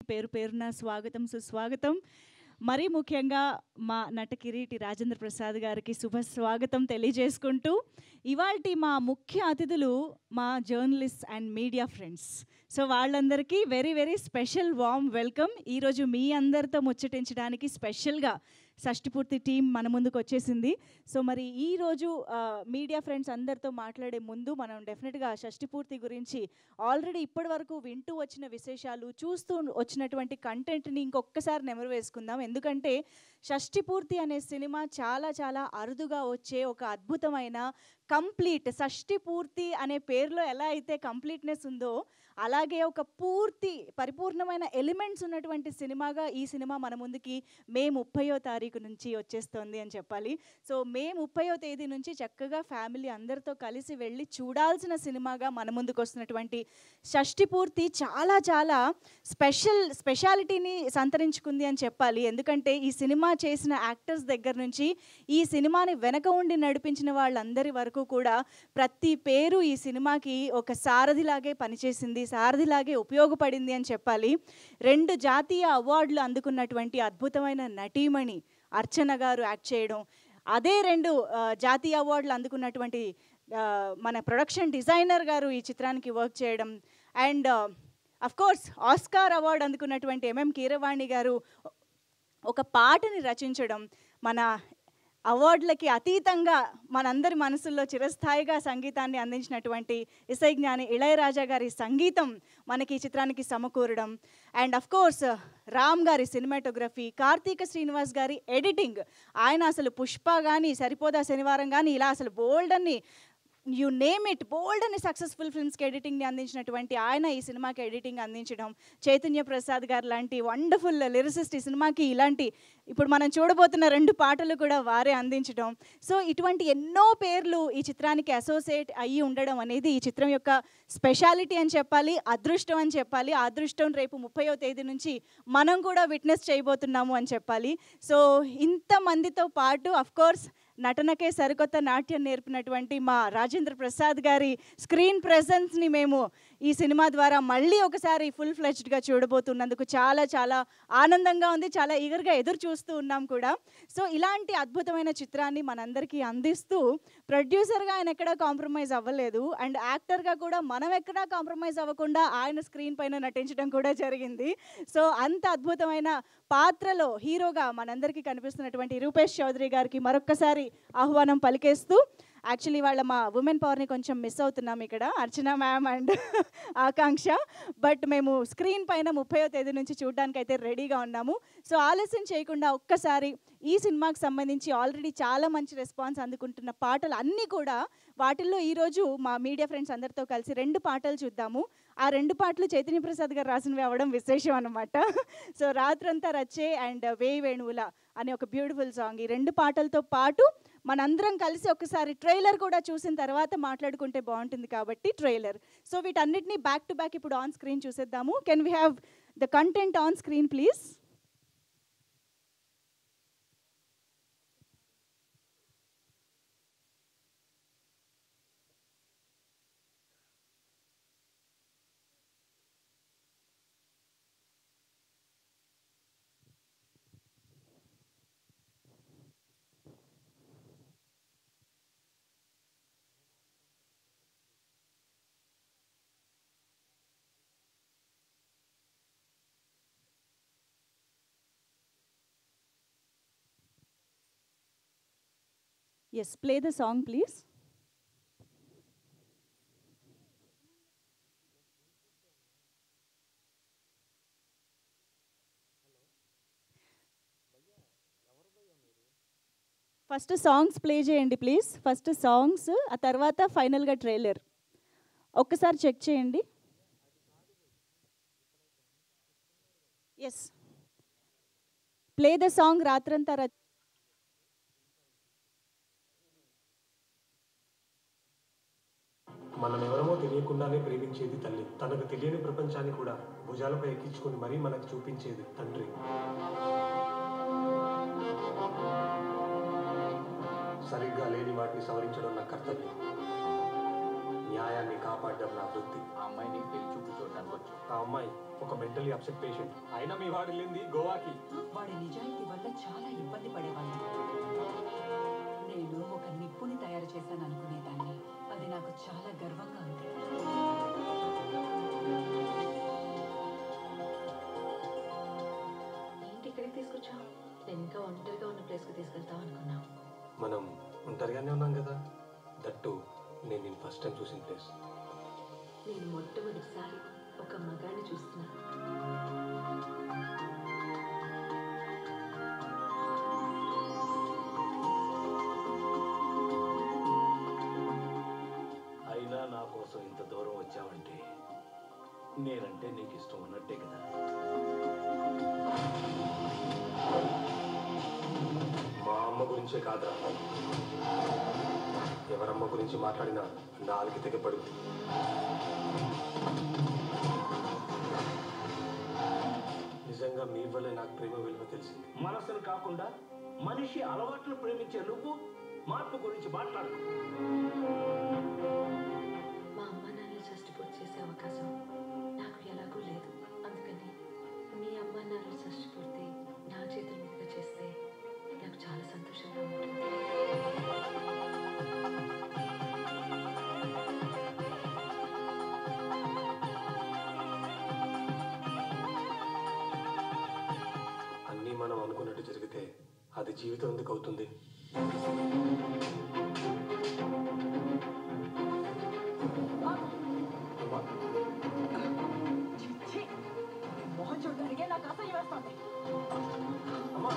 పేరు పేరున స్వాగతం సుస్వాగతం. మరీ ముఖ్యంగా మా నట కిరీటి రాజేంద్ర ప్రసాద్ గారికి శుభ స్వాగతం తెలియజేసుకుంటూ, ఇవాల్టి మా ముఖ్య అతిథులు మా journalist and media friends. So వాళ్ళందరికీ very very special warm welcome. ఈరోజు మీ అందరితో ముచ్చటించడానికి స్పెషల్గా షష్టిపూర్తి టీం మన ముందుకు వచ్చేసింది. సో మరి ఈరోజు మీడియా ఫ్రెండ్స్ అందరితో మాట్లాడే ముందు మనం డెఫినెట్గా షష్టిపూర్తి గురించి ఆల్రెడీ ఇప్పటి వరకు వింటూ వచ్చిన విశేషాలు, చూస్తూ వచ్చినటువంటి కంటెంట్ని ఇంకొకసారి నెమరు వేసుకుందాం. ఎందుకంటే షష్టిపూర్తి అనే సినిమా చాలా చాలా అరుదుగా వచ్చే ఒక అద్భుతమైన కంప్లీట్, షష్టిపూర్తి అనే పేరులో ఎలా అయితే కంప్లీట్నెస్ ఉందో అలాగే ఒక పూర్తి పరిపూర్ణమైన ఎలిమెంట్స్ ఉన్నటువంటి సినిమాగా ఈ సినిమా మన ముందుకి మే 30వ తారీఖు నుంచి వచ్చేస్తుంది అని చెప్పాలి. సో మే 30వ తేదీ నుంచి చక్కగా ఫ్యామిలీ అందరితో కలిసి వెళ్ళి చూడాల్సిన సినిమాగా మన ముందుకు వస్తున్నటువంటి షష్టిపూర్తి చాలా చాలా స్పెషాలిటీని సంతరించుకుంది అని చెప్పాలి. ఎందుకంటే ఈ సినిమా చేసిన యాక్టర్స్ దగ్గర నుంచి ఈ సినిమాని వెనక ఉండి నడిపించిన వాళ్ళందరి వరకు కూడా ప్రతి పేరు ఈ సినిమాకి ఒక సారథిలాగే పనిచేసింది, సారథిలాగే ఉపయోగపడింది అని చెప్పాలి. 2 జాతీయ అవార్డులు అందుకున్నటువంటి అద్భుతమైన నటీమణి అర్చన గారు యాక్ట్ చేయడం, అదే 2 జాతీయ అవార్డులు అందుకున్నటువంటి మన ప్రొడక్షన్ డిజైనర్ గారు ఈ చిత్రానికి వర్క్ చేయడం, అండ్ అఫ్కోర్స్ ఆస్కార్ అవార్డు అందుకున్నటువంటి ఎంఎం కీరవాణి గారు ఒక పాటని రచించడం, మన అవార్డులకి అతీతంగా మనందరి మనసుల్లో చిరస్థాయిగా సంగీతాన్ని అందించినటువంటి ఇసైజ్ఞాని ఇళయరాజా గారి సంగీతం మనకి ఈ చిత్రానికి సమకూరడం, అండ్ అఫ్కోర్స్ రామ్ గారి సినిమాటోగ్రఫీ, కార్తీక శ్రీనివాస్ గారి ఎడిటింగ్. ఆయన అసలు పుష్ప కానీ, సరిపోదా శనివారం కానీ, ఇలా అసలు బోల్డ్ అన్ని యు నేమ్ ఇట్, బోల్డ్ అని సక్సెస్ఫుల్ ఫిల్మ్స్కి ఎడిటింగ్ని అందించినటువంటి ఆయన ఈ సినిమాకి ఎడిటింగ్ అందించడం, చైతన్య ప్రసాద్ గారు లాంటి వండర్ఫుల్ లిరిసిస్ట్ ఈ సినిమాకి ఇలాంటి ఇప్పుడు మనం చూడబోతున్న 2 పాటలు కూడా వారే అందించడం. సో ఇటువంటి ఎన్నో పేర్లు ఈ చిత్రానికి అసోసియేట్ అయ్యి ఉండడం అనేది ఈ చిత్రం యొక్క స్పెషాలిటీ అని చెప్పాలి, అదృష్టం అని చెప్పాలి. ఆ అదృష్టం రేపు 30వ తేదీ నుంచి మనం కూడా విట్నెస్ చేయబోతున్నాము అని చెప్పాలి. సో ఇంతమందితో పాటు అఫ్కోర్స్ నటనకే సరికొత్త నాట్యం నేర్పినటువంటి మా రాజేంద్ర ప్రసాద్ గారి స్క్రీన్ ప్రెజెన్స్ని మేము ఈ సినిమా ద్వారా మళ్ళీ ఒకసారి ఫుల్ ఫ్లెడ్జ్డ్గా చూడబోతున్నందుకు చాలా చాలా ఆనందంగా ఉంది, చాలా ఈగర్గా ఎదురు చూస్తూ ఉన్నాం కూడా. సో ఇలాంటి అద్భుతమైన చిత్రాన్ని మనందరికీ అందిస్తూ ప్రొడ్యూసర్గా ఆయన ఎక్కడా కాంప్రమైజ్ అవ్వలేదు, అండ్ యాక్టర్గా కూడా మనం ఎక్కడా కాంప్రమైజ్ అవ్వకుండా ఆయన స్క్రీన్ పైన నటించడం కూడా జరిగింది. సో అంత అద్భుతమైన పాత్రలో హీరోగా మనందరికీ కనిపిస్తున్నటువంటి రూపేష్ చౌదరి గారికి మరొక్కసారి ఆహ్వానం పలికేస్తూ, యాక్చువల్లీ వాళ్ళ మా ఉమెన్ పవర్ని కొంచెం మిస్ అవుతున్నాం ఇక్కడ, అర్చన మ్యామ్ అండ్ ఆకాంక్ష. బట్ మేము స్క్రీన్ పైన 30వ తేదీ నుంచి చూడడానికి అయితే రెడీగా ఉన్నాము. సో ఆలస్యం చేయకుండా ఒక్కసారి ఈ సినిమాకి సంబంధించి ఆల్రెడీ చాలా మంచి రెస్పాన్స్ అందుకుంటున్న పాటలు అన్నీ కూడా వాటిల్లో ఈరోజు మా మీడియా ఫ్రెండ్స్ అందరితో కలిసి 2 పాటలు చూద్దాము. ఆ 2 పాటలు చైతన్య ప్రసాద్ గారు రాసినవి అవ్వడం విశేషం అనమాట. సో రాత్రంతా రచ్చే అండ్ వేయి వేణువుల అనే ఒక బ్యూటిఫుల్ సాంగ్, ఈ 2 పాటలతో పాటు మనందరం కలిసి ఒకసారి ట్రైలర్ కూడా చూసిన తర్వాత మాట్లాడుకుంటే బాగుంటుంది కాబట్టి ట్రైలర్. సో వీటన్నిటిని బ్యాక్ టు బ్యాక్ ఇప్పుడు ఆన్ స్క్రీన్ చూసేద్దాము. Can we have the content on screen please? Yes, play the song please. First songs play చేయండి ప్లీజ్. ఫస్ట్ సాంగ్స్, ఆ తర్వాత ఫైనల్గా ట్రైలర్ ఒక్కసారి చెక్ చేయండి. ఎస్, ప్లే ద సాంగ్ రాత్రంతా మనమెవరమో తెలియకుండానే ప్రేమించేది తల్లి. తనకు తెలియని ప్రపంచాన్ని కూడా భుజాలపై ఎక్కించుకొని మరీ మనకు చూపించేది తండ్రి. సరిగ్గా లేని వాటిని సవరించడం నా కర్తవ్యం. న్యాయాన్ని కాపాడడం నా వృత్తి. ఆ అమ్మాయిని పెళ్లి చూపు చూడడానికి వచ్చు. ఆ అమ్మాయి ఒక మెంటలీ అప్సెట్ పేషెంట్. అయినా మీ వాడు వెళ్ళింది గోవాకి. వాడి నిజాయితీ వల్ల చాలా ఇబ్బంది పడేవాళ్ళు. నేను ఒక నిప్పుని తయారు చేశాను అనుకునేదాన్ని. అది నాకు చాలా గర్వంగా ఉంది. ఏంటి ఇక్కడికి తీసుకొచ్చావు? నేను ఇంకా ఒంటరిగా ఉన్న ప్లేస్కి తీసుకెళ్తావు అనుకున్నా. మనం ఒంటరిగానే ఉన్నాం కదా. దట్టు నేను నేను ఫస్ట్ టైం చూసిన ప్లేస్. నేను మొట్టమొదటిసారి ఒక మగాడిని చూస్తున్నా. అయినా నా కోసం ఇంత దూరం వచ్చావంటే నేనంటే నీకు ఇష్టం ఉన్నట్టే కదా. మా అమ్మ గురించే కాదురా, ఎవరమ్మ గురించి మాట్లాడినా నాలుగు తెగపడు. నిజంగా మీ వల్లే నాకు ప్రేమ విలువ తెలిసింది. మనసును కాకుండా మనిషి అలవాట్లు ప్రేమించే నువ్వు మార్పు గురించి మాట్లాడు. మా అమ్మ నాన్నలు షష్టి పూర్తి చేసే అవకాశం నాకు ఎలాగూ లేదు. అందుకని మీ అమ్మ నాన్నలు షష్టి పూర్తి నా చేతుల మీదుగా చేస్తే నాకు చాలా సంతోషంగా ఉంటుంది. అన్నీ మనం అనుకున్నట్టు జరిగితే అది జీవితం ఎందుకు అవుతుంది? అమ్మా, చిచ్చి, నీ మొహం చూడడానికే నాకు అసహ్యం వేస్తుంది. అమ్మా,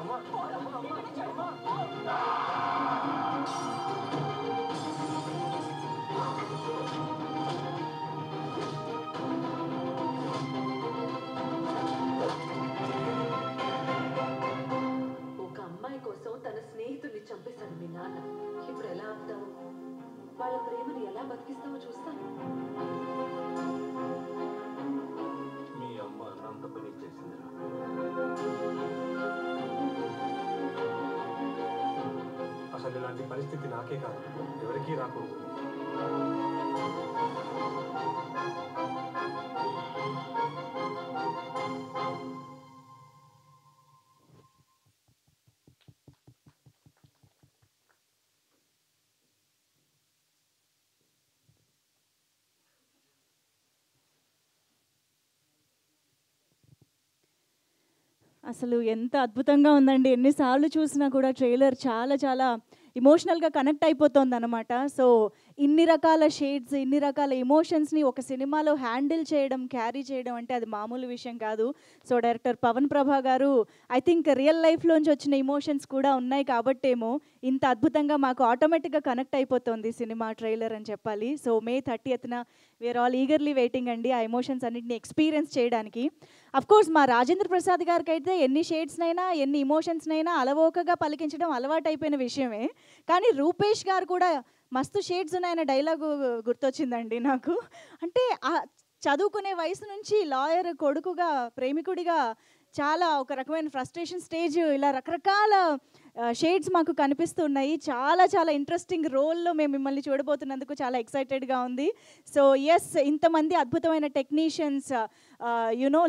అమ్మా, పోరా, ఇక్కడి నుంచి వెళ్ళిపో. ఒక అమ్మాయి కోసం తన స్నేహితుడిని చంపేశాడు మీ నాన్న. ఇప్పుడు ఎలా ఆపుతావు? వాళ్ళ ప్రేమను ఎలా బతికిస్తావో చూస్తాను. మీ అమ్మ అన్నంత పని చేసిందిరా. అసలు ఇలాంటి పరిస్థితి నాకే కాదు, ఎవరికీ రాకూడదు. అసలు ఎంత అద్భుతంగా ఉందండి. ఎన్నిసార్లు చూసినా కూడా ట్రైలర్ చాలా చాలా ఎమోషనల్గా కనెక్ట్ అయిపోతుంది అనమాట. సో ఇన్ని రకాల షేడ్స్, ఇన్ని రకాల ఎమోషన్స్ని ఒక సినిమాలో హ్యాండిల్ చేయడం, క్యారీ చేయడం అంటే అది మామూలు విషయం కాదు. సో డైరెక్టర్ పవన్ ప్రభా గారు ఐ థింక్ రియల్ లైఫ్లోంచి వచ్చిన ఎమోషన్స్ కూడా ఉన్నాయి కాబట్టేమో ఇంత అద్భుతంగా మాకు ఆటోమేటిక్గా కనెక్ట్ అయిపోతుంది సినిమా ట్రైలర్ అని చెప్పాలి. So May 30th we are all eagerly waiting అండి ఆ ఎమోషన్స్ అన్నింటిని ఎక్స్పీరియన్స్ చేయడానికి. అఫ్కోర్స్ మా రాజేంద్ర ప్రసాద్ గారికి అయితే ఎన్ని షేడ్స్నైనా ఎన్ని ఎమోషన్స్నైనా అలవోకగా పలికించడం అలవాటైపోయిన విషయమే. కానీ రూపేష్ గారు కూడా మస్తు షేడ్స్ ఉన్నాయన్న డైలాగు గుర్తొచ్చిందండి నాకు. అంటే చదువుకునే వయసు నుంచి లాయర్ కొడుకుగా, ప్రేమికుడిగా చాలా ఒక రకమైన ఫ్రస్ట్రేషన్ స్టేజ్, ఇలా రకరకాల షేడ్స్ మాకు కనిపిస్తున్నాయి. చాలా చాలా ఇంట్రెస్టింగ్ రోల్లో మేము మిమ్మల్ని చూడబోతున్నందుకు చాలా ఎక్సైటెడ్గా ఉంది. సో ఎస్, ఇంతమంది అద్భుతమైన technicians,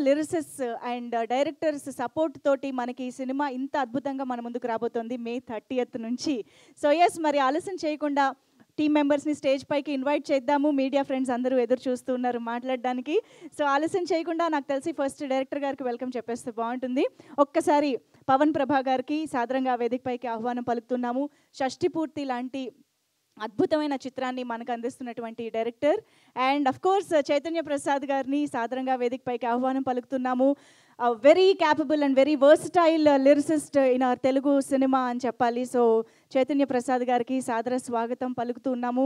lyricist and directors support తోటి మనకి ఈ సినిమా ఇంత అద్భుతంగా మన ముందుకు రాబోతోంది May 30th నుంచి. సో ఎస్, మరి ఆలస్యం చేయకుండా టీమ్ మెంబర్స్ని స్టేజ్ పైకి ఇన్వైట్ చేద్దాము. మీడియా ఫ్రెండ్స్ అందరూ ఎదురు చూస్తున్నారు మాట్లాడడానికి. సో ఆలస్యం చేయకుండా నాకు తెలిసి ఫస్ట్ డైరెక్టర్ గారికి వెల్కమ్ చెప్పేస్తే బాగుంటుంది. ఒక్కసారి పవన్ ప్రభా గారికి సాదరంగా వేదికపైకి ఆహ్వానం పలుకుతున్నాము. షష్టి పూర్తి లాంటి అద్భుతమైన చిత్రాన్ని మనకు అందిస్తున్నటువంటి director and of course Chaitanya Prasad గారిని సాదరంగా వేదికపైకి ఆహ్వానం పలుకుతున్నాము. Very capable and very versatile lyricist in our Telugu cinema అని చెప్పాలి. సో చైతన్య ప్రసాద్ గారికి సాదర స్వాగతం పలుకుతున్నాము.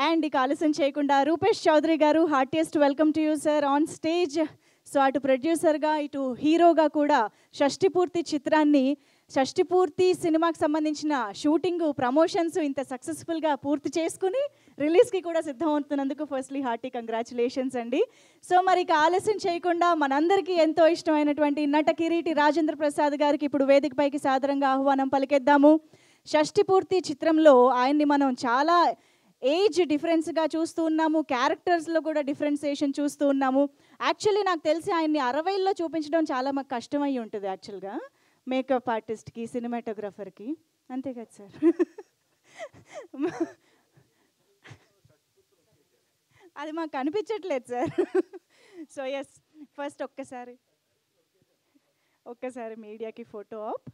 అండ్ ఇక ఆలస్యం చేయకుండా రూపేష్ చౌదరి గారు, heartiest welcome to you sir on stage. So అటు ప్రొడ్యూసర్గా ఇటు హీరోగా కూడా షష్టి పూర్తి చిత్రాన్ని, షష్టి పూర్తి సినిమాకి సంబంధించిన షూటింగ్, ప్రమోషన్స్ ఇంత సక్సెస్ఫుల్గా పూర్తి చేసుకుని రిలీజ్కి కూడా సిద్ధమవుతున్నందుకు ఫస్ట్లీ హార్టీ కంగ్రాచులేషన్స్ అండి. సో మరి ఇక ఆలస్యం చేయకుండా మనందరికీ ఎంతో ఇష్టమైనటువంటి నట కిరీటి రాజేంద్ర ప్రసాద్ గారికి ఇప్పుడు వేదికపైకి సాదరంగా ఆహ్వానం పలికేద్దాము. షష్టి పూర్తి చిత్రంలో ఆయన్ని మనం చాలా ఏజ్ డిఫరెన్స్గా చూస్తూ ఉన్నాము, క్యారెక్టర్స్లో కూడా డిఫరెన్సియేషన్ చూస్తూ ఉన్నాము. యాక్చువల్లీ నాకు తెలిసి ఆయన్ని 60లో చూపించడం చాలా మాకు కష్టమై ఉంటుంది యాక్చువల్గా, మేకప్ ఆర్టిస్ట్కి, సినిమాటోగ్రఫర్కి. అంతే కదా సార్? అది మాకు కనిపించట్లేదు సార్. సో ఎస్, ఫస్ట్ ఒక్కసారి మీడియాకి ఫోటో ఆప్.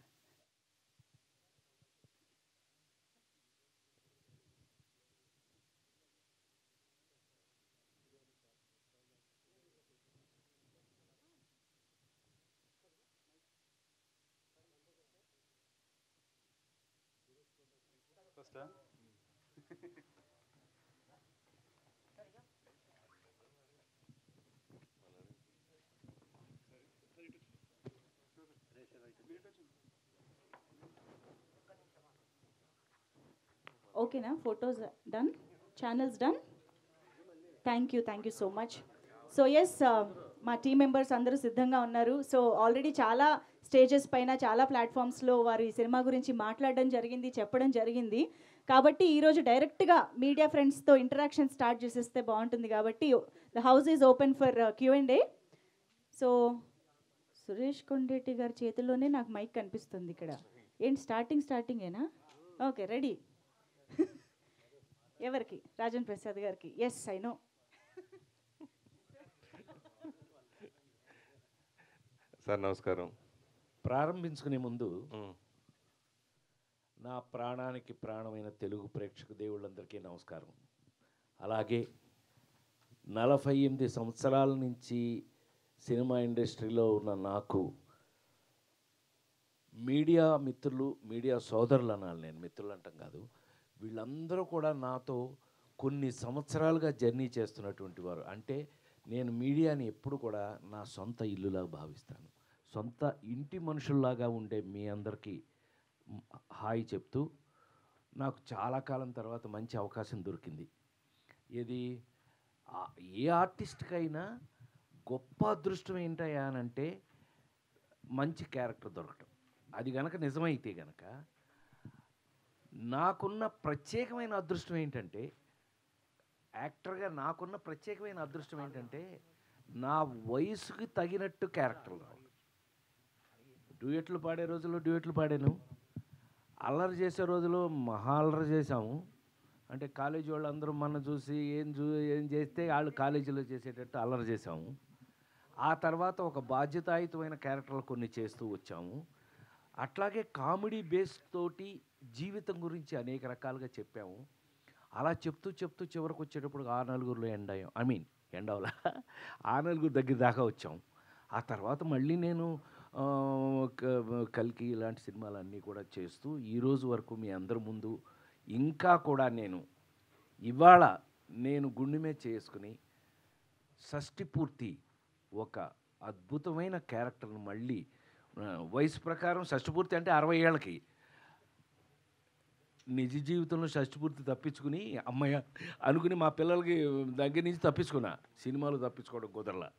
ఓకేనా? Photos done, channels done. Thank you so much. So yes, మా టీం మెంబర్స్ అందరూ సిద్ధంగా ఉన్నారు. సో ఆల్రెడీ చాలా స్టేజెస్ పైన, చాలా ప్లాట్ఫామ్స్లో వారు ఈ సినిమా గురించి మాట్లాడడం జరిగింది, చెప్పడం జరిగింది. కాబట్టి ఈరోజు డైరెక్ట్గా మీడియా ఫ్రెండ్స్తో ఇంటరాక్షన్ స్టార్ట్ చేసేస్తే బాగుంటుంది. కాబట్టి the house is open for Q&A. So Suresh Kondareddy గారి చేతిలోనే నాకు మైక్ కనిపిస్తుంది ఇక్కడ. ఏంటి స్టార్టింగేనా? Okay, ready. ఎవరికి? రాజేంద్ర ప్రసాద్ గారికి. Yes, I know. సార్ నమస్కారం. ప్రారంభించుకునే ముందు నా ప్రాణానికి ప్రాణమైన తెలుగు ప్రేక్షక దేవుళ్ళందరికీ నమస్కారం. అలాగే 48 సంవత్సరాల నుంచి సినిమా ఇండస్ట్రీలో ఉన్న నాకు మీడియా మిత్రులు, మీడియా సోదరులు అనాలి, నేను మిత్రులు అంటాం కాదు, వీళ్ళందరూ కూడా నాతో కొన్ని సంవత్సరాలుగా జర్నీ చేస్తున్నటువంటి వారు. అంటే నేను మీడియాని ఎప్పుడు కూడా నా సొంత ఇల్లులాగా భావిస్తాను. సొంత ఇంటి మనుషుల్లాగా ఉండే మీ అందరికీ హాయ్ చెప్తూ, నాకు చాలా కాలం తర్వాత మంచి అవకాశం దొరికింది. ఇది ఏ ఆర్టిస్ట్కైనా గొప్ప అదృష్టం ఏంటయ్యా అని అంటే మంచి క్యారెక్టర్ దొరకటం. అది గనక నిజమైతే గనక నాకున్న ప్రత్యేకమైన అదృష్టం ఏంటంటే, యాక్టర్గా నాకున్న ప్రత్యేకమైన అదృష్టం ఏంటంటే నా వయసుకి తగినట్టు క్యారెక్టర్లు రావు. డ్యూయెట్లు పాడే రోజుల్లో డ్యూయెట్లు పాడాను, అల్లరి చేసే రోజులో మహా అల్లరి చేసాము. అంటే కాలేజీ వాళ్ళు అందరూ మన చూసి ఏం చేస్తే వాళ్ళు కాలేజీలో చేసేటట్టు అల్లరి చేసాము. ఆ తర్వాత ఒక బాధ్యతాయుతమైన క్యారెక్టర్లు కొన్ని చేస్తూ వచ్చాము. అట్లాగే కామెడీ బేస్ తోటి జీవితం గురించి అనేక రకాలుగా చెప్పాము. అలా చెప్తూ చివరికి వచ్చేటప్పుడు ఆ నలుగురిలో ఎండవల ఆ నలుగురు దగ్గర దాకా వచ్చాం. ఆ తర్వాత మళ్ళీ నేను కల్కి ఇలాంటి సినిమాలన్నీ కూడా చేస్తూ ఈరోజు వరకు మీ అందరి ముందు ఇంకా కూడా ఇవాళ నేను గుండె మీద చేసుకుని షష్ఠి పూర్తి ఒక అద్భుతమైన క్యారెక్టర్ను మళ్ళీ వయసు ప్రకారం షష్ఠి పూర్తి అంటే 60 ఏళ్ళకి, నిజ జీవితంలో షష్ఠి పూర్తి తప్పించుకుని అమ్మయ్య అనుకుని మా పిల్లలకి దగ్గర నుంచి తప్పించుకున్నా. సినిమాలు తప్పించుకోవడం కుదరలా.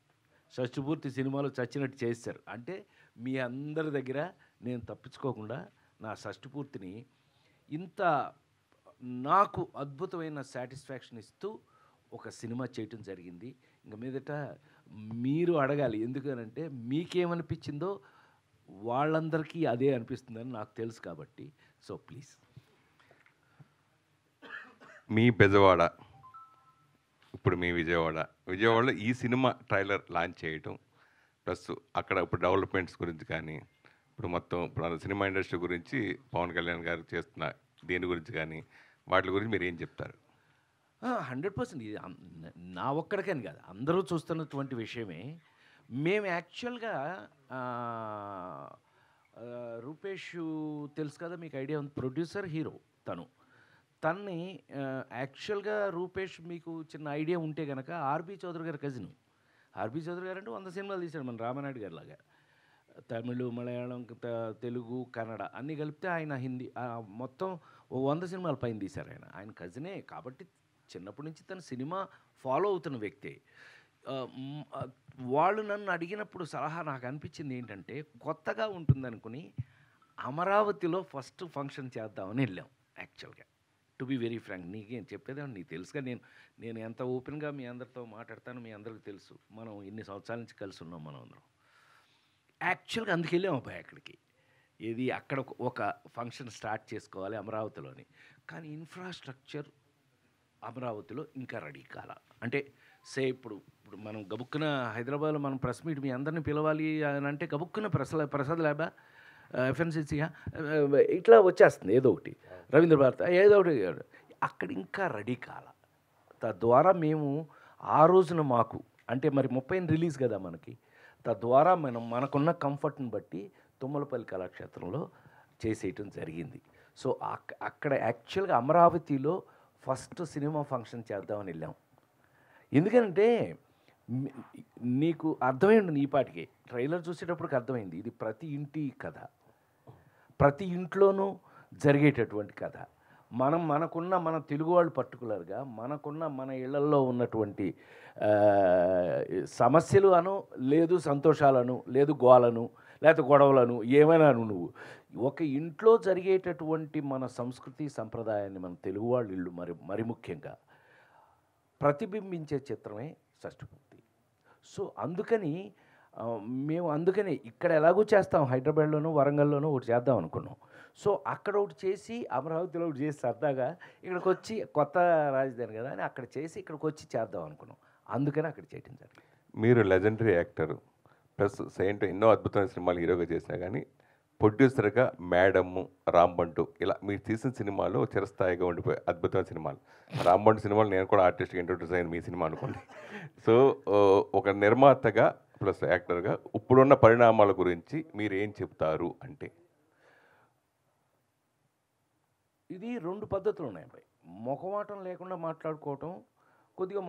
షష్ఠి పూర్తి సినిమాలు చచ్చినట్టు చేశారు. అంటే మీ అందరి దగ్గర నేను తప్పించుకోకుండా నా షష్ఠి పూర్తిని ఇంత నాకు అద్భుతమైన సాటిస్ఫాక్షన్ ఇస్తూ ఒక సినిమా చేయటం జరిగింది. ఇంక మీదట మీరు అడగాలి, ఎందుకనంటే మీకేమనిపించిందో వాళ్ళందరికీ అదే అనిపిస్తుందని నాకు తెలుసు కాబట్టి. So please. మీ బెజవాడ, ఇప్పుడు మీ విజయవాడలో ఈ సినిమా ట్రైలర్ లాంచ్ చేయటం, ప్లస్ అక్కడ ఇప్పుడు డెవలప్మెంట్స్ గురించి కానీ, ఇప్పుడు సినిమా ఇండస్ట్రీ గురించి పవన్ కళ్యాణ్ గారు చేస్తున్న దీని గురించి కానీ, వాటి గురించి మీరు ఏం చెప్తారు? 100% ఇది నా ఒక్కడికని కాదు, అందరూ చూస్తున్నటువంటి విషయమే. మేము యాక్చువల్గా రూపేష్ తెలుసు కదా మీకు, ఐడియా ఉంది, ప్రొడ్యూసర్ హీరో తన్ని యాక్చువల్గా రూపేష్ మీకు చిన్న ఐడియా ఉంటే కనుక ఆర్బీ చౌదరి గారి కజిన్. ఆర్బీ చౌదరి గారు అంటే 100 సినిమాలు తీశాడు మన రామానాయుడు గారి లాగా. తమిళ్, మలయాళం, తెలుగు, కన్నడ అన్నీ కలిపితే ఆయన హిందీ మొత్తం 100 సినిమాల పైన తీశారు. ఆయన కజినే కాబట్టి చిన్నప్పటి నుంచి తన సినిమా ఫాలో అవుతున్న వ్యక్తే. వాళ్ళు నన్ను అడిగినప్పుడు సలహా నాకు అనిపించింది ఏంటంటే, కొత్తగా ఉంటుందనుకుని అమరావతిలో ఫస్ట్ ఫంక్షన్ చేద్దామని వెళ్ళాం యాక్చువల్గా. టు బి వెరీ ఫ్రాంక్, నీకేం చెప్పేదాన్ని నీకు తెలుసుగా. నేను ఎంత ఓపెన్గా మీ అందరితో మాట్లాడతాను మీ అందరికీ తెలుసు. మనం ఇన్ని సంవత్సరాల నుంచి కలిసి ఉన్నాం మనం అందరం. యాక్చువల్గా అందుకెళ్ళాం అబ్బాయి అక్కడికి. ఇది అక్కడ ఒక ఫంక్షన్ స్టార్ట్ చేసుకోవాలి అమరావతిలోని. కానీ ఇన్ఫ్రాస్ట్రక్చర్ అమరావతిలో ఇంకా రెడీ కాల. అంటే ఇప్పుడు మనం గబుక్కున హైదరాబాద్లో మనం ప్రెస్ మీట్ మీ అందరిని పిలవాలి అని అంటే గబుక్కున ప్రసాద్ ల్యాబా, ఎఫ్ఎన్సీసీయా, ఇట్లా వచ్చేస్తుంది ఏదో ఒకటి, రవీంద్ర భారత ఏదో ఒకటి. అక్కడ ఇంకా రెడీ కాల. తద్వారా మేము ఆ రోజున మాకు అంటే మరి 30 రిలీజ్ కదా మనకి, తద్వారా మనకున్న కంఫర్ట్ని బట్టి తుమ్మలపల్లి కళాక్షేత్రంలో చేసేయటం జరిగింది. సో అక్కడ యాక్చువల్గా అమరావతిలో ఫస్ట్ సినిమా ఫంక్షన్ చేద్దామని వెళ్ళాం. ఎందుకంటే నీకు అర్థమైంది, ఈ పాటికి ట్రైలర్ చూసేటప్పటికి అర్థమైంది ఇది ప్రతి ఇంటి కథ, ప్రతి ఇంట్లోనూ జరిగేటటువంటి కథ. మనకున్న మన తెలుగు వాళ్ళు పర్టికులర్గా మనకున్న మన ఇళ్లల్లో ఉన్నటువంటి సమస్యలు అను, లేదు సంతోషాలను, లేదు గోలను, లేకపోతే గొడవలను, ఏమైనా నువ్వు ఒక ఇంట్లో జరిగేటటువంటి మన సంస్కృతి సంప్రదాయాన్ని మన తెలుగు వాళ్ళ ఇళ్ళు మరి ముఖ్యంగా ప్రతిబింబించే చిత్రమే షష్ఠపూర్తి. సో అందుకని మేము ఇక్కడ ఎలాగో చేస్తాం, హైదరాబాద్లోనూ వరంగల్లోనూ ఒకటి చేద్దాం అనుకున్నాం. సో అక్కడ ఒకటి చేసి అమరావతిలో ఒకటి చేసి సరదాగా ఇక్కడికి వచ్చి కొత్త రాజధాని కదా అని అక్కడ చేసి ఇక్కడికి వచ్చి చేద్దాం అనుకున్నాం. అందుకని అక్కడ చేయడం జరిగింది. మీరు లెజెండరీ యాక్టర్ ప్లస్ సెయింట్ ఎన్నో అద్భుతమైన సినిమాలు హీరోగా చేసినా కానీ ప్రొడ్యూసర్గా మేడము, రాంబంటు ఇలా మీరు తీసిన సినిమాలో చిరస్థాయిగా ఉండిపోయి అద్భుతమైన సినిమాలు. రాంబంటు సినిమాలు నేను కూడా ఆర్టిస్ట్గా ఇంట్రొడ్యూస్ అయిన మీ సినిమా అనుకోండి. సో ఒక నిర్మాతగా ప్లస్ యాక్టర్గా ఇప్పుడున్న పరిణామాల గురించి మీరు ఏం చెప్తారు అంటే? ఇది 2 పద్ధతులు ఉన్నాయి. మొహమాటం లేకుండా మాట్లాడుకోవటం, కొద్దిగా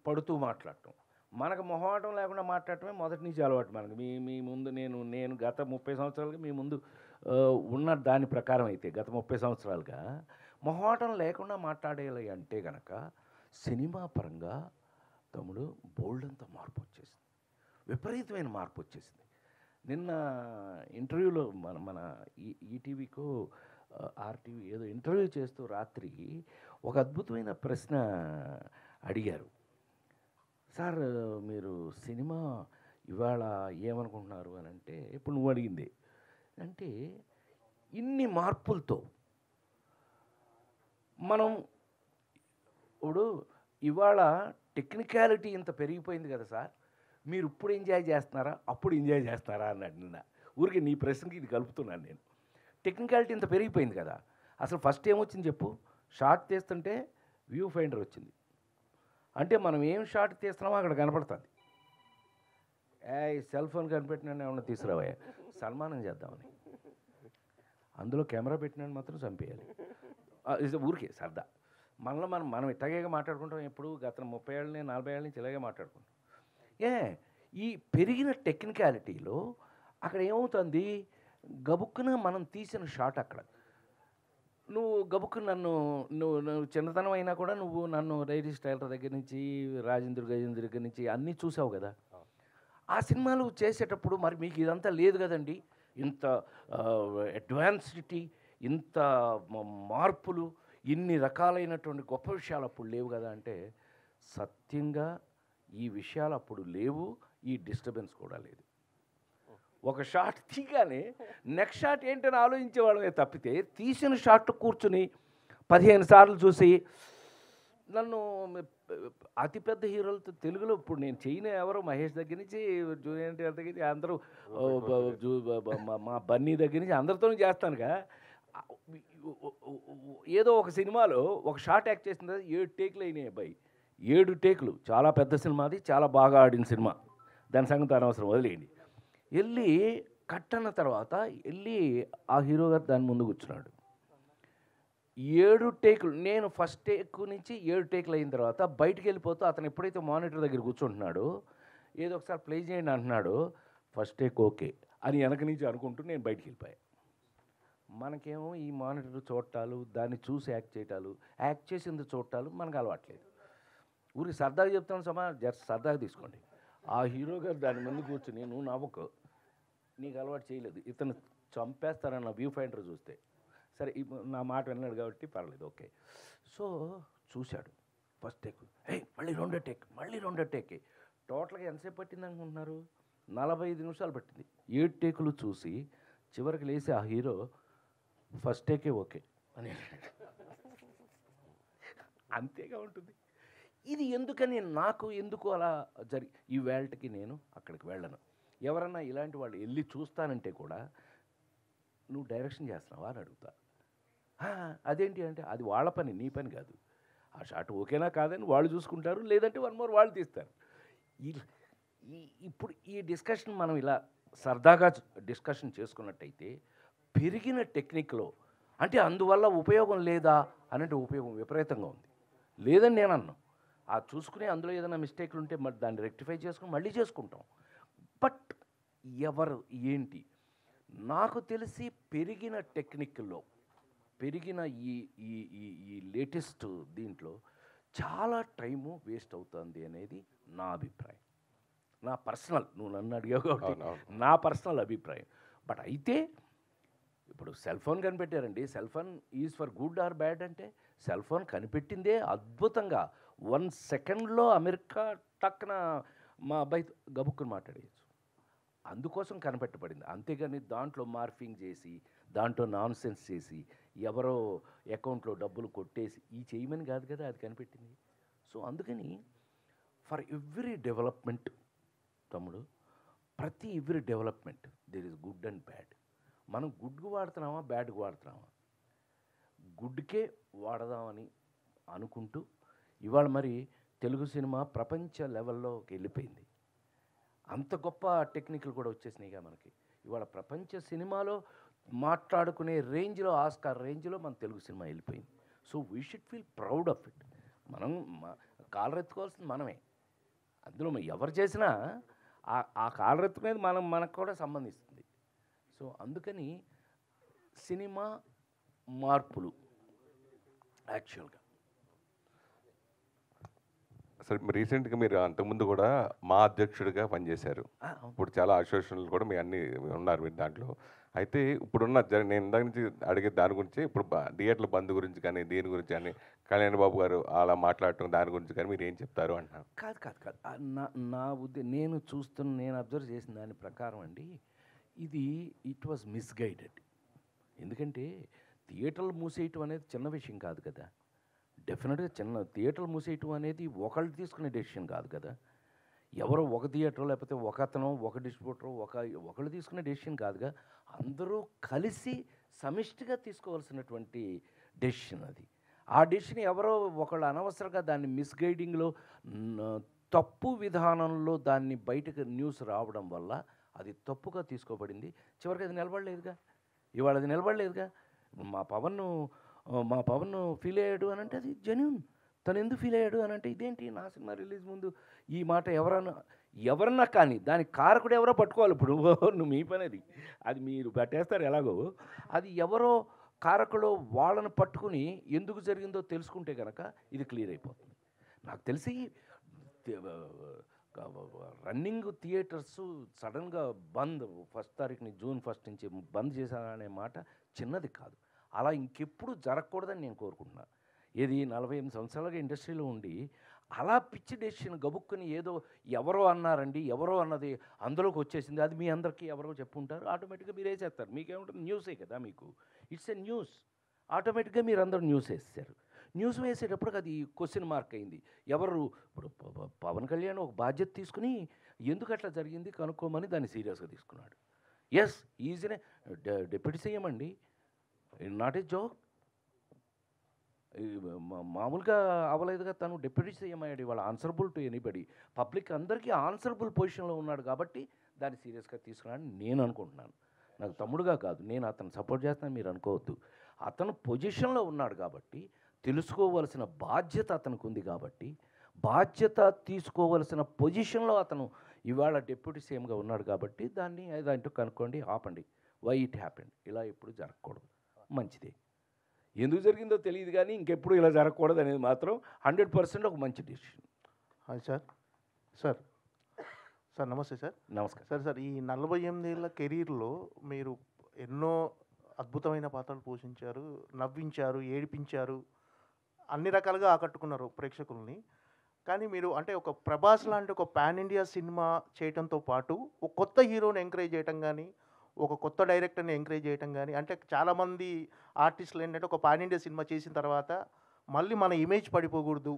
పడుతూ మాట్లాడటం. మనకు మొహమాటం లేకుండా మాట్లాడటమే మొదటి నుంచి అలవాటు మనకు. మీ ముందు నేను గత 30 సంవత్సరాలుగా మీ ముందు ఉన్న దాని ప్రకారం అయితే గత 30 సంవత్సరాలుగా మొహమాటం లేకుండా మాట్లాడేయాలి అంటే కనుక సినిమా పరంగా తమ్ముడు బోల్డంత మార్పు వచ్చేసింది, విపరీతమైన మార్పు వచ్చేసింది. నిన్న ఇంటర్వ్యూలో మన ఈటీవీకో ఆర్టీవీ ఏదో ఇంటర్వ్యూ చేస్తూ రాత్రి ఒక అద్భుతమైన ప్రశ్న అడిగారు. సార్ మీరు సినిమా ఇవాళ ఏమనుకుంటున్నారు అని అంటే, ఇప్పుడు నువ్వు అడిగింది అంటే ఇన్ని మార్పులతో మనం ఇప్పుడు ఇవాళ టెక్నికాలిటీ ఇంత పెరిగిపోయింది కదా సార్, మీరు ఇప్పుడు ఎంజాయ్ చేస్తున్నారా అప్పుడు ఎంజాయ్ చేస్తున్నారా అన్నాడు నిన్న. ఊరికి నీ ప్రశ్నకి ఇది కలుపుతున్నాను నేను. టెక్నికాలిటీ ఇంత పెరిగిపోయింది కదా, అసలు ఫస్ట్ ఏమొచ్చింది చెప్పు? షార్ట్ తీస్తుంటే వ్యూ ఫైండర్ వచ్చింది. అంటే మనం ఏం షార్ట్ తీస్తున్నామో అక్కడ కనపడుతుంది. సెల్ ఫోన్ కనిపెట్టినాను ఏమన్నా తీసుకురావా, సన్మానం చేద్దామని. అందులో కెమెరా పెట్టినాను మాత్రం చంపేయాలి. ఊరికే సరదా. మనం ఇట్లాగే మాట్లాడుకుంటాం. ఎప్పుడు గత 30 ఏళ్ళని 40 ఏళ్ళ నుంచి ఇలాగే మాట్లాడుకుంటాం. ఈ పెరిగిన టెక్నికాలిటీలో అక్కడ ఏమవుతుంది, గబుక్కున మనం తీసిన షాట్ అక్కడ నువ్వు గబుక్కున నువ్వు చిన్నతనం అయినా కూడా నువ్వు నన్ను రైడీ స్టైలర్ దగ్గర నుంచి గజేంద్ర దగ్గర నుంచి అన్నీ చూసావు కదా. ఆ సినిమాలు చేసేటప్పుడు మరి మీకు ఇదంతా లేదు కదండి, ఇంత అడ్వాన్సిటీ, ఇంత మార్పులు, ఇన్ని రకాలైనటువంటి గొప్ప విషయాలు అప్పుడు లేవు కదా అంటే సత్యంగా ఈ విషయాలు అప్పుడు లేవు. ఈ డిస్టర్బెన్స్ కూడా లేదు. ఒక షాట్ తీగానే నెక్స్ట్ షాట్ ఏంటని ఆలోచించేవాళ్ళమే తప్పితే తీసిన షాట్ కూర్చుని 15 సార్లు చూసి నన్ను అతిపెద్ద హీరోలతో తెలుగులో ఇప్పుడు నేను చేయను ఎవరో మహేష్ దగ్గర నుంచి జూనియర్ ఎన్టీఆర్ దగ్గర నుంచి అందరూ మా బన్నీ దగ్గర నుంచి అందరితోనూ చేస్తానుగా. ఏదో ఒక సినిమాలో ఒక షాట్ యాక్ట్ చేసిన తర్వాత 7 టేకులు అయినాయి అబ్బాయి. 7 టేకులు. చాలా పెద్ద సినిమా, అది చాలా బాగా ఆడిన సినిమా, దాని సంగతి అనవసరం వదిలేయండి. వెళ్ళి కట్ అన్న తర్వాత వెళ్ళి ఆ హీరో గారు దాని ముందు కూర్చున్నాడు. 7 టేకులు. నేను ఫస్ట్ టేక్ నుంచి 7 టేకులు అయిన తర్వాత బయటికి వెళ్ళిపోతూ అతను ఎప్పుడైతే మానిటర్ దగ్గర కూర్చుంటున్నాడో ఏదో ఒకసారి ప్లే చేయండి అంటున్నాడు. ఫస్ట్ టేక్ ఓకే అని వెనక నుంచి అనుకుంటూ నేను బయటికి వెళ్ళిపోయాను. మనకేమో ఈ మానిటర్ చూడటాలు, దాన్ని చూసి యాక్ట్ చేసింది చూడటాలు మనకు అలవాట్లేదు. ఊరికి సరదాగా చెప్తాను జస్ట్ సరదాగా తీసుకోండి. ఆ హీరో గారు దాని ముందు కూర్చుని నువ్వు నవ్వుకో, నీకు అలవాటు చేయలేదు, ఇతను చంపేస్తారన్న వ్యూ ఫైండర్ చూస్తే సరే నా మాట విన్నాడు కాబట్టి పర్లేదు, ఓకే. సో చూశాడు ఫస్ట్ టేక్, మళ్ళీ రెండో టేక్. టోటల్గా ఎంతసేపు పట్టింది అనుకుంటున్నారు? 45 నిమిషాలు పట్టింది. 7 టేకులు చూసి చివరికి లేచి ఆ హీరో ఫస్ట్ టేకే ఓకే అని అంతేగా ఉంటుంది. ఇది ఎందుకు అలా ఈ వేళకి నేను అక్కడికి వెళ్ళను. ఎవరన్నా ఇలాంటి వాళ్ళు వెళ్ళి చూస్తానంటే కూడా నువ్వు డైరెక్షన్ చేస్తున్నావా అని అడుగుతా. అదేంటి అంటే అది వాళ్ళ పని, నీ పని కాదు. ఆ షాట్ ఓకేనా కాదని వాళ్ళు చూసుకుంటారు, లేదంటే 1 మోర్ వాళ్ళు తీస్తారు. ఇప్పుడు ఈ డిస్కషన్ మనం ఇలా సరదాగా డిస్కషన్ చేసుకున్నట్టయితే పెరిగిన టెక్నిక్లో అంటే అందువల్ల ఉపయోగం లేదా అనంటే ఉపయోగం విపరీతంగా ఉంది. లేదని నేను అన్నాను. ఆ చూసుకుని అందులో ఏదైనా మిస్టేక్లు ఉంటే మరి దాన్ని రెక్టిఫై చేసుకుని మళ్ళీ చేసుకుంటాం. బట్ ఎవరు ఏంటి నాకు తెలిసి పెరిగిన టెక్నిక్లో పెరిగిన ఈ ఈ ఈ ఈ లేటెస్ట్ దీంట్లో చాలా టైము వేస్ట్ అవుతుంది అనేది నా అభిప్రాయం. నా పర్సనల్, నువ్వు నన్ను అడిగావు కాబట్టి నా పర్సనల్ అభిప్రాయం. బట్ అయితే ఇప్పుడు సెల్ ఫోన్ కనిపెట్టారండి. Cell phone is for good or bad అంటే సెల్ ఫోన్ కనిపెట్టిందే అద్భుతంగా 1 సెకండ్లో అమెరికా టక్కున మా అబ్బాయి గబుక్కుని మాట్లాడేయచ్చు. అందుకోసం కనిపెట్టబడింది. అంతేగాని దాంట్లో మార్ఫింగ్ చేసి దాంట్లో నాన్ సెన్స్ చేసి ఎవరో అకౌంట్లో డబ్బులు కొట్టేసి ఈ చేయమని కాదు కదా అది కనిపెట్టింది. సో అందుకని ఫర్ ఎవ్రీ డెవలప్మెంట్ తమ్ముడు, ప్రతి every development there is good and bad. మనం గుడ్కు వాడుతున్నామా బ్యాడ్కి వాడుతున్నామా? గుడ్కే వాడదామని అనుకుంటూ ఇవాళ మరి తెలుగు సినిమా ప్రపంచ లెవెల్లోకి వెళ్ళిపోయింది. అంత గొప్ప టెక్నిక్లు కూడా వచ్చేసినాయిగా మనకి. ఇవాళ ప్రపంచ సినిమాలో మాట్లాడుకునే రేంజ్లో, ఆస్కార్ రేంజ్లో మన తెలుగు సినిమా వెళ్ళిపోయింది. So we should feel proud of it. మనం కాలరెత్తుకోవాల్సింది మనమే. అందులో ఎవరు చేసినా ఆ కాలరెత్తుకునేది మనకు కూడా సంబంధిస్తుంది. సో అందుకని సినిమా మార్పులు యాక్చువల్గా సార్ రీసెంట్గా మీరు అంతకుముందు కూడా మా అధ్యక్షుడిగా పనిచేశారు. ఇప్పుడు చాలా అసోసియేషన్లు కూడా మీ అన్ని ఉన్నారు మీరు దాంట్లో. అయితే ఇప్పుడున్న నేను ఇందాక నుంచి అడిగే దాని గురించి ఇప్పుడు థియేటర్ల బంద్ గురించి కానీ దీని గురించి కానీ కళ్యాణ్ బాబు గారు అలా మాట్లాడటం దాని గురించి కానీ మీరు ఏం చెప్తారు అంటున్నారు? కాదు నా నేను అబ్జర్వ్ చేసిన దాని ప్రకారం అండి, ఇట్ వాజ్ మిస్గైడెడ్. ఎందుకంటే థియేటర్లు మూసేయటం అనేది చిన్న విషయం కాదు కదా. డెఫినెట్గా థియేటర్లు మూసేయటం అనేది ఒకళ్ళు తీసుకునే డెసిషన్ కాదు కదా. ఎవరో ఒక థియేటర్ లేకపోతే ఒక అతను ఒక డిస్ట్రిబ్యూటర్ ఒకళ్ళు తీసుకునే డెసిషన్ కాదుగా. అందరూ కలిసి సమిష్టిగా తీసుకోవాల్సినటువంటి డెసిషన్ అది. ఆ డెసిషన్ ఎవరో ఒకళ్ళు అనవసరంగా దాన్ని మిస్గైడింగ్లో తప్పు విధానంలో దాన్ని బయటకు న్యూస్ రావడం వల్ల అది తప్పుగా తీసుకోబడింది. చివరికి అది నిలబడలేదుగా. ఇవాళ అది నిలబడలేదుగా. మా పవన్ ఫీల్ అయ్యాడు అని అంటే అది జెన్యూన్. తను ఎందుకు ఫీల్ అయ్యాడు అని అంటే ఇదేంటి నా సినిమా రిలీజ్ ముందు ఈ మాట ఎవరన్నా కానీ దానికి కారకుడు ఎవరో పట్టుకోవాలి. ఇప్పుడు నువ్వు మీ పని అది మీరు పట్టేస్తారు ఎలాగో. అది ఎవరో కారకుడు వాళ్ళని పట్టుకుని ఎందుకు జరిగిందో తెలుసుకుంటే కనుక ఇది క్లియర్ అయిపోతుంది. నాకు తెలిసి రన్నింగ్ థియేటర్స్ సడన్గా బంద్ 1 తారీఖుని జూన్ 1 నుంచి బంద్ చేశాననే మాట చిన్నది కాదు. అలా ఇంకెప్పుడు జరగకూడదని నేను కోరుకుంటున్నాను. ఏది 48 సంవత్సరాలుగా ఇండస్ట్రీలో ఉండి అలా పిచ్చి డెసిషన్ గబుక్కుని ఏదో ఎవరో అన్నారండి, ఎవరో అన్నది అందులోకి వచ్చేసింది, అది మీ అందరికీ ఎవరో చెప్పుంటారు, ఆటోమేటిక్గా మీరు వేసేస్తారు. మీకేముంటుంది, న్యూసే కదా మీకు. It's a news. ఆటోమేటిక్గా మీరు అందరూ న్యూస్ వేసేసారు. న్యూస్ వేసేటప్పుడు అది క్వశ్చన్ మార్క్ అయింది. ఎవరు ఇప్పుడు పవన్ కళ్యాణ్ ఒక బాధ్యత తీసుకుని ఎందుకు అట్లా జరిగింది కనుక్కోమని దాన్ని సీరియస్గా తీసుకున్నాడు. ఎస్ ఈజీనే డిప్యూటీ సీఎం అండి, నాట్ ఏ జోక్. మామూలుగా అవ్వలేదుగా. తను డిప్యూటీ సీఎం అయ్యాడు. ఇవాళ ఆన్సరబుల్ టు ఎనీబడి. పబ్లిక్ అందరికీ ఆన్సరబుల్ పొజిషన్లో ఉన్నాడు కాబట్టి దాన్ని సీరియస్గా తీసుకున్నాడని నేను అనుకుంటున్నాను. నాకు తమ్ముడుగా కాదు, నేను అతను సపోర్ట్ చేస్తాను మీరు అనుకోవద్దు. అతను పొజిషన్లో ఉన్నాడు కాబట్టి తెలుసుకోవలసిన బాధ్యత అతనికి ఉంది కాబట్టి బాధ్యత తీసుకోవలసిన పొజిషన్లో అతను ఇవాళ డిప్యూటీ సీఎంగా ఉన్నాడు కాబట్టి దాన్ని ఏదంటూ కనుక్కోండి, ఆపండి. Why it happened. ఇలా ఎప్పుడు జరగకూడదు. మంచిదే. ఎందుకు జరిగిందో తెలియదు కానీ ఇంకెప్పుడు ఇలా జరగకూడదు అనేది మాత్రం 100% ఒక మంచి డిసిషన్. హాయ్ సార్ నమస్తే సార్. నమస్కారం సార్ ఈ 48 ఏళ్ళ కెరీర్లో మీరు ఎన్నో అద్భుతమైన పాత్రలు పోషించారు, నవ్వించారు, ఏడిపించారు, అన్ని రకాలుగా ఆకట్టుకున్నారు ప్రేక్షకుల్ని. కానీ మీరు అంటే ఒక 'ప్రభాస్' లాంటి ఒక పాన్ ఇండియా సినిమా చేయటంతో పాటు, ఒక కొత్త హీరోని ఎంకరేజ్ చేయటం గానీ, ఒక కొత్త డైరెక్టర్‌ని ఎంకరేజ్ చేయటం గానీ, అంటే చాలామంది ఆర్టిస్టులు ఏంటంటే ఒక పాన్ ఇండియా సినిమా చేసిన తర్వాత మళ్ళీ మన ఇమేజ్ పడిపోకూడదు,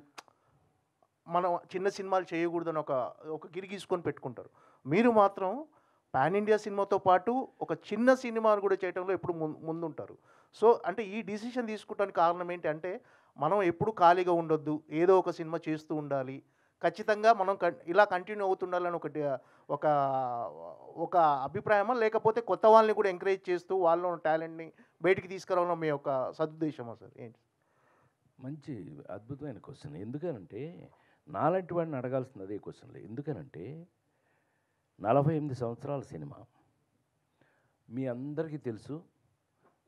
మనం చిన్న సినిమాలు చేయకూడదని ఒక గిరి గీసుకొని పెట్టుకుంటారు. మీరు మాత్రం పాన్ ఇండియా సినిమాతో పాటు ఒక చిన్న సినిమాను కూడా చేయటంలో ఎప్పుడు ముందుంటారు. సో అంటే ఈ డిసిషన్ తీసుకోవడానికి కారణం ఏంటి అంటే, మనం ఎప్పుడు ఖాళీగా ఉండొద్దు, ఏదో ఒక సినిమా చేస్తూ ఉండాలి, ఖచ్చితంగా మనం ఇలా కంటిన్యూ అవుతుండాలని ఒక ఒక అభిప్రాయమా, లేకపోతే కొత్త వాళ్ళని కూడా ఎంకరేజ్ చేస్తూ వాళ్ళలో ఉన్న టాలెంట్ని బయటికి తీసుకురావడం మీ యొక్క సదుద్దేశమా సార్ ఏంటి? మంచి అద్భుతమైన క్వశ్చన్. ఎందుకనంటే నాలాంటి వాడిని అడగాల్సింది అదే క్వశ్చన్లు. ఎందుకనంటే 48 సంవత్సరాల సినిమా మీ అందరికీ తెలుసు.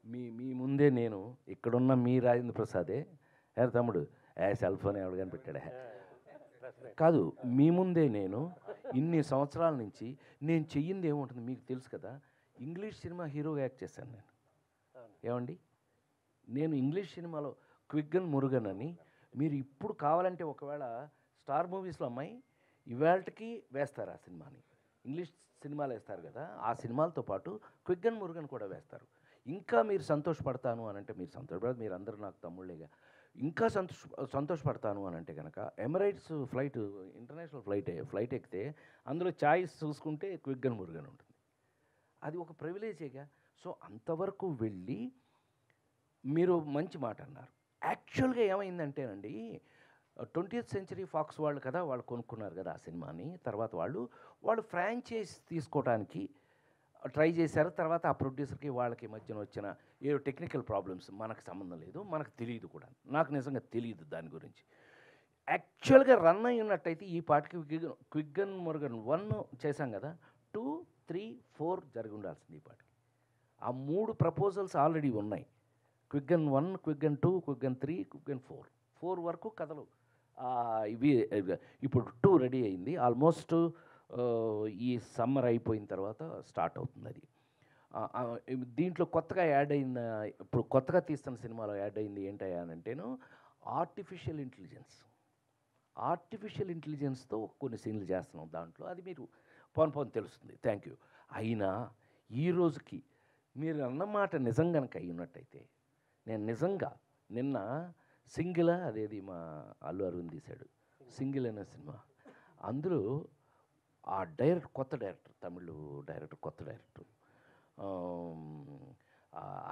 మీ మీ ముందే నేను ఇక్కడున్న మీ రాజేంద్ర ప్రసాదే తమ్ముడు సెల్ ఫోన్ ఎవడు కనిపెట్టాడే కాదు, మీ ముందే నేను ఇన్ని సంవత్సరాల నుంచి నేను చెయ్యింది ఏముంటుంది మీకు తెలుసు కదా. ఇంగ్లీష్ సినిమా హీరోగా యాక్ట్ చేశాను నేను. ఏమండి, నేను ఇంగ్లీష్ సినిమాలో క్విగ్గన్ మురుగన్ అని, మీరు ఇప్పుడు కావాలంటే ఒకవేళ స్టార్ మూవీస్లో అమ్మాయి ఇవాళకి వేస్తారు ఆ సినిమాని. ఇంగ్లీష్ సినిమాలు వేస్తారు కదా, ఆ సినిమాలతో పాటు క్విగ్గన్ మురుగన్ కూడా వేస్తారు. ఇంకా మీరు సంతోషపడతాను అని అంటే, మీరు సంతోషపడదు, మీరు అందరూ నాకు తమ్ముళ్ళేగా, ఇంకా సంతోషపడతాను అని అంటే కనుక ఎమిరేట్స్ ఫ్లైట్, ఇంటర్నేషనల్ ఫ్లైట్ ఎక్కితే అందులో ఛాయిస్ చూసుకుంటే క్విగ్గన్ మురుగన్ ఉంటుంది. అది ఒక ప్రివిలేజేగా. సో అంతవరకు వెళ్ళి మీరు మంచి మాట అన్నారు. యాక్చువల్గా ఏమైందంటేనండి, 20th సెంచరీ ఫాక్స్ వాళ్ళు కదా, వాళ్ళు కొనుక్కున్నారు కదా ఆ సినిమాని. తర్వాత వాళ్ళు ఫ్రాంచైజ్ తీసుకోవడానికి ట్రై చేశారు. తర్వాత ఆ ప్రొడ్యూసర్కి వాళ్ళకి మధ్యన వచ్చిన ఏ టెక్నికల్ ప్రాబ్లమ్స్ మనకు సంబంధం లేదు, మనకు తెలియదు కూడా, నాకు నిజంగా తెలియదు దాని గురించి. యాక్చువల్గా రన్ అయి ఉన్నట్టయితే ఈ పాటికి క్విగ్గన్ మురుగన్ 1 చేశాం కదా, 2, 3, 4 జరిగి ఉండాల్సింది ఈ పాటికి. ఆ 3 ప్రపోజల్స్ ఆల్రెడీ ఉన్నాయి. క్విగ్గన్ 1, క్విగ్గన్ 2, క్విగ్గన్ 3, క్విగ్గన్ 4 వరకు కథలు ఇవి. ఇప్పుడు 2 రెడీ అయింది ఆల్మోస్ట్. ఈ సమ్మర్ అయిపోయిన తర్వాత స్టార్ట్ అవుతుంది అది. దీంట్లో కొత్తగా యాడ్ అయిన, ఇప్పుడు కొత్తగా తీస్తున్న సినిమాలో యాడ్ అయింది ఏంటయ్యా అని అంటేను ఆర్టిఫిషియల్ ఇంటెలిజెన్స్తో కొన్ని సీన్లు చేస్తున్నాం దాంట్లో. అది మీరు పోను తెలుస్తుంది. Thank you. అయినా ఈ రోజుకి మీరు అన్నమాట నిజం కనుక అయినట్టయితే, నేను నిజంగా నిన్న సింగిల్, అదేది మా అల్లు అరవింద్ తీశాడు సింగిల్ అనే సినిమా, అందులో ఆ కొత్త డైరెక్టర్, తమిళ్ డైరెక్టర్, కొత్త డైరెక్టర్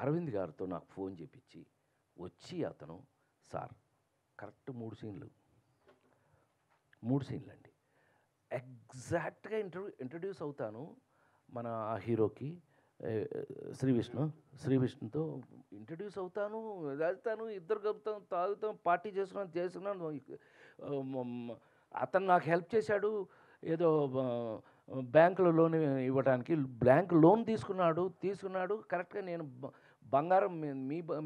అరవింద్ గారితో నాకు ఫోన్ చేపించి వచ్చి అతను, సార్ కరెక్ట్ 3 సీన్లు అండి, ఎగ్జాక్ట్గా ఇంట్రడ్యూస్ అవుతాను మన ఆ హీరోకి, శ్రీవిష్ణుతో ఇంట్రడ్యూస్ అవుతాను, వెళ్తాను, ఇద్దరు కలుపుతాం, తాగుతాం, పార్టీ చేసుకున్నాను. అతను నాకు హెల్ప్ చేశాడు, ఏదో బ్యాంకులో లోన్ ఇవ్వడానికి. బ్యాంక్ లోన్ తీసుకున్నాడు కరెక్ట్గా. నేను బంగారం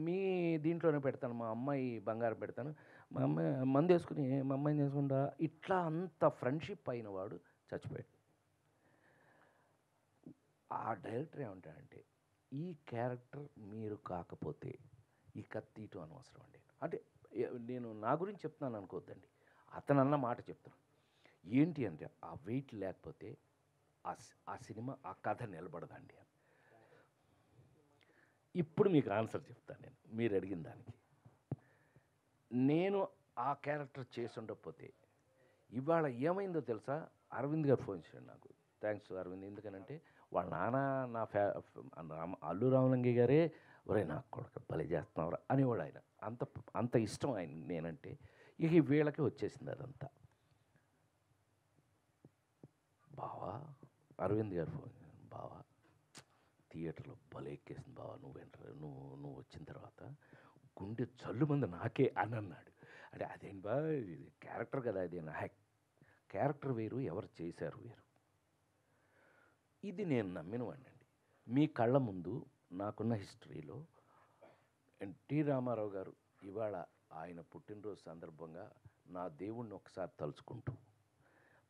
మీ దీంట్లోనే పెడతాను, మా అమ్మాయి బంగారం పెడతాను, మా అమ్మాయి మందు వేసుకుని మా అమ్మాయిని చేసుకుంటా. ఇట్లా అంత ఫ్రెండ్షిప్ అయిన వాడు చచ్చిపోయాడు. ఆ డైరెక్టర్ ఏమంటాడంటే, ఈ క్యారెక్టర్ మీరు కాకపోతే ఈ కత్తిటు అనవసరం అండి. అంటే నేను నా గురించి చెప్తున్నాను అనుకోవద్దండి, అతను అన్న మాట చెప్తాను. ఏంటి అంటే, ఆ వెయిట్ లేకపోతే ఆ సినిమా, ఆ కథ నిలబడదండి అని. ఇప్పుడు మీకు ఆన్సర్ చెప్తాను నేను మీరు అడిగిన దానికి. నేను ఆ క్యారెక్టర్ చేసి ఉండకపోతే ఇవాళ ఏమైందో తెలుసా? అరవింద్ గారు ఫోన్ చేశాడు నాకు. థ్యాంక్స్ అరవింద్, ఎందుకనంటే వాళ్ళ నాన్న నా అల్లు రామలింగయ్య గారే ఒరే నాకు కొడుకు భలే చేస్తున్నావురా అనేవాడు ఆయన. అంత ఇష్టం ఆయన నేనంటే. ఇక వీళ్ళకి వచ్చేసింది అదంతా. బావా, అరవింద్ గారు ఫోన్, బావా థియేటర్లో భలే ఎక్కేసింది బావా, నువ్వు వచ్చిన తర్వాత గుండె చల్లు మంది నాకే అని అన్నాడు. అంటే అదేంటి బా, క్యారెక్టర్ కదా, అది నా క్యారెక్టర్ వేరు, ఎవరు చేశారు వేరు. ఇది నేను నమ్మిన వాడినండి. మీ కళ్ళ ముందు నాకున్న హిస్టరీలో ఎన్టీ రామారావు గారు ఇవాళ ఆయన పుట్టినరోజు సందర్భంగా నా దేవుణ్ణి ఒకసారి తలుచుకుంటూ,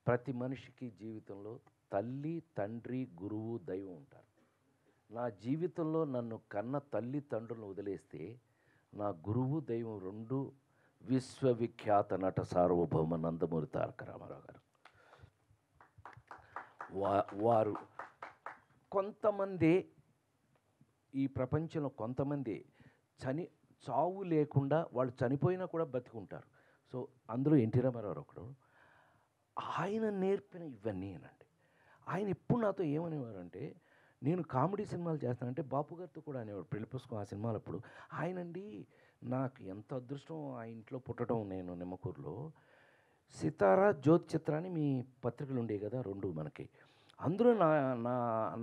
ప్రతి మనిషికి జీవితంలో తల్లి, తండ్రి, గురువు, దైవం ఉంటారు. నా జీవితంలో నన్ను కన్న తల్లిదండ్రులను వదిలేస్తే నా గురువు దైవం రెండు విశ్వవిఖ్యాత నట సార్వభౌమ నందమూరి తారక రామారావు గారు. వారు కొంతమంది ఈ ప్రపంచంలో కొంతమంది చావు లేకుండా వాళ్ళు చనిపోయినా కూడా బతికుంటారు. సో అందులో ఎన్టీ రామారావు ఒకడు. ఆయన నేర్పిన ఇవన్నీ అనండి. ఆయన ఎప్పుడు నాతో ఏమనేవారంటే, నేను కామెడీ సినిమాలు చేస్తానంటే బాపు గారితో కూడా అనేవాడు. పెళ్లి పుస్తకం ఆ సినిమాలప్పుడు ఆయనండి నాకు ఎంత అదృష్టం ఆ ఇంట్లో పుట్టడం. నేను నిమ్మకూరులో సితారా జ్యోతి చిత్ర అని మీ పత్రికలు ఉండేవి కదా, రెండు మనకి. అందులో నా నా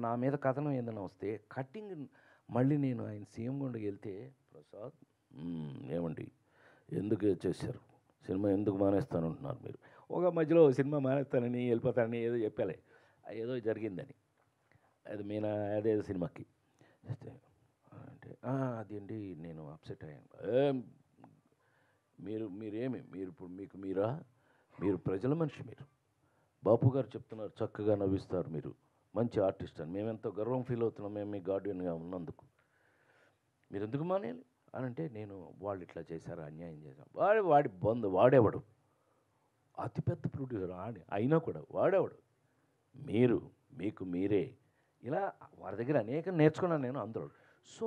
నా మీద కథనం ఏదైనా వస్తే కట్టింగ్ మళ్ళీ నేను ఆయన సీఎం గుండకి వెళ్తే, ప్రసాద్ ఏమండి ఎందుకు చేశారు సినిమా, ఎందుకు మానేస్తానంటున్నారు మీరు? ఒక మధ్యలో సినిమా మానేస్తానని వెళ్ళిపోతానని ఏదో చెప్పాలి, ఏదో జరిగిందని. అది అదేదో సినిమాకి అంటే అదేంటి నేను అప్సెట్ అయ్యాను. మీరు ఇప్పుడు మీరు ప్రజల మనిషి, మీరు బాపు గారు చెప్తున్నారు, చక్కగా నవ్విస్తారు, మీరు మంచి ఆర్టిస్ట్ అని మేమెంతో గర్వం ఫీల్ అవుతున్నాం మేము మీ గార్డియన్గా ఉన్నందుకు. మీరు ఎందుకు మానేయాలి అని అంటే, నేను వాళ్ళు ఇట్లా చేశారు, అన్యాయం చేశారు. వాడి బంధు వాడేవాడు అతిపెద్ద ప్రొడ్యూసర్ అయినా కూడా వాడేవాడు. మీకు మీరే ఇలా వారి దగ్గర అనేకం నేర్చుకున్నాను నేను అందులో. సో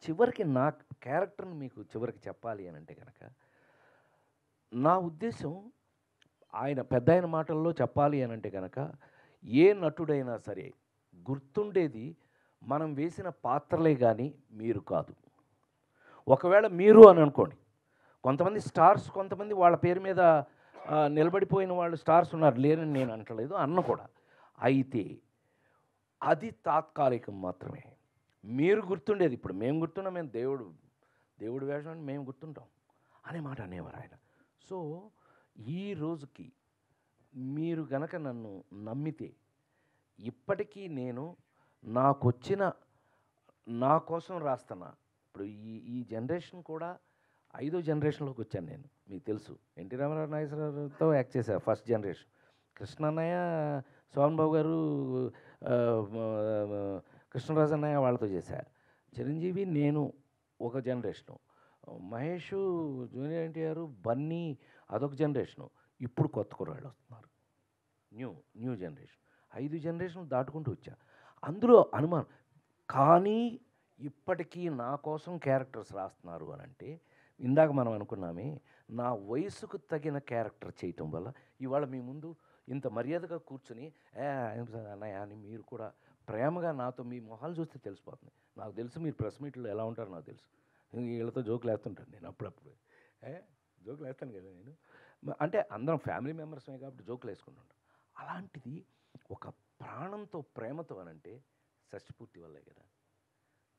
చివరికి నా క్యారెక్టర్ని మీకు చివరికి చెప్పాలి అని అంటే కనుక, నా ఉద్దేశం పెద్ద ఆయన మాటల్లో చెప్పాలి అని అంటే కనుక, ఏ నటుడైనా సరే గుర్తుండేది మనం వేసిన పాత్రలే కానీ మీరు కాదు. ఒకవేళ మీరు అని అనుకోండి, కొంతమంది స్టార్స్, కొంతమంది వాళ్ళ పేరు మీద నిలబడిపోయిన వాళ్ళు స్టార్స్ ఉన్నారు, లేరని నేను అంటలేదు, అన్న కూడా. అయితే అది తాత్కాలికం మాత్రమే. మీరు గుర్తుండేది ఇప్పుడు మేము గుర్తున్నాం, మేము దేవుడు వేషం మేము గుర్తుంటాం అనే మాట అనేవారు ఆయన. సో ఈ రోజుకి మీరు గనక నన్ను నమ్మితే, ఇప్పటికీ నేను నా కోసం రాస్తున్నా. ఇప్పుడు ఈ జనరేషన్ కూడా 5వ జనరేషన్లోకి వచ్చాను నేను. మీకు తెలుసు, ఎన్టీ రామారావు నాగేశ్వరరావుతో యాక్ట్ చేశాను ఫస్ట్ జనరేషన్. కృష్ణన్నయ్య, సోహన్ బాబు గారు, కృష్ణరాజు అన్నయ్య వాళ్ళతో చేశా. చిరంజీవి, నేను ఒక జనరేషను, మహేష్, జూనియర్ ఎన్టీఆర్, బన్నీ అదొక జనరేషను. ఇప్పుడు కొత్త కుర్రాళ్ళు వస్తున్నారు, న్యూ జనరేషన్. 5 జనరేషన్లు దాటుకుంటూ వచ్చా. అందులో అనుమానం కానీ ఇప్పటికీ నా కోసం క్యారెక్టర్స్ రాస్తున్నారు అని అంటే, ఇందాక మనం అనుకున్నామే, నా వయసుకు తగిన క్యారెక్టర్ చేయటం వల్ల ఇవాళ మీ ముందు ఇంత మర్యాదగా కూర్చొని అన్నయ్య అని మీరు కూడా ప్రేమగా నాతో మీ మొహాలు చూస్తే తెలిసిపోతుంది. నాకు తెలుసు మీరు ప్రెస్ మీట్లో ఎలా ఉంటారో నాకు తెలుసు. వీళ్ళతో జోకులు వేస్తుంటాను నేను అప్పుడప్పుడు. జోకులు వేస్తాను కదా నేను, అంటే అందరం ఫ్యామిలీ మెంబర్స్మే కాబట్టి జోకులు వేసుకుంటుంటాం. అలాంటిది ఒక ప్రాణంతో ప్రేమతో అనంటే షష్ఠపూర్తి వల్లే కదా.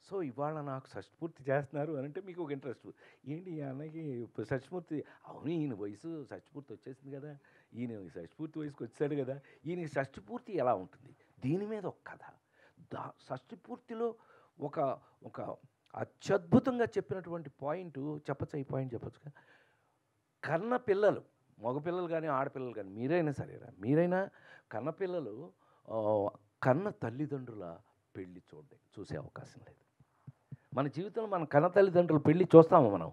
సో ఇవాళ నాకు షష్ఠపూర్తి చేస్తున్నారు అని అంటే మీకు ఒక ఇంట్రెస్ట్. ఏంటి ఈ అన్నకి షష్ఠపూర్తి? అవును, ఈయన వయసు షష్ఠపూర్తి వచ్చేసింది కదా, ఈయన షష్ఠపూర్తి వయసుకి వచ్చాడు కదా, ఈయన షష్ఠపూర్తి ఎలా ఉంటుంది, దీని మీద ఒక కథ. షష్ఠపూర్తిలో ఒక అత్యద్భుతంగా చెప్పినటువంటి పాయింట్ చెప్పచ్చు. ఈ పాయింట్ చెప్పచ్చు. కన్న పిల్లలు, మగపిల్లలు కానీ ఆడపిల్లలు కానీ మీరైనా సరేరా, మీరైనా కన్నపిల్లలు కన్న తల్లిదండ్రుల పెళ్ళి చూసే అవకాశం లేదు. మన జీవితంలో మన కన్న తల్లిదండ్రుల పెళ్ళి చూస్తాము మనం?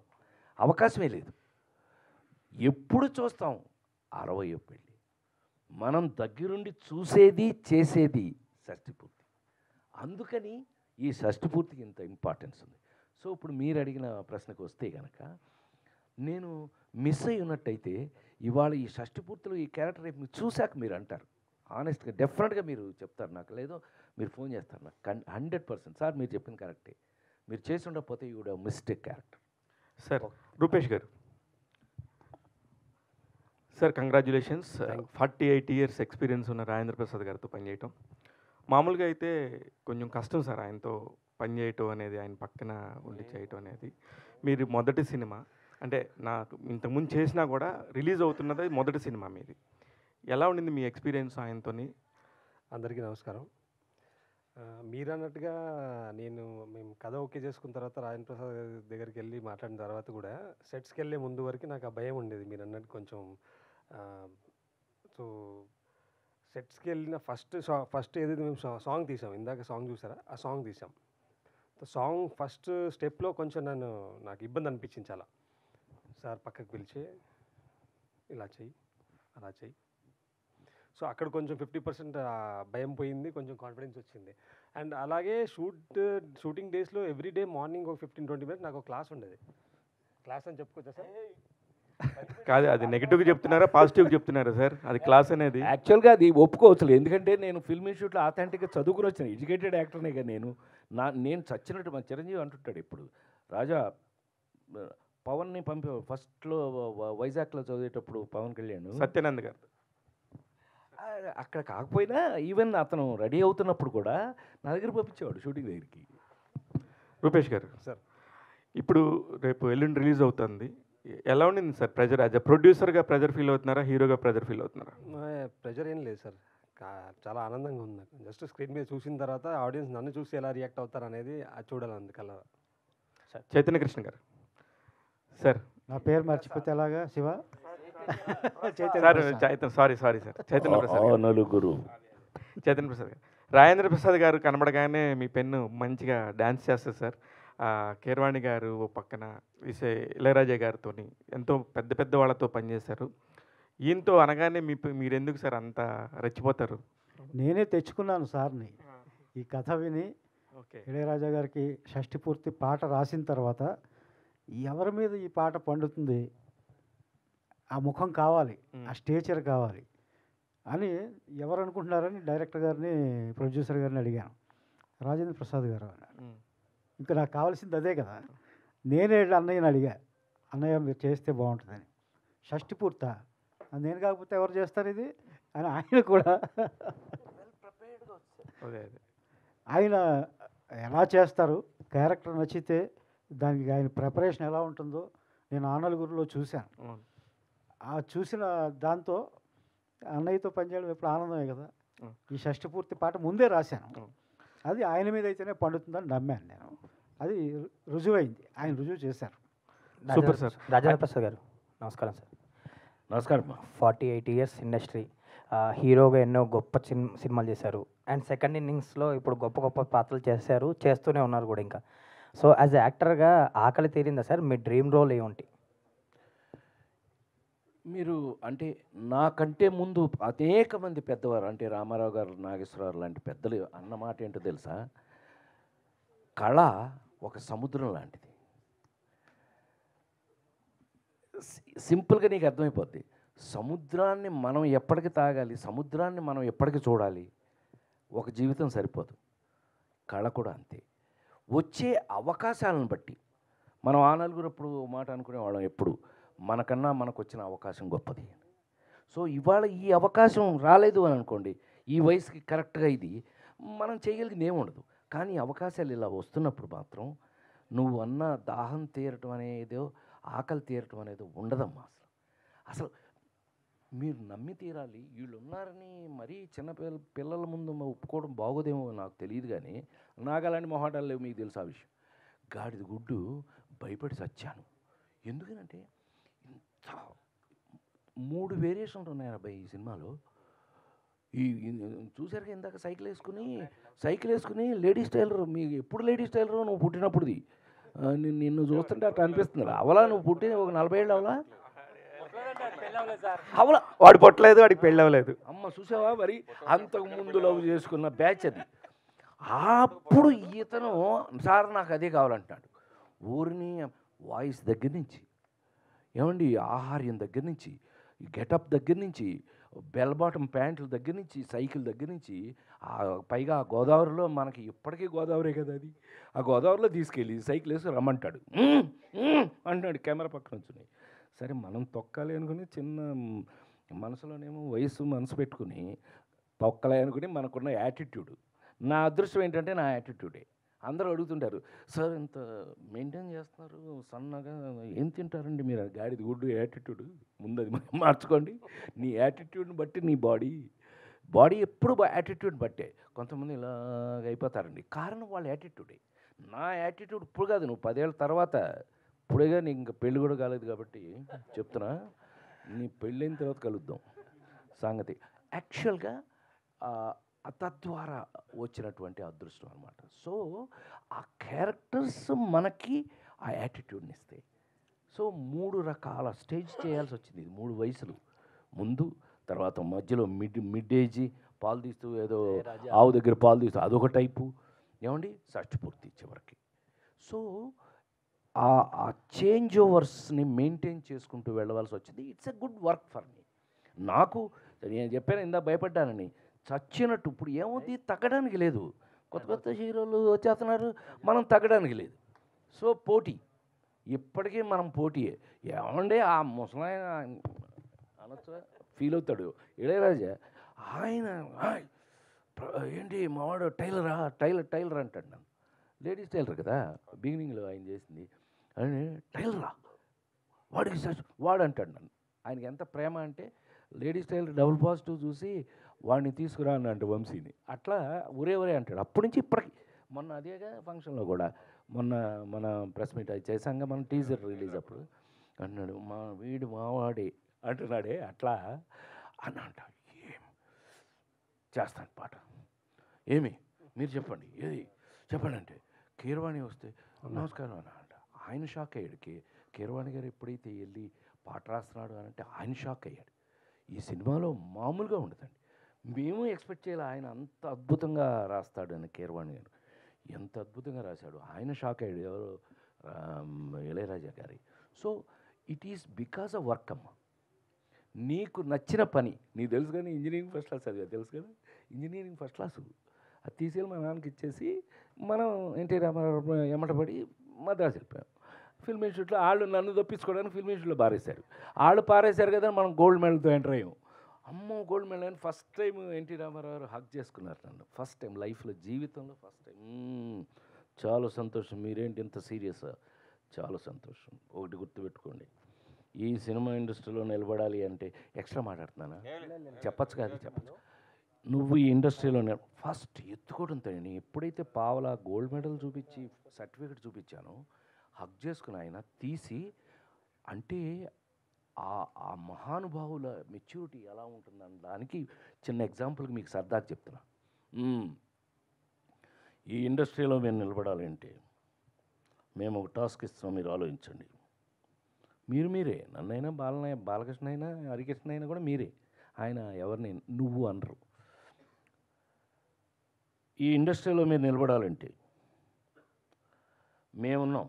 అవకాశమే లేదు. ఎప్పుడు చూస్తాం? 60వ పెళ్ళి. మనం దగ్గరుండి చూసేది చేసేది షష్ఠపూర్తి. అందుకని ఈ షష్ఠపూర్తికి ఇంత ఇంపార్టెన్స్ ఉంది. సో ఇప్పుడు మీరు అడిగిన ప్రశ్నకు వస్తే కనుక, నేను మిస్ అయి ఉన్నట్టయితే ఇవాళ ఈ షష్ఠపూర్తిలో ఈ క్యారెక్టర్ రేపు మీరు చూశాక మీరు అంటారు, ఆనెస్ట్గా డెఫినెట్గా మీరు చెప్తారు నాకు, లేదో మీరు ఫోన్ చేస్తారు నాకు 100%. సార్ మీరు చెప్పింది కరెక్టే, మీరు చేసి ఉండకపోతే you would have mistake character. Sir Rupesh గారు, సార్ కంగ్రాచ్యులేషన్స్. 48 ఇయర్స్ ఎక్స్పీరియన్స్ ఉన్న రాజేంద్ర ప్రసాద్ గారితో పనిచేయటం మామూలుగా అయితే కొంచెం కష్టం సార్. ఆయనతో పనిచేయటం అనేది, ఆయన పక్కన ఉండి చేయటం అనేది. మీరు మొదటి సినిమా అంటే నాకు ఇంతకుముందు చేసినా కూడా రిలీజ్ అవుతున్నది మొదటి సినిమా మీది. ఎలా ఉండింది మీ ఎక్స్పీరియన్స్ ఆయనతోని? అందరికీ నమస్కారం. మీరు అన్నట్టుగా మేము కథ ఓకే చేసుకున్న తర్వాత రాజేంద్ర ప్రసాద్ దగ్గరికి వెళ్ళి మాట్లాడిన తర్వాత కూడా సెట్స్కి వెళ్ళే ముందు వరకు నాకు ఆ భయం ఉండేది మీరు అన్నట్టు కొంచెం. సో సెట్స్కి వెళ్ళిన ఫస్ట్ ఏదైతే మేము సాంగ్ తీసాం, ఇందాక సాంగ్ చూసారా, ఆ సాంగ్ తీసాం. సాంగ్ ఫస్ట్ స్టెప్లో కొంచెం నాకు ఇబ్బంది అనిపించింది చాలా. సార్ పక్కకు పిలిచి ఇలా చెయ్యి, అలా చెయ్యి. సో అక్కడ కొంచెం 50% భయం పోయింది, కొంచెం కాన్ఫిడెన్స్ వచ్చింది. అండ్ అలాగే షూటింగ్ డేస్లో ఎవ్రీడే మార్నింగ్ ఒక 15-20 మినిట్స్ నాకు ఒక క్లాస్ ఉండేది. క్లాస్ అని చెప్పుకోవచ్చా సార్? కాదు, అది నెగిటివ్గా చెప్తున్నారా పాజిటివ్గా చెప్తున్నారా సార్? అది క్లాస్ అనేది యాక్చువల్గా అది ఒప్పుకోవచ్చులే, ఎందుకంటే నేను ఫిల్మ్ ఇన్స్టిట్యూట్లో ఆథెంటిక్గా చదువుకుని వచ్చాను, ఎడ్యుకేటెడ్ యాక్టర్నే కదా నేను చచ్చినట్టు మన చిరంజీవి అంటుంటాడు ఇప్పుడు, రాజా పవన్ని ఫస్ట్లో వైజాగ్లో చదివేటప్పుడు పవన్ కళ్యాణ్ సత్యానంద్ గారు అక్కడ కాకపోయినా ఈవెన్ అతను రెడీ అవుతున్నప్పుడు కూడా నా దగ్గర పంపించేవాడు షూటింగ్ దగ్గరికి. రూపేష్ గారు సార్, ఇప్పుడు రేపు ఎల్లుండి రిలీజ్ అవుతుంది, ఎలా ఉండింది సార్ ప్రెజర్? యాజ్ అ ప్రొడ్యూసర్గా ప్రెజర్ ఫీల్ అవుతున్నారా, హీరోగా ప్రెజర్ ఫీల్ అవుతున్నారా? ప్రెజర్ ఏం లేదు సార్, చాలా ఆనందంగా ఉంది నాకు. జస్ట్ స్క్రీన్ మీద చూసిన తర్వాత ఆడియన్స్ నన్ను చూసి ఎలా రియాక్ట్ అవుతారు అనేది అది చూడాలి అందుకల్లా. చైతన్య కృష్ణ గారు సార్. నా పేరు మర్చిపోతే ఎలాగా శివ? సారీ సార్, చైతన్య ప్రసాద్ నలుగురు. చైతన్య ప్రసాద్ గారు, రాజేంద్ర ప్రసాద్ గారు కనబడగానే మీ పెన్ను మంచిగా డ్యాన్స్ చేస్తారు సార్. కీరవాణి గారు ఓ పక్కన, ఇళయరాజా గారితో ఎంతో పెద్ద పెద్ద వాళ్ళతో పనిచేశారు. ఈయనతో అనగానే మీరు ఎందుకు సార్ అంత రెచ్చిపోతారు? నేనే తెచ్చుకున్నాను సార్ని ఈ కథ విని. ఓకే, ఇళయరాజా గారికి షష్ఠి పూర్తి పాట రాసిన తర్వాత ఎవరి మీద ఈ పాట పండుతుంది, ఆ ముఖం కావాలి, ఆ స్టేచర్ కావాలి అని ఎవరు అనుకుంటున్నారని డైరెక్టర్ గారిని ప్రొడ్యూసర్ గారిని అడిగాను. రాజేంద్ర ప్రసాద్ గారు అన్నారు. ఇంకా నాకు కావాల్సింది అదే కదా. నేనే అన్నయ్యని అడిగా, అన్నయ్య మీరు చేస్తే బాగుంటుందని. షష్ఠి పూర్త నేను కాకపోతే ఎవరు చేస్తారు ఇది అని ఆయన కూడా ఆయన ఎలా చేస్తారు, క్యారెక్టర్ నచ్చితే దానికి ఆయన ప్రిపరేషన్ ఎలా ఉంటుందో నేను ఆ నలుగురిలో చూశాను. ఆ చూసిన దాంతో అన్నయ్యతో పనిచేయడం ఎప్పుడు ఆనందమే కదా. ఈ షష్ఠి పూర్తి పాట ముందే రాశాను, అది ఆయన మీద అయితేనే పండుతుందని నమ్మాను నేను. అది రుజువైంది, ఆయన రుజువు చేశారు. Super sir. రాజేంద్ర ప్రసాద్ గారు నమస్కారం సార్. నమస్కారం. 48 ఇయర్స్ ఇండస్ట్రీ, హీరోగా ఎన్నో గొప్ప సినిమాలు చేశారు. అండ్ సెకండ్ ఇన్నింగ్స్లో ఇప్పుడు గొప్ప గొప్ప పాత్రలు చేస్తూనే ఉన్నారు కూడా ఇంకా. సో యాజ్ యాక్టర్గా ఆకలి తీరిందా సార్? మీ డ్రీమ్ రోల్ ఏమిటి? మీరు అంటే నాకంటే ముందు అనేక మంది పెద్దవారు, అంటే రామారావు గారు, నాగేశ్వరరావు లాంటి పెద్దలు అన్న మాట ఏంటో తెలుసా, కళ ఒక సముద్రం లాంటిది. సింపుల్గా నీకు అర్థమైపోద్ది. సముద్రాన్ని మనం ఎప్పటికి తాగాలి, సముద్రాన్ని మనం ఎప్పటికి చూడాలి, ఒక జీవితం సరిపోదు. కళ కూడా అంతే. వచ్చే అవకాశాలను బట్టి మనం ఆ నలుగురు ఎప్పుడు మాట అనుకునేవాళ్ళం, ఎప్పుడు మనకన్నా మనకు వచ్చిన అవకాశం గొప్పది. సో ఇవాళ ఈ అవకాశం రాలేదు అని అనుకోండి, ఈ వయసుకి కరెక్ట్గా ఇది మనం చేయగలిగింది ఏముండదు. కానీ అవకాశాలు ఇలా వస్తున్నప్పుడు మాత్రం నువ్వు అన్న దాహం తీరటం అనేదో, ఆకలి తీరటం అనేదో ఉండదమ్మా. అసలు మీరు నమ్మి తీరాలి. వీళ్ళు ఉన్నారని మరీ చిన్న పిల్లల ముందు ఒప్పుకోవడం బాగోదేమో నాకు తెలియదు, కానీ నాకు అలాంటి మొహాటాలు లేవు, మీకు తెలుసు ఆ విషయం. గాడిద గుడ్డు భయపడి చచ్చాను. ఎందుకనంటే ఇంత 3 వేరియేషన్లు ఉన్నాయి అబ్బాయి ఈ సినిమాలో. ఈ చూసారుగా ఇందాక సైకిల్ వేసుకుని లేడీస్ టైలర్. మీకు ఎప్పుడు లేడీస్ టైలర్? నువ్వు పుట్టినప్పుడుది. నిన్ను చూస్తుంటే అట్లా అనిపిస్తుంది. అవలా నువ్వు పుట్టి ఒక 40 ఏళ్ళు అవలా? అవలా వాడు పుట్టలేదు, వాడికి పెళ్ళి అవ్వలేదు. అమ్మ చూసావా? మరి అంతకు ముందు లవ్ చేసుకున్న బ్యాచ్ అది. అప్పుడు ఇతను సార్ నాకు అదే కావాలంటున్నాడు. ఊరిని వాయిస్ దగ్గర నుంచి, ఏమండి ఆహార్యం దగ్గర నుంచి, గెటప్ దగ్గర నుంచి, బెల్ బాటమ్ ప్యాంట్ల దగ్గర నుంచి, సైకిల్ దగ్గర నుంచి, పైగా ఆ గోదావరిలో మనకి ఇప్పటికీ గోదావరే కదా అది, ఆ గోదావరిలో తీసుకెళ్ళి సైకిల్ వేసి రమ్మంటాడు. అంటున్నాడు కెమెరా పక్కన వచ్చి. సరే మనం తొక్కాలి అనుకుని చిన్న మనసులోనేమో మనసు పెట్టుకుని తొక్కలే అనుకుని మనకున్న యాటిట్యూడ్. నా అదృష్టం ఏంటంటే నా యాటిట్యూడే. అందరూ అడుగుతుంటారు, సార్ ఇంత మెయింటైన్ చేస్తున్నారు సన్నగా, ఏం తింటారండి మీరు? గాడిద గుడ్డు యాటిట్యూడ్. ముందు అది మార్చుకోండి. నీ యాటిట్యూడ్ని బట్టి నీ బాడీ ఎప్పుడు యాటిట్యూడ్ బట్టే. కొంతమంది ఇలాగ అయిపోతారండి, కారణం వాళ్ళ యాటిట్యూడే. నా యాటిట్యూడ్ ఇప్పుడు కాదు, నువ్వు 10 ఏళ్ళ తర్వాత. ఇప్పుడేగా నీకు ఇంకా పెళ్ళి కూడా కాలేదు కాబట్టి చెప్తున్నా, నీ పెళ్ళైన తర్వాత కలుద్దాం సంగతి. యాక్చువల్గా తద్వారా వచ్చినటువంటి అదృష్టం అనమాట. సో ఆ క్యారెక్టర్స్ మనకి ఆ యాటిట్యూడ్ని ఇస్తాయి. సో 3 రకాల స్టేజ్ చేయాల్సి వచ్చింది. ఇది 3 వయసులు, ముందు, తర్వాత మధ్యలో మిడ్ ఏజీ, పాలు తీస్తూ ఏదో ఆవు దగ్గర పాలు తీస్తూ అదొక టైపు, ఏమండి షష్టిపూర్తి చివరికి. సో ఆ చేంజ్ ఓవర్స్ని మెయింటైన్ చేసుకుంటూ వెళ్ళవలసి వచ్చింది. It's a good work for me. నాకు నేను చెప్పాను ఇందా భయపడ్డానని, చచ్చినట్టు ఇప్పుడు ఏమవుతుంది, తగ్గడానికి లేదు. కొత్త కొత్త హీరోలు వచ్చేస్తున్నారు, మనం తగ్గడానికి లేదు. సో పోటీ, ఇప్పటికీ మనం పోటీయే. ఏమంటే ఆ ముసలాయన అనొచ్చు ఫీల్ అవుతాడు ఇళయరాజా, ఆయన ఏంటి మావాడు టైలరా, టైలర్ అంటాడు నన్ను. లేడీస్ టైలర్ కదా బిగినింగ్లో ఆయన చేసింది, అని టైలరా వాడికి వాడు అంటాడు నన్ను. ఆయనకి ఎంత ప్రేమ అంటే లేడీస్ టైలర్ డబుల్ పాజిటివ్ చూసి వాడిని తీసుకురా అన్నట్టు వంశీని, అట్లా ఒరే అంటాడు. అప్పటి నుంచి ఇప్పటికి. మొన్న అదేగా ఫంక్షన్లో కూడా, మొన్న మన ప్రెస్ మీట్ అది చేశాక మన టీజర్ రిలీజ్ అప్పుడు అన్నాడు, వీడు మావాడే అంటున్నాడే, అట్లా అని అంటాడు. ఏం చేస్తాను పాట, ఏమి మీరు చెప్పండి, ఏది చెప్పండి అంటే కీరవాణి వస్తే నమస్కారం అని అంట. ఆయన షాక్ అయ్యాడు. కీరవాణి గారు ఎప్పుడైతే వెళ్ళి పాట రాస్తున్నాడు అని అంటే ఆయన షాక్ అయ్యాడు. ఈ సినిమాలో మామూలుగా ఉండదండి, మేము ఎక్స్పెక్ట్ చేయాలి ఆయన అంత అద్భుతంగా రాస్తాడని. కీరవాణి గారు ఎంత అద్భుతంగా రాశాడు, ఆయన షాక్ అయ్యాడు. ఎవరు, ఇళయరాజా గారి. So it is because of work అమ్మ. నీకు నచ్చిన పని, నీకు తెలుసు కానీ ఇంజనీరింగ్ ఫస్ట్ క్లాస్ చదివా, తెలుసు కదా ఇంజనీరింగ్ ఫస్ట్ క్లాసు, అది తీసుకెళ్ళి మా నాన్నకి ఇచ్చేసి మనం ఎన్టీ రామారావు ఎమ్మటపడి మద్రాసు వెళ్ళిపోయాం. ఫిల్మ్ ఇన్స్టిట్యూట్లో వాళ్ళు నన్ను తప్పించుకోవడానికి ఫిల్మ్ ఇన్స్టిట్యూట్లో పారేశారు. వాళ్ళు పారేశారు కదా, మనం గోల్డ్ మెడల్తో ఎంటర్ అయ్యాం. అమ్మో గోల్డ్ మెడల్ అని first time NT Rama Rao hug చేసుకున్నారు నన్ను, ఫస్ట్ టైం లైఫ్లో, జీవితంలో ఫస్ట్ టైం. చాలా సంతోషం, మీరేంటి ఇంత సీరియస్, చాలా సంతోషం. ఒకటి గుర్తుపెట్టుకోండి, ఈ సినిమా ఇండస్ట్రీలో నిలబడాలి అంటే ఎక్స్ట్రా మాట్లాడుతున్నానా, చెప్పచ్చు కాదు, చెప్పచ్చు. నువ్వు ఈ ఇండస్ట్రీలో ఫస్ట్ ఎత్తుకోవడంతో, నేను ఎప్పుడైతే పావలా గోల్డ్ మెడల్ చూపించి సర్టిఫికెట్ చూపించానో, హక్ చేసుకుని ఆయన తీసి, అంటే ఆ మహానుభావుల మెచ్యూరిటీ ఎలా ఉంటుందని దానికి చిన్న ఎగ్జాంపుల్కి మీకు సరదాగా చెప్తున్నా. ఈ ఇండస్ట్రీలో మేము నిలబడాలి అంటే మేము ఒక టాస్క్ ఇస్తున్నాం, మీరు ఆలోచించండి. మీరే నన్నైనా బాలకృష్ణ అయినా హరికృష్ణ అయినా కూడా మీరే, ఆయన ఎవరిని నువ్వు అనరు. ఈ ఇండస్ట్రీలో మీరు నిలబడాలంటే మేమున్నాం.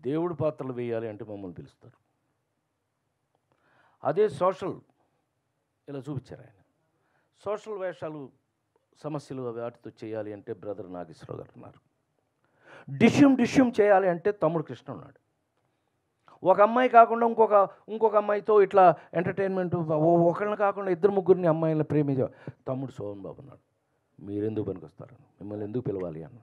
దేవుడి పాత్రలు వేయాలి అంటే మమ్మల్ని పిలుస్తారు. అదే సోషల్ ఇలా చూపించారు ఆయన. సోషల్ వేషాలు, సమస్యలు వాటితో చేయాలి అంటే బ్రదర్ నాగేశ్వరరావు గారు ఉన్నారు. డిష్యూమ్ చేయాలి అంటే తమ్ముడు కృష్ణ ఉన్నాడు. ఒక అమ్మాయి కాకుండా ఇంకొక అమ్మాయితో ఇట్లా ఎంటర్టైన్మెంట్, ఒకళ్ళని కాకుండా 2-3 అమ్మాయిలను ప్రేమించే తమ్ముడు సోహన్ బాబు ఉన్నాడు. మీరెందుకు పనికొస్తారు, మిమ్మల్ని ఎందుకు పిలవాలి అన్న.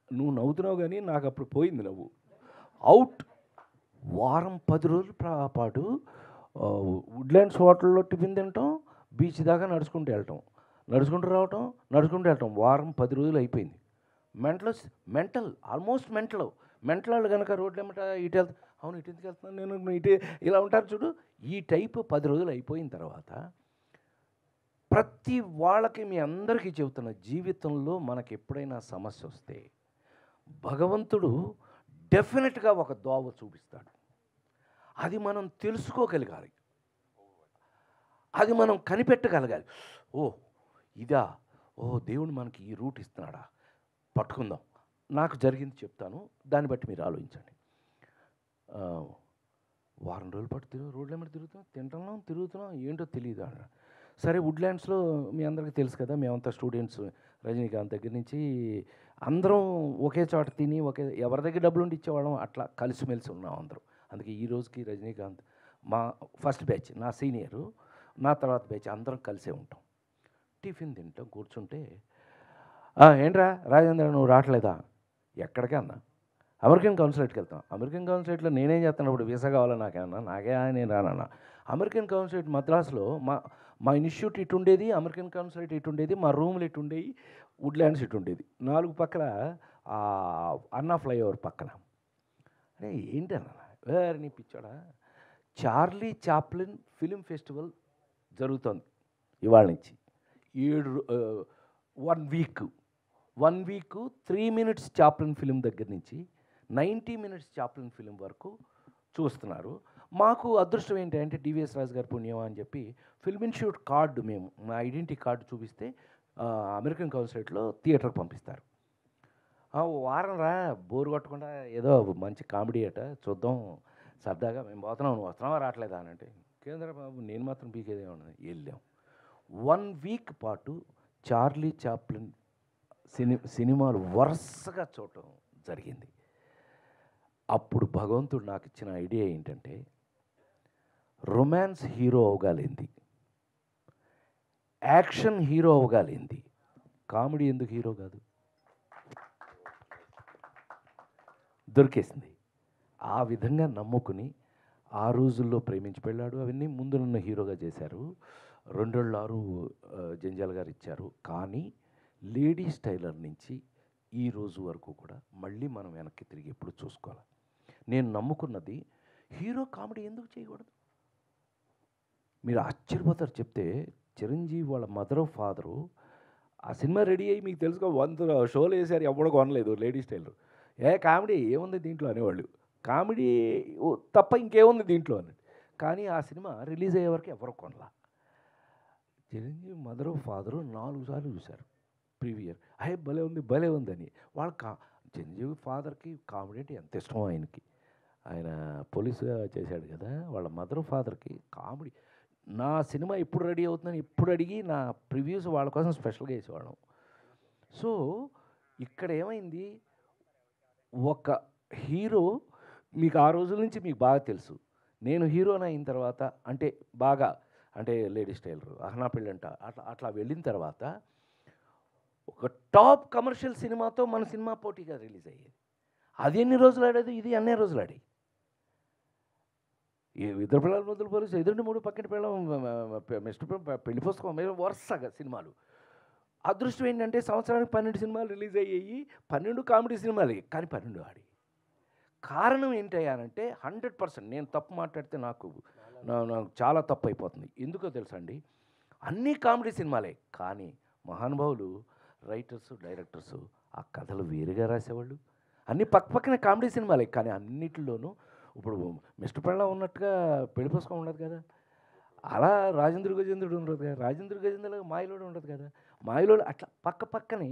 నువ్వు నవ్వుతున్నావు కానీ నాకు అప్పుడు పోయింది నవ్వు. అవుట్. వారం 10 రోజుల పాటు వుడ్లాండ్స్ హోటల్లో టిఫిన్ తినటం, బీచ్ దాకా నడుచుకుంటూ వెళ్ళటం. వారం 10 రోజులు అయిపోయింది. మెంటల్ ఆల్మోస్ట్ మెంటల్ వాళ్ళు కనుక రోడ్లు ఏమంటా ఇటు వెళ్తా, అవును ఇటు ఎందుకు వెళ్తున్నాను నేను, ఇటు ఇలా ఉంటారు చూడు. ఈ టైపు 10 రోజులు అయిపోయిన తర్వాత ప్రతి వాళ్ళకి, మీ అందరికీ చెబుతున్న, జీవితంలో మనకి ఎప్పుడైనా సమస్య వస్తే భగవంతుడు డెఫినెట్గా ఒక దోవ చూపిస్తాడు. అది మనం తెలుసుకోగలగాలి, అది మనం కనిపెట్టగలగాలి. ఇదా, దేవుడు మనకి ఈ రూట్ ఇస్తున్నాడా, పట్టుకుందాం. నాకు జరిగింది చెప్తాను, దాన్ని బట్టి మీరు ఆలోచించండి. వారం రోజుల పాటు రోడ్ల మీద తిరుగుతున్నాం, ఏంటో తెలియదు. సరే, వుడ్లాండ్స్లో మీ అందరికీ తెలుసు కదా, మేమంతా స్టూడెంట్స్, రజనీకాంత్ దగ్గర నుంచి అందరం ఒకే చోట తిని, ఎవరి దగ్గర డబ్బులు ఉండి ఇచ్చేవాళ్ళం, అట్లా కలిసిమెలిసి ఉన్నాం అందరం. అందుకే ఈ రోజుకి రజనీకాంత్ మా ఫస్ట్ బ్యాచ్, నా సీనియరు, నా తర్వాత బ్యాచ్ అందరం కలిసే ఉంటాం. టిఫిన్ తింటాం, కూర్చుంటే, ఏంట్రా రాజేంద్ర నువ్వు రావట్లేదా? ఎక్కడికి అన్నా, అమెరికన్ కౌన్సిలేట్కి వెళ్తాం. అమెరికన్ కౌన్సిలేట్లో నేనేం చేస్తాను, ఇప్పుడు వీసా కావాలా నాకేమన్నా, నేను రానన్నా. అమెరికన్ కౌన్సిలేట్ మద్రాసులో మా ఇన్స్టిట్యూట్ ఇటు ఉండేది, అమెరికన్ కౌన్సిలేట్ ఇటు ఉండేది, మా రూమ్లు ఇటు ఉండేవి, వుడ్లాండ్స్ ఇటు ఉండేది. 4 పక్కల అన్నా ఫ్లైఓవర్ పక్కన. అరే ఏంటి అన్న, వేరే నీ పిచ్చాడా, చార్లీ చాప్లిన్ ఫిలిం ఫెస్టివల్ జరుగుతోంది ఇవాళ నుంచి 1 వీక్ 3 మినిట్స్ చాప్లిన్ ఫిలిం దగ్గర నుంచి 90 మినిట్స్ చాప్లిన్ ఫిలిం వరకు చూస్తున్నారు. మాకు అదృష్టం ఏంటంటే డివిఎస్ రాజు గారి పుణ్యం అని చెప్పి ఫిల్మ్ ఇన్స్టిట్యూట్ కార్డు, మేము మా ఐడెంటిటీ కార్డు చూపిస్తే అమెరికన్ కౌన్సిలేట్లో థియేటర్కి పంపిస్తారు. వారం రా, బోరు కొట్టకుండా ఏదో మంచి కామెడీ అట చూద్దాం సరదాగా, మేము పోతున్నాం, నువ్వు వస్తున్నావా రావట్లేదా అని అంటే, కేంద్రబాబు నేను మాత్రం పీకేదే ఉన్నది. వెళ్ళాం. 1 వీక్ పాటు చార్లీ చాప్లిన్ సినిమాలు వరుసగా చూడటం జరిగింది. అప్పుడు భగవంతుడు నాకు ఇచ్చిన ఐడియా ఏంటంటే, రొమాన్స్ హీరో అవగాలింది, యాక్షన్ హీరో అవగాలింది, కామెడీ ఎందుకు హీరో కాదు? దొరికేసింది. ఆ విధంగా నమ్ముకుని ఆ రోజుల్లో ప్రేమించి పెళ్ళాడు అవన్నీ ముందు నన్ను హీరోగా చేశారు. 2.6 జంజాల్ గారు ఇచ్చారు. కానీ లేడీస్ టైలర్ నుంచి ఈ రోజు వరకు కూడా మళ్ళీ మనం వెనక్కి తిరిగి ఎప్పుడు చూసుకోవాలి. నేను నమ్ముకున్నది హీరో కామెడీ ఎందుకు చేయకూడదు? మీరు ఆశ్చర్యపోతారు చెప్తే, చిరంజీవి వాళ్ళ మదర్ ఫాదరు ఆ సినిమా రెడీ అయ్యి మీకు తెలుసుకో 100 షోలు వేసారు, ఎవడో కొనలేదు లేడీస్ టైలర్. కామెడీ ఏముంది దీంట్లో అనేవాళ్ళు, కామెడీ తప్ప ఇంకేముంది దీంట్లో అని. కానీ ఆ సినిమా రిలీజ్ అయ్యే వరకు ఎవరు కొనలా. చిరంజీవి మదర్ ఫాదరు 4 సార్లు చూశారు ప్రీవియర్. భలే ఉందని. వాళ్ళ చిరంజీవి ఫాదర్కి కామెడీ అంటే ఎంత ఇష్టమో ఆయనకి, ఆయన పోలీసుగా చేశాడు కదా. వాళ్ళ మదర్ ఫాదర్కి కామెడీ. నా సినిమా ఎప్పుడు రెడీ అవుతుందని ఎప్పుడు అడిగి నా ప్రివ్యూస్ వాళ్ళ కోసం స్పెషల్గా వేసేవాళ్ళం. సో ఇక్కడ ఏమైంది, ఒక హీరో మీకు ఆ రోజుల నుంచి మీకు బాగా తెలుసు. నేను హీరోని అయిన తర్వాత అంటే లేడీస్ టైలర్, అహనా పెళ్ళంట, అట్లా వెళ్ళిన తర్వాత ఒక టాప్ కమర్షియల్ సినిమాతో మన సినిమా పోటీగా రిలీజ్ అయ్యేది. అది ఎన్ని రోజులు ఆడేది, ఇది అన్నే రోజులు ఆడి. ఇద్దరు పిల్లల మొదలు పోలీసు, 2-3 పక్కన పిల్లలు, మిస్టర్ పెళ్లి పుస్తకం, వరుసగా సినిమాలు. అదృష్టం ఏంటంటే సంవత్సరానికి 12 సినిమాలు రిలీజ్ అయ్యాయి. 12 కామెడీ సినిమాలే, కానీ 12 ఆడి. కారణం ఏంటయ్యానంటే 100% నేను తప్పు మాట్లాడితే నాకు చాలా తప్పు అయిపోతుంది. ఎందుకో తెలుసా అండి, అన్నీ కామెడీ సినిమాలే, కానీ మహానుభావులు రైటర్సు డైరెక్టర్సు ఆ కథలు వేరుగా రాసేవాళ్ళు. అన్నీ పక్కనే కామెడీ సినిమాలే, కానీ అన్నిటిలోనూ ఇప్పుడు మిస్టర్ పెళ్ళ ఉన్నట్టుగా పెళ్లి పుస్తకం ఉండదు కదా, అలా రాజేంద్ర గజేంద్రుడు ఉండదు కదా, రాజేంద్ర గజేంద్రుడు మాయలోడు ఉండదు కదా, మాయలోడు అట్లా పక్కనే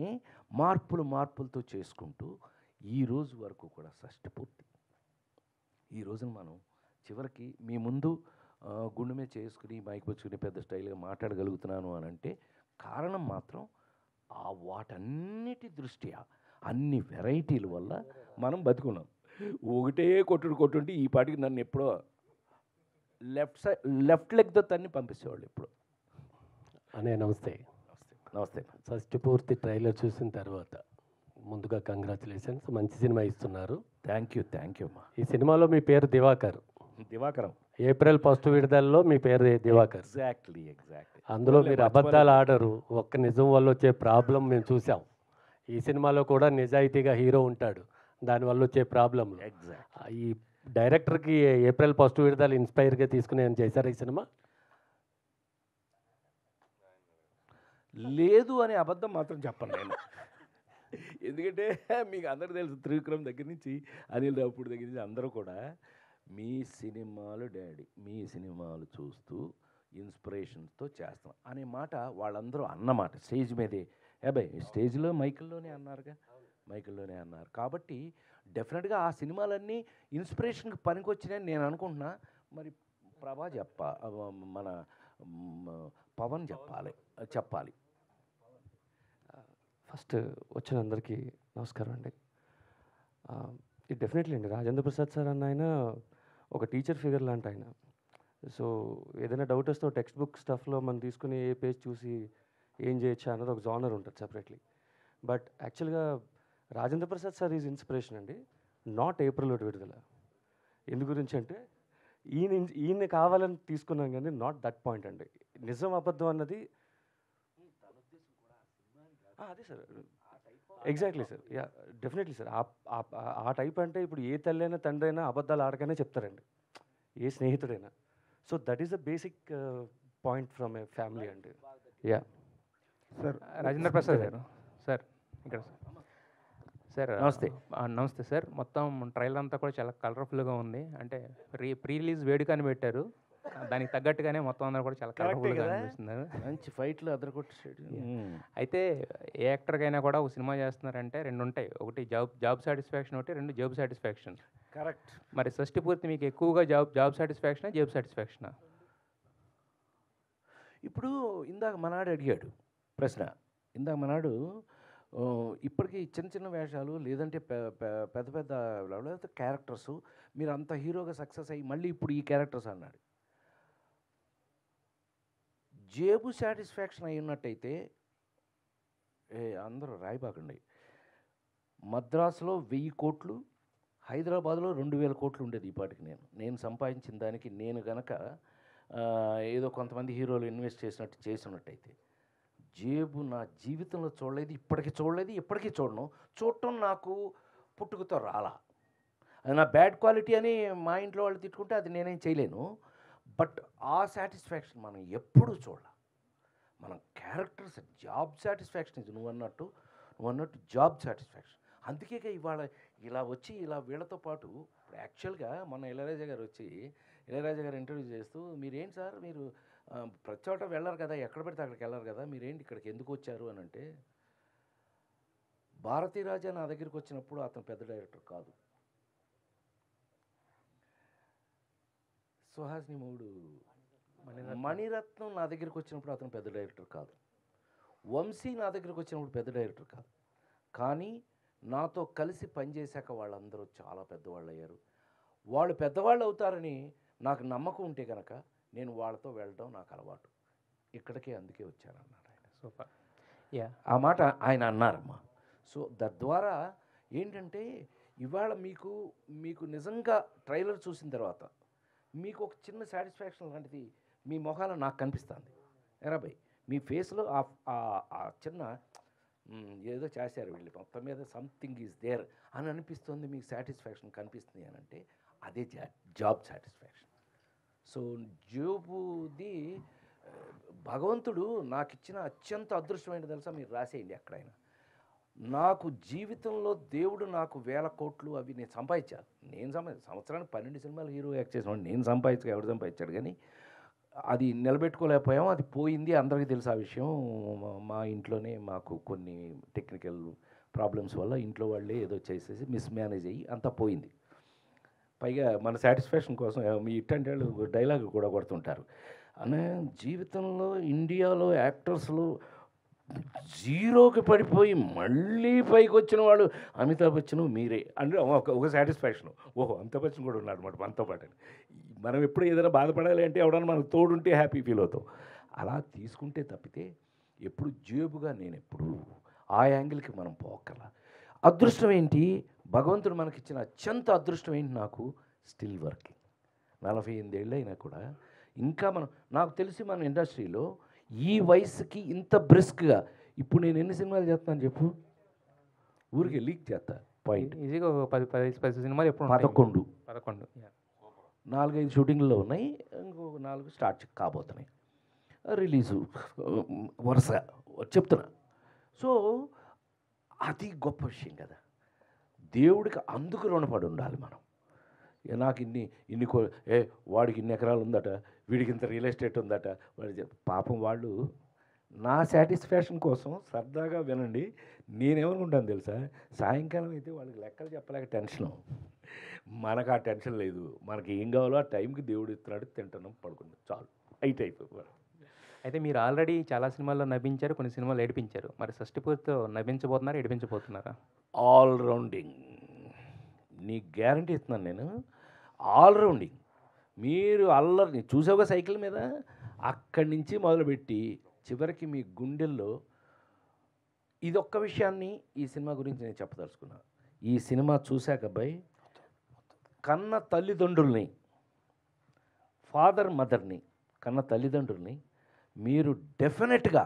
మార్పులతో చేసుకుంటూ ఈ రోజు వరకు కూడా షష్టి పూర్తి. ఈ రోజున మనం చివరికి మీ ముందు గుండె మీద చేసుకుని మైక్ పుచ్చుకుని పెద్ద స్టైల్గా మాట్లాడగలుగుతున్నాను అని అంటే కారణం మాత్రం వాటన్నిటి దృష్ట్యా అన్ని వెరైటీల వల్ల మనం బతుకున్నాం. ఒకటే కొట్టుంటే ఈ పాటికి నన్ను ఎప్పుడో లెఫ్ట్ లెగ్తో తన్ని పంపించేవాళ్ళు ఎప్పుడు. అనే నమస్తే. షష్టి పూర్తి ట్రైలర్ చూసిన తర్వాత ముందుగా కంగ్రాచులేషన్స్, మంచి సినిమా ఇస్తున్నారు. థ్యాంక్ యూ అమ్మా. ఈ సినిమాలో మీ పేరు దివాకరం. ఏప్రిల్ 1 విడుదలలో మీ పేరు దివాకర్. ఎగ్జాక్ట్లీ. అందులో మీరు అబద్ధాలు ఆడరు, ఒక్క నిజం వల్ల వచ్చే ప్రాబ్లం మేము చూసాం. ఈ సినిమాలో కూడా నిజాయితీగా హీరో ఉంటాడు, దానివల్ల వచ్చే ప్రాబ్లం. ఈ డైరెక్టర్కి ఏప్రిల్ 1 విడుదల ఇన్స్పైర్గా తీసుకుని ఏం చేశారు ఈ సినిమా? లేదు అనే అబద్ధం మాత్రం చెప్పను నేను. ఎందుకంటే మీకు అందరూ తెలుసు, త్రివిక్రమ్ దగ్గర నుంచి అనిల్ రావుపూడి దగ్గర నుంచి అందరూ కూడా మీ సినిమాలు డాడీ, మీ సినిమాలు చూస్తూ ఇన్స్పిరేషన్స్తో చేస్తాం అనే మాట వాళ్ళందరూ అన్నమాట స్టేజ్ మీదే. స్టేజ్లో మైకిల్లోనే అన్నారు కాబట్టి డెఫినెట్గా ఆ సినిమాలన్నీ ఇన్స్పిరేషన్కి పనికొచ్చినాయని నేను అనుకుంటున్నా. మరి ప్రభా మన పవన్ చెప్పాలి. ఫస్ట్ వచ్చిన అందరికీ నమస్కారం అండి. ఇది డెఫినెట్లీ అండి, రాజేంద్ర ప్రసాద్ సార్ అన్న ఆయన ఒక టీచర్ ఫిగర్ లాంటి ఆయన. సో ఏదైనా డౌట్ వస్తే టెక్స్ట్ బుక్ స్టఫ్లో మనం తీసుకుని ఏ పేజ్ చూసి ఏం చేయొచ్చా అన్నది ఒక జానర్ ఉంటుంది సెపరేట్లీ. బట్ యాక్చువల్గా Rajendra Prasad sir is inspiration అండి, నాట్ ఏప్రిల్ 1 విడుదల. ఎందు గురించి అంటే ఈయన కావాలని తీసుకున్నాం కానీ నాట్ దట్ పాయింట్ అండి. నిజం అబద్ధం అన్నది అదే sir, exactly sir, yeah definitely sir. ఆ టైప్ అంటే ఇప్పుడు ఏ తల్లి అయినా తండ్రి అయినా అబద్ధాలు ఆడకనే చెప్తారండి, ఏ స్నేహితుడైనా. So that is the basic point from a family అండి. యా సార్ రాజేంద్ర ప్రసాద్ గారు సార్ ఇక్కడ సార్ నమస్తే. నమస్తే సార్. మొత్తం ట్రైలర్ అంతా కూడా చాలా కలర్ఫుల్గా ఉంది. అంటే ప్రీ రిలీజ్ వేడుక అని పెట్టారు, దానికి తగ్గట్టుగానే మొత్తం అందరూ కూడా చాలా కలర్ఫుల్గా అనిపిస్తున్నారు. మంచి ఫైట్లు అదరగొట్టేసాడు. అయితే ఏ యాక్టర్కైనా కూడా ఒక సినిమా చేస్తున్నారంటే రెండు ఉంటాయి, ఒకటి జాబ్ సాటిస్ఫాక్షన్, ఒకటి రెండు జాబ్ సాటిస్ఫాక్షన్. కరెక్ట్. మరి షష్టి పూర్తి మీకు ఎక్కువగా జాబ్ సాటిస్ఫాక్షనా జాబ్ సాటిస్ఫాక్షనా? ఇప్పుడు ఇందాక మనాడు అడిగాడు ప్రశ్న. ఇందాక మనాడు ఇప్పటికీ చిన్న చిన్న వేషాలు లేదంటే పెద్ద పెద్ద లేకపోతే క్యారెక్టర్స్ మీరు అంత హీరోగా సక్సెస్ అయ్యి మళ్ళీ ఇప్పుడు ఈ క్యారెక్టర్స్ అన్నాడు. జేబు సాటిస్ఫాక్షన్ అయి ఉన్నట్టయితే అందరూ రాయిబాకండి. మద్రాసులో 1000 కోట్లు, హైదరాబాద్లో 2000 కోట్లు ఉండేది ఈ పాటికి. నేను సంపాదించిన దానికి నేను గనక ఏదో కొంతమంది హీరోలు ఇన్వెస్ట్ చేసినట్టు చేసినట్టయితే జేబు నా జీవితంలో చూడలేదు, ఇప్పటికీ చూడలేదు, ఇప్పటికీ చూడను. చూడటం నాకు పుట్టుకతో రాలా. అది నా బ్యాడ్ క్వాలిటీ అని మా ఇంట్లో వాళ్ళు తిట్టుకుంటే అది నేనేం చేయలేను. బట్ ఆ సాటిస్ఫాక్షన్ మనం ఎప్పుడూ చూడాలి. మనం క్యారెక్టర్స్ జాబ్ సాటిస్ఫాక్షన్ ఇది నువ్వు అన్నట్టు జాబ్ సాటిస్ఫాక్షన్. అందుకే ఇవాళ ఇలా వచ్చి ఇలా వీళ్ళతో పాటు ఇప్పుడు యాక్చువల్గా మన ఇళయరాజా గారు ఇంటర్వ్యూ చేస్తూ మీరేంటి సార్ మీరు ప్రతి చోట వెళ్ళరు కదా, ఎక్కడ పెడితే అక్కడికి వెళ్ళరు కదా, మీరేంటి ఇక్కడికి ఎందుకు వచ్చారు అని అంటే, భారతీరాజా నా దగ్గరికి వచ్చినప్పుడు అతను పెద్ద డైరెక్టర్ కాదు. సుహాసిని మూడు మణిరత్నం నా దగ్గరికి వచ్చినప్పుడు అతను పెద్ద డైరెక్టర్ కాదు. వంశీ నా దగ్గరికి వచ్చినప్పుడు పెద్ద డైరెక్టర్ కాదు. కానీ నాతో కలిసి పనిచేశాక వాళ్ళందరూ చాలా పెద్దవాళ్ళు అయ్యారు. వాళ్ళు పెద్దవాళ్ళు అవుతారని నాకు నమ్మకం ఉంటే కనుక నేను వాళ్ళతో వెళ్ళడం నాకు అలవాటు. ఇక్కడికే అందుకే వచ్చానన్నాడు ఆయన. సూపర్. యా, ఆ మాట ఆయన అన్నారమ్మా. సో తద్వారా ఏంటంటే ఇవాళ మీకు నిజంగా ట్రైలర్ చూసిన తర్వాత మీకు ఒక చిన్న సాటిస్ఫాక్షన్ లాంటిది మీ మొహాన నాకు కనిపిస్తుంది. ఎరాబాయ్ మీ ఫేస్లో ఆ చిన్న ఏదో చేశారు వీళ్ళు, మొత్తం మీద సంథింగ్ ఈజ్ దేర్ అని అనిపిస్తుంది, మీకు సాటిస్ఫాక్షన్ కనిపిస్తుంది అని అంటే అదే జాబ్ సాటిస్ఫాక్షన్. సో జాబుది భగవంతుడు నాకు ఇచ్చిన అత్యంత అదృష్టమైనది తెలుసా, మీరు రాసేయండి ఎక్కడైనా. నాకు జీవితంలో దేవుడు నాకు 1000 కోట్లు అవి నేను సంపాదించాను. సంవత్సరానికి 12 సినిమాలు హీరో యాక్ట్ చేసిన నేను ఎవడు సంపాదించాడు, కానీ అది నిలబెట్టుకోలేకపోయాం. అది పోయింది, అందరికీ తెలుసు ఆ విషయం. మా ఇంట్లోనే మాకు కొన్ని టెక్నికల్ ప్రాబ్లమ్స్ వల్ల ఇంట్లో వాళ్ళే ఏదో చేసేసి మిస్మేనేజ్ అయ్యి అంతా పోయింది. పైగా మన సాటిస్ఫాక్షన్ కోసం మీ ఇట్టంటే వాళ్ళు డైలాగ్ కూడా కొడుతుంటారు. అనే జీవితంలో ఇండియాలో యాక్టర్స్లో జీరోకి పడిపోయి మళ్ళీ పైకి వచ్చిన వాడు అమితాబ్ బచ్చన్ మీరే అంటే ఒక సాటిస్ఫాక్షన్. ఓహో అమితాబ్ బచ్చన్ కూడా ఉన్నాడు అనమాట మనతో పాటు. మనం ఎప్పుడు ఏదైనా బాధపడాలి అంటే ఎవడన్నా మనకు తోడుంటే హ్యాపీ ఫీల్ అవుతాం. అలా తీసుకుంటే తప్పితే ఎప్పుడు జేబుగా నేను ఎప్పుడు ఆ యాంగిల్కి మనం పోకల. అదృష్టం ఏంటి, భగవంతుడు మనకిచ్చిన అత్యంత అదృష్టం ఏంటి, నాకు స్టిల్ వర్కింగ్. 48 ఏళ్ళు అయినా కూడా ఇంకా నాకు తెలిసి మన ఇండస్ట్రీలో ఈ వయసుకి ఇంత బ్రిస్క్గా ఇప్పుడు నేను ఎన్ని సినిమాలు చేస్తాను చెప్పు, ఊరికి లీక్ చేస్తా పాయింట్ ఈజీగా 10 సినిమాలు ఎప్పుడు 11 11 4-5 షూటింగ్లో ఉన్నాయి, ఇంకొక 4 స్టార్ట్ కాబోతున్నాయి, రిలీజు వరుస చెప్తున్నా. సో అది గొప్ప విషయం కదా, దేవుడికి అందుకు రుణపడి ఉండాలి మనం. నాకు వాడికి ఇన్ని ఎకరాలు ఉందట, వీడికి ఇంత రియల్ ఎస్టేట్ ఉందట, వాడి పాపం వాళ్ళు నా సాటిస్ఫాక్షన్ కోసం సరదాగా వినండి. నేనేమనుకుంటాను తెలుసా, సాయంకాలం అయితే వాళ్ళకి లెక్కలు చెప్పలేక టెన్షను, మనకు ఆ టెన్షన్ లేదు. మనకి ఏం కావాలో ఆ టైంకి దేవుడు ఇస్తున్నాడు, తింటున్నాం, పడుకుంటాం, చాలు అయిపోయి. అయితే మీరు ఆల్రెడీ చాలా సినిమాల్లో నవ్వించారు, కొన్ని సినిమాలు ఏడిపించారు. మరి షష్టిపూర్తితో నవ్వించబోతున్నారా, ఏడిపించబోతున్నారా? ఆల్రౌండింగ్ నీకు గ్యారంటీ ఇస్తున్నాను నేను, ఆల్రౌండింగ్. మీరు అల్లరిని చూసావుగా సైకిల్ మీద, అక్కడి నుంచి మొదలుపెట్టి చివరికి మీ గుండెల్లో ఇదొక్క విషయాన్ని ఈ సినిమా గురించి నేను చెప్పదలుచుకున్నాను. ఈ సినిమా చూశాక అబ్బాయి కన్న తల్లిదండ్రుల్ని, ఫాదర్ మదర్ని, కన్న తల్లిదండ్రుల్ని మీరు డెఫినెట్గా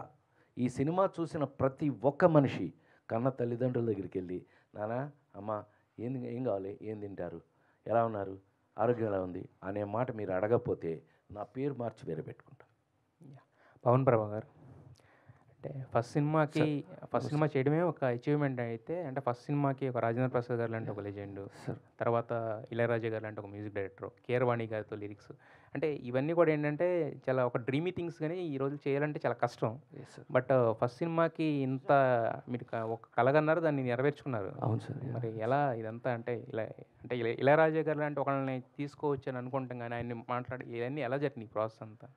ఈ సినిమా చూసిన ప్రతి ఒక్క మనిషి కన్న తల్లిదండ్రుల దగ్గరికి వెళ్ళి, నాన్న అమ్మ ఏం కావాలి, ఏం తింటారు, ఎలా ఉన్నారు, ఆరోగ్యం ఎలా ఉంది అనే మాట మీరు అడగకపోతే నా పేరు మార్చి వేరే పెట్టుకుంటా. పవన్ ప్రభా గారు. అంటే ఫస్ట్ సినిమా చేయడమే ఒక అచీవ్మెంట్ అయితే, అంటే ఫస్ట్ సినిమాకి ఒక రాజేంద్ర ప్రసాద్ గారు లాంటి ఒక లెజెండ్, తర్వాత ఇళయరాజా గారు లాంటి ఒక మ్యూజిక్ డైరెక్టర్, కీరవాణి గారితో లిరిక్స్, అంటే ఇవన్నీ కూడా ఏంటంటే చాలా ఒక డ్రీమీ థింగ్స్, కానీ ఈ రోజు చేయాలంటే చాలా కష్టం. బట్ ఫస్ట్ సినిమాకి ఇంత మీరు ఒక కలగన్నారు, దాన్ని నెరవేర్చుకున్నారు. అవును సార్. మరి ఎలా ఇదంతా అంటే ఇళయరాజా గారు లాంటి ఒకళ్ళని తీసుకోవచ్చు అని అనుకుంటాం, కానీ ఆయన్ని మాట్లాడి ఇవన్నీ ఎలా జరిగినాయి ప్రాసెస్ అంతా?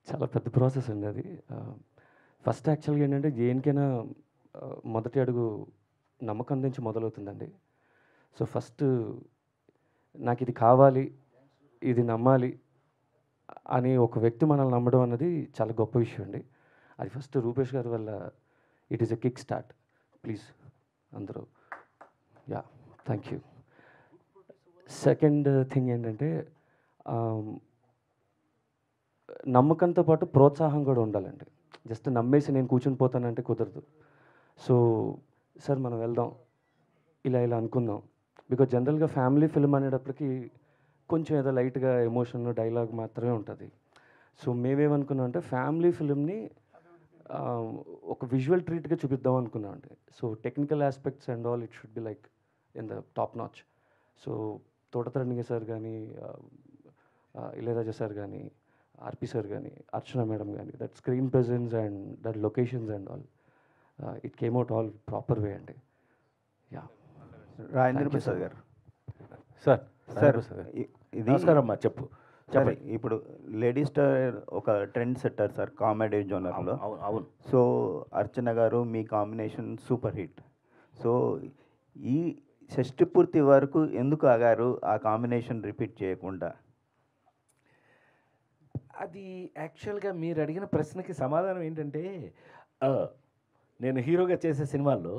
చాలా పెద్ద ప్రాసెస్ అండి అది. ఫస్ట్ యాక్చువల్గా ఏంటంటే దేనికైనా మొదటి అడుగు నమ్మకం నుంచి మొదలవుతుందండి. సో ఫస్ట్ నాకు ఇది కావాలి, ఇది నమ్మాలి అని ఒక వ్యక్తి మనల్ని నమ్మడం అన్నది చాలా గొప్ప విషయం అండి. అది ఫస్ట్ రూపేష్ గారి వల్ల it is a kick start. Please అందరూ yeah thank you. Second thing ఏంటంటే నమ్మకంతో పాటు ప్రోత్సాహం కూడా ఉండాలండి. జస్ట్ నమ్మేసి నేను కూర్చుని పోతానంటే కుదరదు. సో సార్ మనం వెళ్దాం, ఇలా అనుకుందాం. బికాజ్ జనరల్గా ఫ్యామిలీ ఫిల్మ్ అనేటప్పటికి కొంచెం ఏదో లైట్గా ఎమోషన్ డైలాగ్ మాత్రమే ఉంటుంది. సో మేమేమనుకున్నాం అంటే ఫ్యామిలీ ఫిల్మ్ని ఒక విజువల్ ట్రీట్గా చూపిద్దాం అనుకున్నాం అండి. So technical aspects and all it should be like in the top notch. So Thota Tharani sir కానీ, ఇళయరాజా సార్ కానీ, ఆర్పి సార్ కానీ, అర్చన మేడం కానీ, that screen presence and that locations and all it came out all proper way అండి. Yeah Rajendra Prasad గారు. Sir ఇది నమస్కారం అమ్మా, చెప్పు. ఇప్పుడు లేడీ స్టార్ ఒక ట్రెండ్ సెట్టర్ సార్ కామెడీ జోనర్లో. అవును. సో అర్చన గారు మీ కాంబినేషన్ సూపర్ హిట్. సో ఈ షష్టి పూర్తి వరకు ఎందుకు ఆగారు ఆ కాంబినేషన్ రిపీట్ చేయకుండా? అది యాక్చువల్గా మీరు అడిగిన ప్రశ్నకి సమాధానం ఏంటంటే, నేను హీరోగా చేసే సినిమాల్లో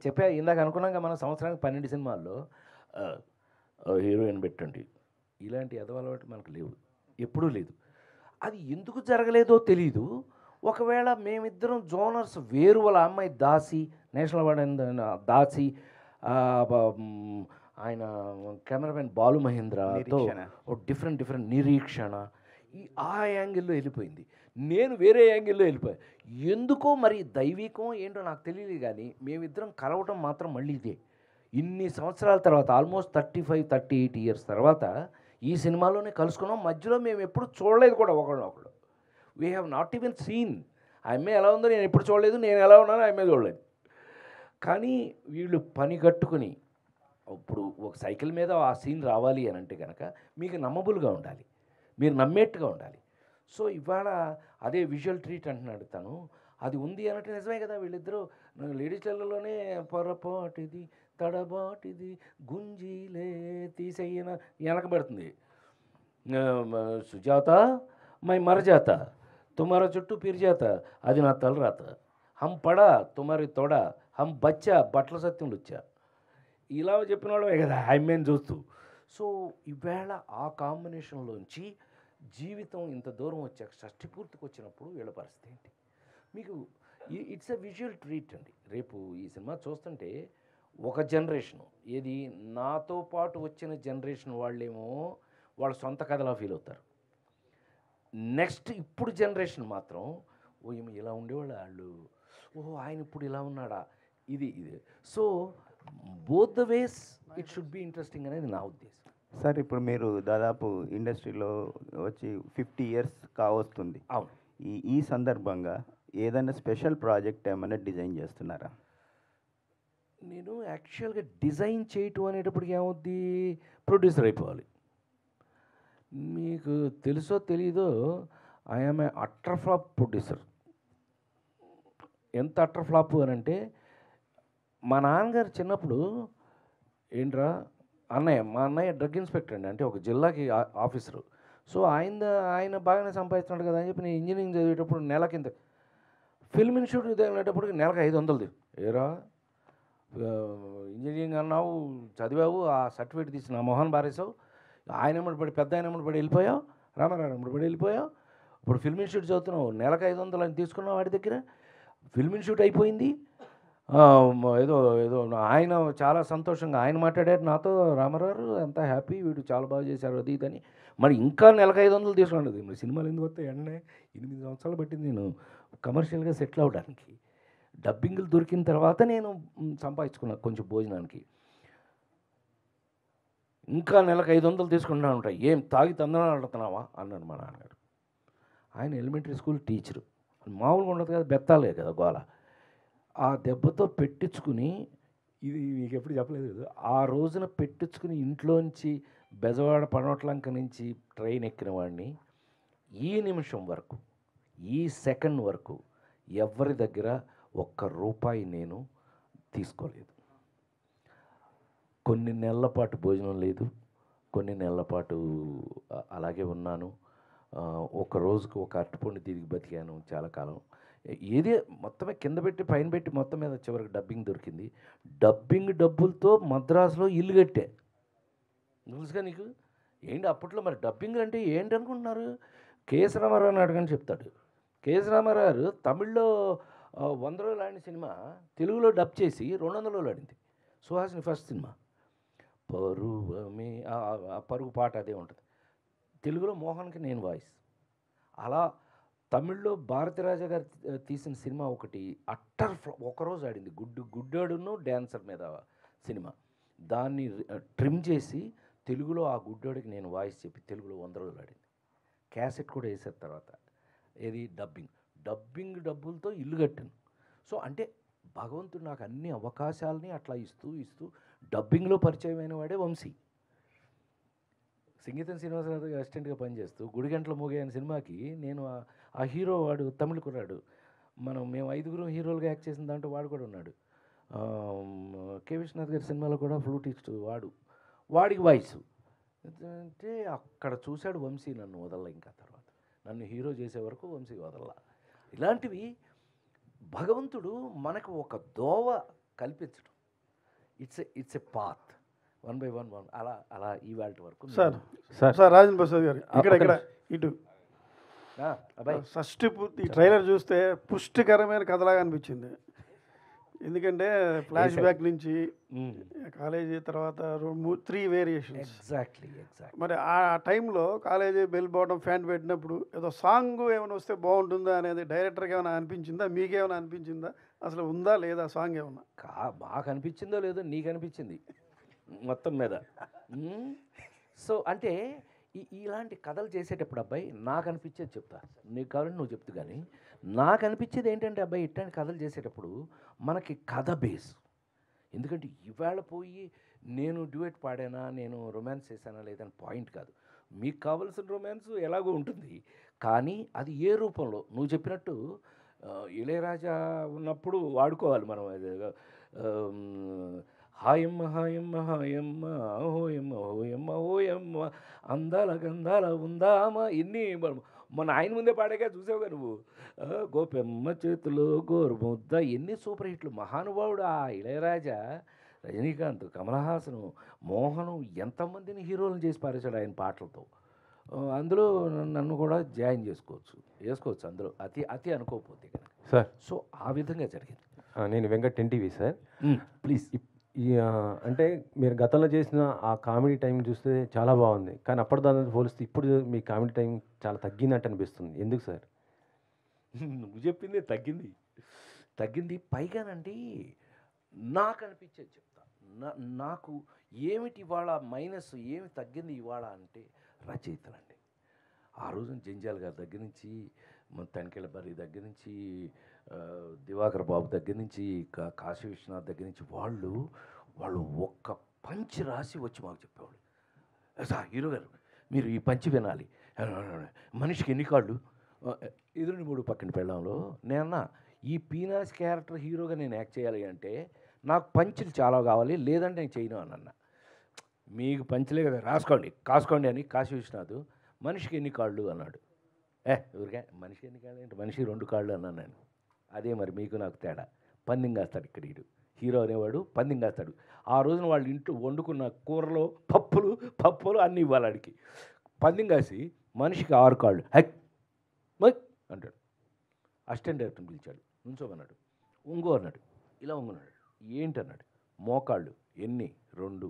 చెప్పా ఇందాక అనుకున్నాక మనం సంవత్సరానికి 12 సినిమాల్లో హీరోయిన్ పెట్టండి, ఇలాంటి అలవాటు మనకు లేవు, ఎప్పుడూ లేదు. అది ఎందుకు జరగలేదో తెలీదు. ఒకవేళ మేమిద్దరం జోనర్స్ వేరు, వాళ్ళ అమ్మాయి దాసి, నేషనల్ అవార్డు దాసి, ఆయన కెమెరామెన్ బాలు మహేంద్రతో డిఫరెంట్ నిరీక్షణ, ఆ యాంగిల్లో వెళ్ళిపోయింది. నేను వేరే యాంగిల్లో వెళ్ళిపోయాను. ఎందుకో మరి దైవికం ఏంటో నాకు తెలియదు, కానీ మేమిద్దరం కలవటం మాత్రం మళ్ళీ ఇదే. ఇన్ని సంవత్సరాల తర్వాత, ఆల్మోస్ట్ 35-38 ఇయర్స్ తర్వాత ఈ సినిమాలోనే కలుసుకున్నాం. మధ్యలో మేము ఎప్పుడు చూడలేదు కూడా ఒకళ్ళు. We have not even scene. ఆ అమ్మాయి ఎలా ఉందో నేను ఎప్పుడు చూడలేదు, నేను ఎలా ఉన్నానో ఆ అమ్మాయి చూడలేదు. కానీ వీళ్ళు పని కట్టుకుని, ఇప్పుడు ఒక సైకిల్ మీద ఆ సీన్ రావాలి అని అంటే కనుక మీకు నమ్మబుల్గా ఉండాలి, మీరు నమ్మేట్టుగా ఉండాలి. సో ఇవాళ అదే విజువల్ ట్రీట్ అంటున్నాడు తను, అది ఉంది అన్నట్టు నిజమే కదా. వీళ్ళిద్దరూ లేడీస్లలోనే పొరపాటిది తడబాటిది గుంజీలే తీసేయన వెనకబడుతుంది. సుజాత మై మరజాత తుమార చుట్టూ పిరిజాత, అది నా తలరాత. హం పడా తుమారి తొడ, హం బచ్చా బట్టల సత్యం వచ్చా, ఇలా చెప్పిన వాళ్ళే కదా ఐమెన్ చూస్తూ. సో ఈవేళ ఆ కాంబినేషన్లోంచి జీవితం ఇంత దూరం వచ్చాక షష్టి పూర్తికి వచ్చినప్పుడు వీళ్ళ పరిస్థితి ఏంటి? మీకు ఇట్స్ ఎ విజువల్ ట్రీట్ అండి. రేపు ఈ సినిమా చూస్తుంటే ఒక జనరేషను, ఏది నాతో పాటు వచ్చిన జనరేషన్ వాళ్ళేమో వాళ్ళ సొంత కథలా ఫీల్ అవుతారు. నెక్స్ట్ ఇప్పుడు జనరేషన్ మాత్రం ఓ ఏమో ఇలా ఉండేవాళ్ళు వాళ్ళు, ఓహో ఆయన ఇప్పుడు ఇలా ఉన్నాడా, ఇది. So both the ways it should be interesting అనేది నా ఉద్దేశం. సార్ ఇప్పుడు మీరు దాదాపు ఇండస్ట్రీలో వచ్చి 50 ఇయర్స్ కావస్తుంది. అవును. ఈ సందర్భంగా ఏదైనా స్పెషల్ ప్రాజెక్ట్ ఏమైనా డిజైన్ చేస్తున్నారా? నేను యాక్చువల్గా డిజైన్ చేయటం అనేటప్పటికి ఏమవుద్ది, ప్రొడ్యూసర్ అయిపోవాలి. మీకు తెలుసో తెలీదో, I'm a utter flop producer. ఎంత అట్టర్ ఫ్లాప్ అని అంటే, మా నాన్నగారు చిన్నప్పుడు ఏంట్రా మా అన్నయ్య డ్రగ్ ఇన్స్పెక్టర్ అండి, అంటే ఒక జిల్లాకి ఆఫీసరు. సో ఆయన బాగానే సంపాదిస్తున్నాడు కదా అని చెప్పి నేను ఇంజనీరింగ్ చదివేటప్పుడు నెలకింత ఫిల్మ్ ఇన్స్టిట్యూట్ అనేటప్పటికి నెలకు 500. ఏరా ఇంజనీరింగ్ అన్నావు, చదివావు, ఆ సర్టిఫికేట్ తీసి నా మొహన్ బారేసావు, ఆయన ఎమ్మడి పడి పెద్ద ఆయన ఎమ్మడి పడి వెళ్ళిపోయావు, రామారావు ఎమ్మడి పడి వెళ్ళిపోయావు. ఇప్పుడు ఫిల్మ్ ఇన్స్టిట్యూట్ చదువుతున్నావు, నెలకు 500 అని తీసుకున్నావు వాడి దగ్గర. ఫిల్మ్ ఇన్స్టిట్యూట్ అయిపోయింది, ఏదో ఏదో ఆయన చాలా సంతోషంగా ఆయన మాట్లాడారు నాతో, రామారావు అంతా హ్యాపీ, వీడు చాలా బాగా చేశారు అది ఇదని. మరి ఇంకా నెలకు 500 తీసుకోండి. మరి సినిమాలు ఎందుకు వస్తాయి? 8 సంవత్సరాలు పట్టింది నేను కమర్షియల్గా సెటిల్ అవ్వడానికి. డబ్బింగ్లు దొరికిన తర్వాత నేను సంపాదించుకున్నాను కొంచెం భోజనానికి. ఇంకా నెలకు 500 తీసుకుంటా ఉంటాయి. ఏం తాగి తందనాలు ఆడుతున్నావా అన్నాడు మా నాన్నగారు. ఆయన ఎలిమెంటరీ స్కూల్ టీచరు, మామూలుగా ఉండదు కదా, బెత్తాలే కదా గోల. ఆ దెబ్బతో పెట్టించుకుని, ఇది మీకు ఎప్పుడు చెప్పలేదు కదా, ఆ రోజున పెట్టించుకుని ఇంట్లోంచి బెజవాడ పనోట్లంక నుంచి ట్రైన్ ఎక్కిన వాడిని ఈ నిమిషం వరకు, ఈ సెకండ్ వరకు ఎవరి దగ్గర ₹1 నేను తీసుకోలేదు. కొన్ని నెలల పాటు భోజనం లేదు, కొన్ని నెలల పాటు అలాగే ఉన్నాను. ఒక రోజుకు ఒక అరటిపండు తిరిగి బతికాను చాలా కాలం. ఏదే మొత్తమే కింద పెట్టి పైన పెట్టి మొత్తం మీద చివరికి డబ్బింగ్ దొరికింది. డబ్బింగ్ డబ్బులతో మద్రాసులో ఇల్లు కట్టే. తెలుసుగా నీకు ఏంటి అప్పట్లో? మరి డబ్బింగ్ అంటే ఏంటి అనుకుంటున్నారు? కేఎస్ రామారావు అడగని చెప్తాడు. కేఎస్ రామారావు తమిళ్లో 100 రోజులు ఆడిన సినిమా తెలుగులో డబ్ చేసి 200 రోజులు ఆడింది. సుహాసిని ఫస్ట్ సినిమా పరువమే, పరుగు పాట అదే ఉంటుంది. తెలుగులో మోహన్కి నేను వాయిస్. అలా తమిళ్లో భారతీరాజా గారు తీసిన సినిమా ఒకటి అట్టర్ ఒకరోజు ఆడింది, గుడ్డోడును డ్యాన్సర్ మీద సినిమా. దాన్ని ట్రిమ్ చేసి తెలుగులో ఆ గుడ్డోడికి నేను వాయిస్ చెప్పి తెలుగులో 100 రోజులు ఆడింది. క్యాసెట్ కూడా వేసారు తర్వాత. ఏది డబ్బింగ్ డబ్బులతో ఇల్లు కట్టాను. సో అంటే భగవంతుడు నాకు అన్ని అవకాశాలని అట్లా ఇస్తూ డబ్బింగ్లో పరిచయం అయిన వాడే వంశీ. సంగీతం శ్రీనివాసరావు గారు అసిస్టెంట్గా పనిచేస్తూ గుడిగంటల మోగే అనే సినిమాకి నేను ఆ హీరో వాడు తమిళ కుర్రాడు, మేము 5 హీరోలుగా యాక్ట్ చేసిన దాంట్లో వాడు కూడా ఉన్నాడు. కె విశ్వనాథ్ గారి సినిమాలో కూడా ఫ్లూటిస్ట్ వాడికి వాయిస్ అంటే అక్కడ చూశాడు వంశీ. నన్ను వదల, ఇంకా తర్వాత నన్ను హీరో చేసే వరకు వంశీ వదల. ఇలాంటివి భగవంతుడు మనకు ఒక దోవ కల్పించడం. ఇట్స్ ఎ పాత్ 1 by 1 అలా ఇవాళ వరకు. సార్ రాజేంద్ర ప్రసాద్ గారు ఇక్కడ ఇటు ఫస్ట్ ఈ ట్రైలర్ చూస్తే పుష్టికరమైన కథలాగా అనిపించింది. ఎందుకంటే ఫ్లాష్ బ్యాక్ నుంచి కాలేజీ తర్వాత 3 వేరియేషన్స్. ఎగ్జాక్ట్లీ. మరి ఆ టైంలో కాలేజీ బెల్ బాటం ఫ్యాంట్ పెట్టినప్పుడు ఏదో సాంగ్ ఏమైనా వస్తే బాగుంటుందా అనేది డైరెక్టర్కి ఏమైనా అనిపించిందా, మీకేమైనా అనిపించిందా? అసలు ఉందా లేదా సాంగ్ ఏమన్నా? మాకు అనిపించిందో లేదో నీకు అనిపించింది మొత్తం మీద. సో అంటే ఇలాంటి కథలు చేసేటప్పుడు అబ్బాయి నాకు అనిపించేది చెప్తా, నీకు కావాలంటే నువ్వు చెప్తు. కానీ నాకు అనిపించేది ఏంటంటే అబ్బాయి ఇట్లాంటి కథలు చేసేటప్పుడు మనకి కథ బేస్. ఎందుకంటే ఇవాళ పోయి నేను డ్యూయట్ పాడానా, నేను రొమాన్స్ చేశానా లేదని పాయింట్ కాదు. మీకు కావాల్సిన రొమాన్స్ ఎలాగో ఉంటుంది, కానీ అది ఏ రూపంలో నువ్వు చెప్పినట్టు ఇళయరాజా ఉన్నప్పుడు వాడుకోవాలి మనం. హాయమ్మ హాయమ్మ హాయమ్మ హోయమ్మ హోయమ్మ హోయమ్మ అందాల గంధాల ఉందామా, ఎన్ని మన ఆయన ముందే పాడాగా చూసావుగా నువ్వు. గోపెమ్మ చేతిలో గోరుముద్ద, ఎన్ని సూపర్ హిట్లు. మహానుభావుడు ఆ ఇళయరాజా, రజనీకాంత్, కమల్ హాసన్, మోహన్ ఎంతమందిని హీరోలను చేసి పారేశాడు ఆయన పాటలతో. అందులో నన్ను కూడా జాయిన్ వేసుకోవచ్చు అందులో, అతి అనుకోకపోతే కనుక. సార్ సో ఆ విధంగా జరిగింది. నేను వెంకట్ ఎన్టీవీ సార్. ప్లీజ్. అంటే మీరు గతంలో చేసిన ఆ కామెడీ టైం చూస్తే చాలా బాగుంది, కానీ అప్పటిదాన్ని పోలిస్తే ఇప్పుడు మీ కామెడీ టైం చాలా తగ్గినట్టు అనిపిస్తుంది. ఎందుకు సార్? నువ్వు చెప్పింది తగ్గింది. పైగానండి నాకు అనిపించేది చెప్తా. నాకు ఏమిటి ఇవాళ మైనస్, ఏమి తగ్గింది ఇవాళ అంటే రచయితలండి. ఆ రోజున జంజాల్ గారి దగ్గర నుంచి, తనికెళ్ళ బరి దగ్గర నుంచి, దివాకర్ బాబు దగ్గర నుంచి, కాశీ విశ్వనాథ్ దగ్గర నుంచి వాళ్ళు ఒక్క పంచి రాసి వచ్చి మాకు చెప్పేవాళ్ళు. సార్ హీరో గారు మీరు ఈ పంచి వినాలి, మనిషికి ఎన్ని కాళ్ళు, ఎదురుని 3 పక్కన పెళ్ళంలో. నేనన్నా ఈ పీనాస్ క్యారెక్టర్ హీరోగా నేను యాక్ట్ చేయాలి అంటే నాకు పంచులు చాలా కావాలి, లేదంటే నేను చేయను అని అన్న. మీకు పంచులే కదా, కాసుకోండి అని కాశీ విశ్వనాథ్ మనిషికి ఎన్ని కాళ్ళు అన్నాడు. ఊరికే మనిషికి ఎన్ని కాళ్ళు ఏంటి, మనిషికి 2 కాళ్ళు అన్నాను నేను. అదే మరి మీకు నాకు తేడా. పందెం కాస్తాడు ఇక్కడ హీరో అనేవాడు, పందెం కాస్తాడు. ఆ రోజున వాళ్ళ ఇంట్లో వండుకున్న కూరలో పప్పులు అన్నీ ఇవ్వాలి వాడికి. పందెం కాసి మనిషికి 6 కాళ్ళు అంటాడు. అసిస్టెంట్ డైరెక్టర్ని పిలిచాడు, నుంచోమన్నాడు. అన్నాడు. ఇలా వంగున్నాడు. ఏంటన్నాడు. మోకాళ్ళు ఎన్ని? 2.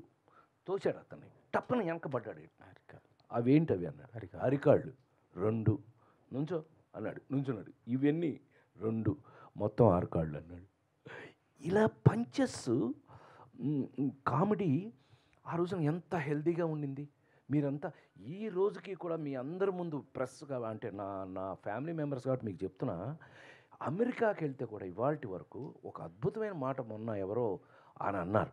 తోచాడు అతన్ని. టప్పన వెనకబడ్డాడు. అవేంటి అవి అన్నాడు. అరికాళ్ళు 2. నుంచో అన్నాడు. నుంచున్నాడు. ఇవన్నీ 2, మొత్తం 6 కాళ్ళు అన్నాడు. ఇలా పంచెస్ కామెడీ ఆ రోజున ఎంత హెల్తీగా ఉండింది. మీరంతా ఈ రోజుకి కూడా మీ అందరి ముందు ప్రెస్గా అంటే నా ఫ్యామిలీ మెంబర్స్ కాబట్టి మీకు చెప్తున్నా, అమెరికాకి వెళ్తే కూడా ఇవాల్టి వరకు ఒక అద్భుతమైన మాట మొన్న ఎవరో అని అన్నారు.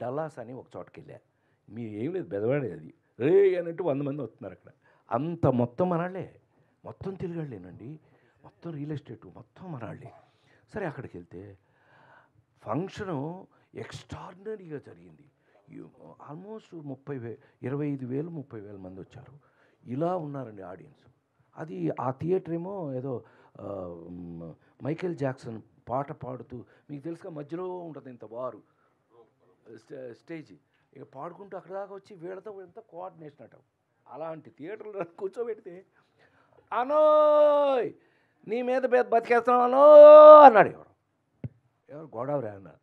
డల్లాస్ అని ఒక చోటకి వెళ్ళా. మీ ఏం లేదు బెదవాడే అది రే అన్నట్టు 100 మంది వస్తున్నారు అక్కడ. అంత మొత్తం మనాళ్ళే, మొత్తం తెలుగాళ్ళేనండి, మొత్తం రియల్ ఎస్టేటు మొత్తం మనాళ్ళే. సరే అక్కడికి వెళ్తే ఫంక్షను ఎక్స్ట్రాడినరీగా జరిగింది. ఆల్మోస్ట్ 25,000 30,000 మంది వచ్చారు. ఇలా ఉన్నారండి ఆడియన్స్. అది ఆ థియేటర్ ఏమో ఏదో మైకేల్ జాక్సన్ పాట పాడుతూ, మీకు తెలుసుగా మధ్యలో ఉంటుంది ఇంత వారు స్టేజ్, ఇక పాడుకుంటూ అక్కడ దాకా వచ్చి వీళ్ళతో ఎంత కోఆర్డినేషన్ అట. అలాంటి థియేటర్లో కూర్చోబెడితే అనోయ్ నీ మీద బతికేస్తున్నావు అనో అన్నాడు. ఎవరు గోదావరి అన్నారు.